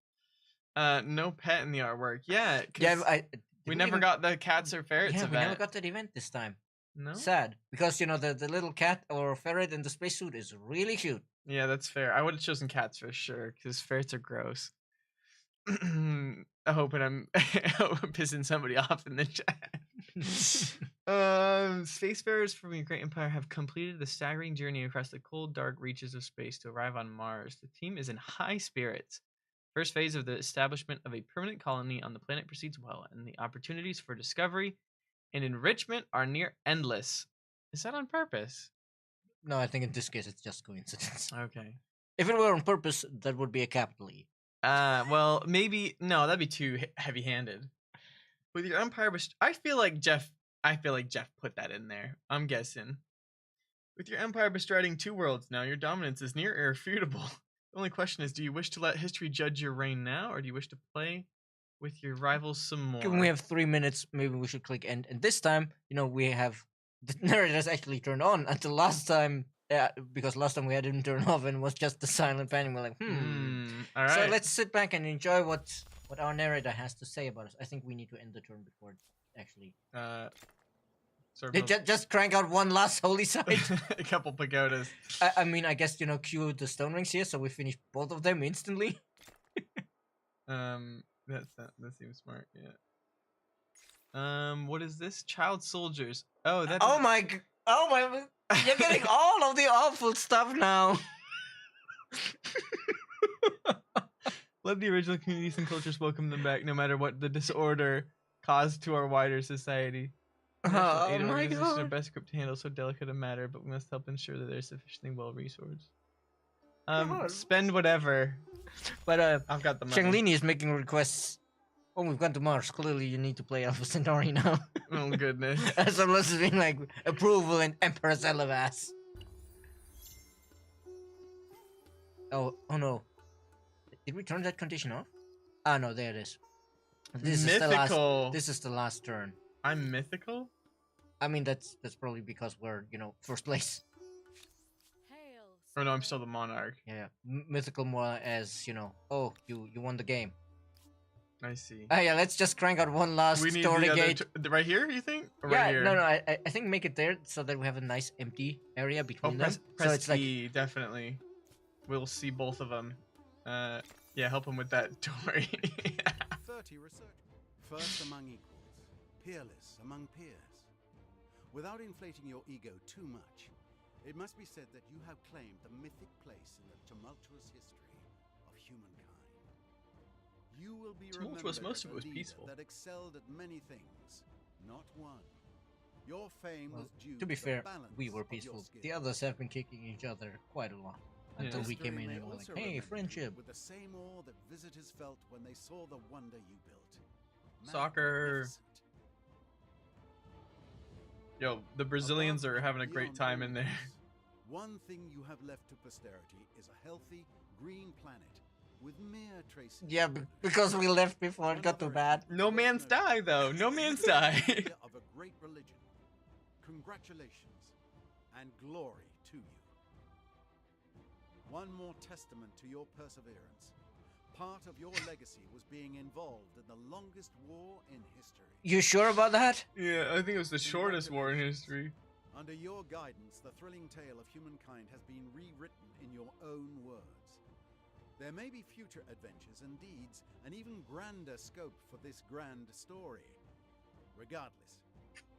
No pet in the artwork. Yeah. 'Cause Yeah, we never got the cats or ferrets Yeah, event. we never got that event this time. No. Sad, because the little cat or ferret in the spacesuit is really cute. Yeah, that's fair. I would have chosen cats for sure because ferrets are gross. I'm hoping I'm pissing somebody off in the chat. Spacefarers from the Great Empire have completed the staggering journey across the cold, dark reaches of space to arrive on Mars. The team is in high spirits. First phase of the establishment of a permanent colony on the planet proceeds well, and the opportunities for discovery and enrichment are near endless. Is that on purpose? No, I think in this case it's just coincidence. Okay. If it were on purpose, that would be a capital E. Well, maybe no, that'd be too heavy-handed. With your empire, I feel like Jeff put that in there. I'm guessing. With your empire bestriding 2 worlds now, your dominance is near irrefutable. The only question is, do you wish to let history judge your reign now, or do you wish to play with your rivals some more? Given we have 3 minutes, maybe we should click end. And this time, we have the narrators actually turned on until last time. Yeah, because last time we had him turn off and it was just the silent panning. We're like, All right. So let's sit back and enjoy what our narrator has to say about us. I think we need to end the turn before it actually. Just crank out one last holy site. A couple pagodas. I mean, I guess cue the stone rings here, so we finish both of them instantly. That seems smart. Yeah. What is this? Child soldiers. Oh, that. Oh my! You're getting all of the awful stuff now. Let the original communities and cultures welcome them back, no matter what the disorder caused to our wider society. Oh Aid my organizations are god! best equipped to handle so delicate a matter, but we must help ensure that they're sufficiently well resourced. God. Spend whatever. But I've got the money. Changlini is making requests. Oh, we've gone to Mars. Clearly, you need to play Alpha Centauri now. Oh goodness. As I'm listening, like approval and Emperor's Elevas. Oh no! Did we turn that condition off? Ah no, there it is. This Mythical. This is the last turn. I'm mythical. I mean, that's probably because we're first place. Hail, Oh no, I'm still the monarch. Yeah, mythical more as oh you won the game. I see. Ah yeah, let's just crank out one last We need story the other gate. right here. You think? Or Yeah, right here? no, I think make it there so that we have a nice empty area Oh, between press them. So it's like E, definitely. we'll see both of them. Yeah, help him with that. Don't worry. 30 research. First among equals, peerless among peers. Without inflating your ego too much, it must be said that you have claimed the mythic place in the tumultuous history of humankind. You will be Tumultuous, remembered most as of it a was leader peaceful. that excelled at many things, not one. Your fame Well, was due to be the fair, balance we were of your peaceful. skills. The others have been kicking each other quite a lot. Yeah. Until we History came in may and were like, also hey, remember you friendship. with the same awe that visitors felt when they saw the wonder you built. Soccer. Magnificent. Yo, the Brazilians Above are and having a great beyond time all in there. this, one thing you have left to posterity is a healthy, green planet with mere traces. Yeah, because we left before it got too bad. No man's die, though. No man's die. Of a great religion. Congratulations and glory to you. One more testament to your perseverance. Part of your legacy was being involved in the longest war in history. You sure about that? Yeah, I think it was the shortest war in history. Under your guidance, the thrilling tale of humankind has been rewritten in your own words. There may be future adventures and deeds, an even grander scope for this grand story. Regardless,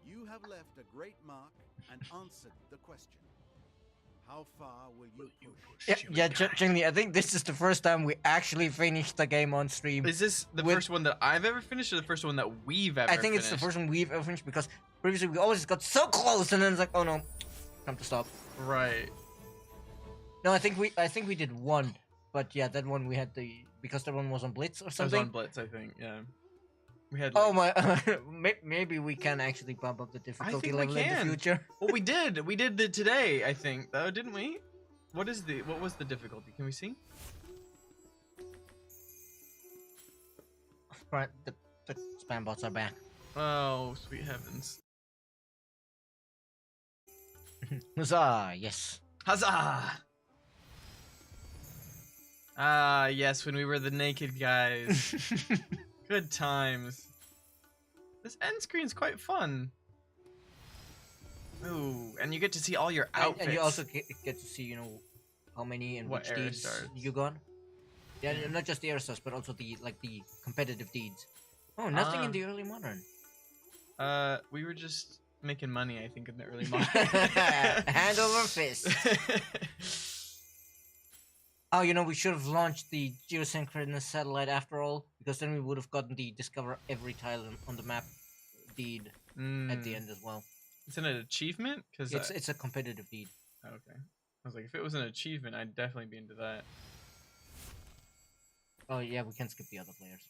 you have left a great mark and answered the question. How far will you push? Genuinely, I think this is the first time we actually finished the game on stream. Is this the With- first one that I've ever finished, or the first one that we've ever I think it's finished? the first one we've ever finished because previously we always got so close and then it's like, oh no, time to stop. Right. No, I think we did one, but yeah, that one we had because that one was on Blitz or That was something. on Blitz, I think. Yeah. We had. Oh my, maybe we can actually bump up the difficulty think we level in the can. future. Well, we did. We did the today, I think, though, didn't we? What was the difficulty? Can we see? Right, the spam bots are back. Oh, sweet heavens. Huzzah! Yes. Huzzah! Ah, yes, when we were the naked guys. Good times. This end screen's quite fun. Ooh, and you get to see all your outfits. And you also get to see, how many and What which era deeds starts. you got. Yeah, not just the air stars, but also the competitive deeds. Oh, nothing in the early modern. We were just making money, I think, in the early modern. Hand over fist. Oh, we should have launched the geosynchronous satellite after all, because then we would have gotten the discover every tile on the map deed at the end as well. It's an achievement? Cause It's a competitive deed. okay. I was like, if it was an achievement, I'd definitely be into that. Oh yeah, we can skip the other players.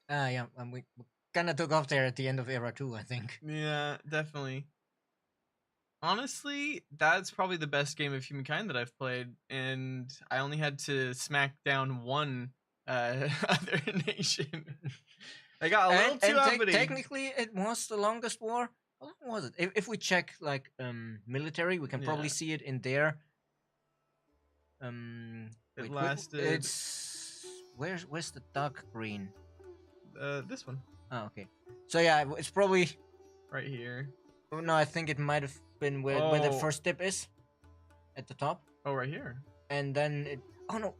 Yeah, and we kind of took off there at the end of Era 2, I think. Yeah, definitely. Honestly, that's probably the best game of Humankind that I've played, and I only had to smack down one other nation. I got a little too uppity. Technically, it was the longest war. How long was it? If we check military, we can probably see it in there. It lasted. It's where's the dark green? This one Oh, okay. So yeah, it's probably. right here. Oh, no, I think it might have been where the first tip is, at the top, Oh, right here. and then it. Oh no,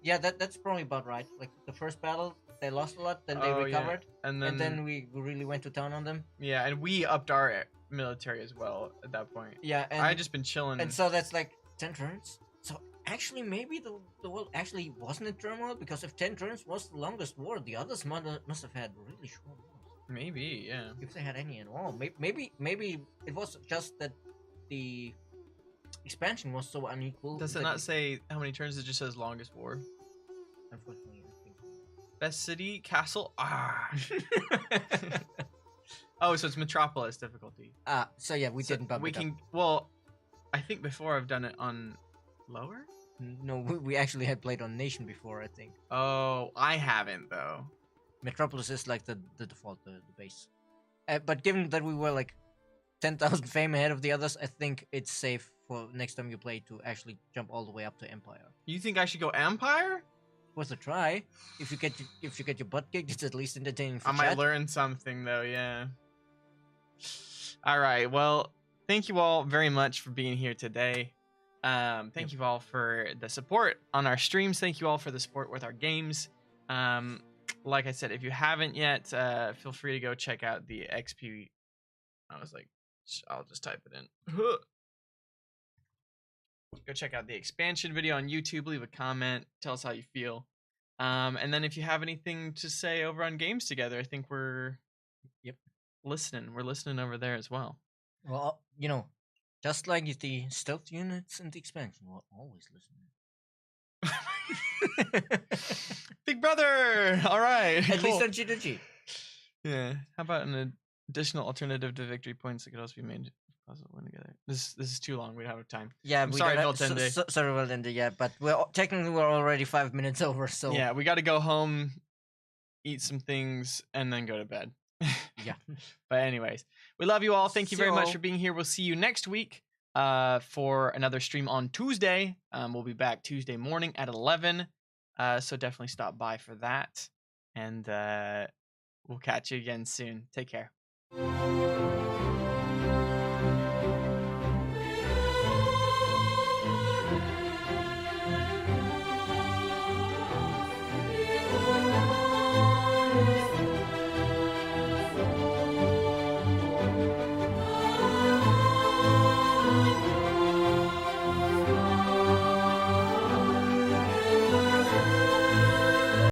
yeah, that's probably about right. Like the first battle, they lost a lot, then they Oh, yeah. recovered, And and then we really went to town on them. yeah, and we upped our military as well at that point. Yeah, and I just been chilling. and so that's like 10 turns. So actually, maybe the world actually wasn't in turmoil, because if 10 turns was the longest war, the others must have had really short wars. Maybe, yeah. If they had any at all. Maybe it was just that the expansion was so unequal. Does it that not say how many turns? It just says longest war. Unfortunately, I think. Best city, castle. Ah. Oh, so it's metropolis difficulty. So yeah, we didn't bump We it up. can. Well, I think before I've done it on lower. No, we actually had played on Nation before, I think. Oh, I haven't though. Metropolis is like the default, the base. But given that we were like 10,000 fame ahead of the others, I think it's safe for next time you play to actually jump all the way up to Empire. You think I should go Empire? Worth a try. If you get your butt kicked, it's at least entertaining for I might chat. learn something though. Yeah. All right. Well, thank you all very much for being here today. Thank you all for the support on our streams. Thank you all for the support with our games. Like I said, if you haven't yet, feel free to go check out the XP. I was like, I'll just type it in. Go check out the expansion video on YouTube. Leave a comment. Tell us how you feel. And then if you have anything to say over on Games Together, I think we're listening. We're listening over there as well. Well, you know, just like the stealth units and the expansion, we're always listening. Big brother! All right. At cool. least on G2G. Yeah. How about an additional alternative to victory points that could also be made puzzle win together? This is too long. We don't have time. Yeah, sorry, Veltende. Sorry, Veltende. Yeah, but technically we're already 5 minutes over. So yeah, we got to go home, eat some things, and then go to bed. Yeah. But anyways, we love you all. Thank you very much for being here. We'll see you next week for another stream on Tuesday. We'll be back Tuesday morning at 11. So definitely stop by for that. And we'll catch you again soon. Take care.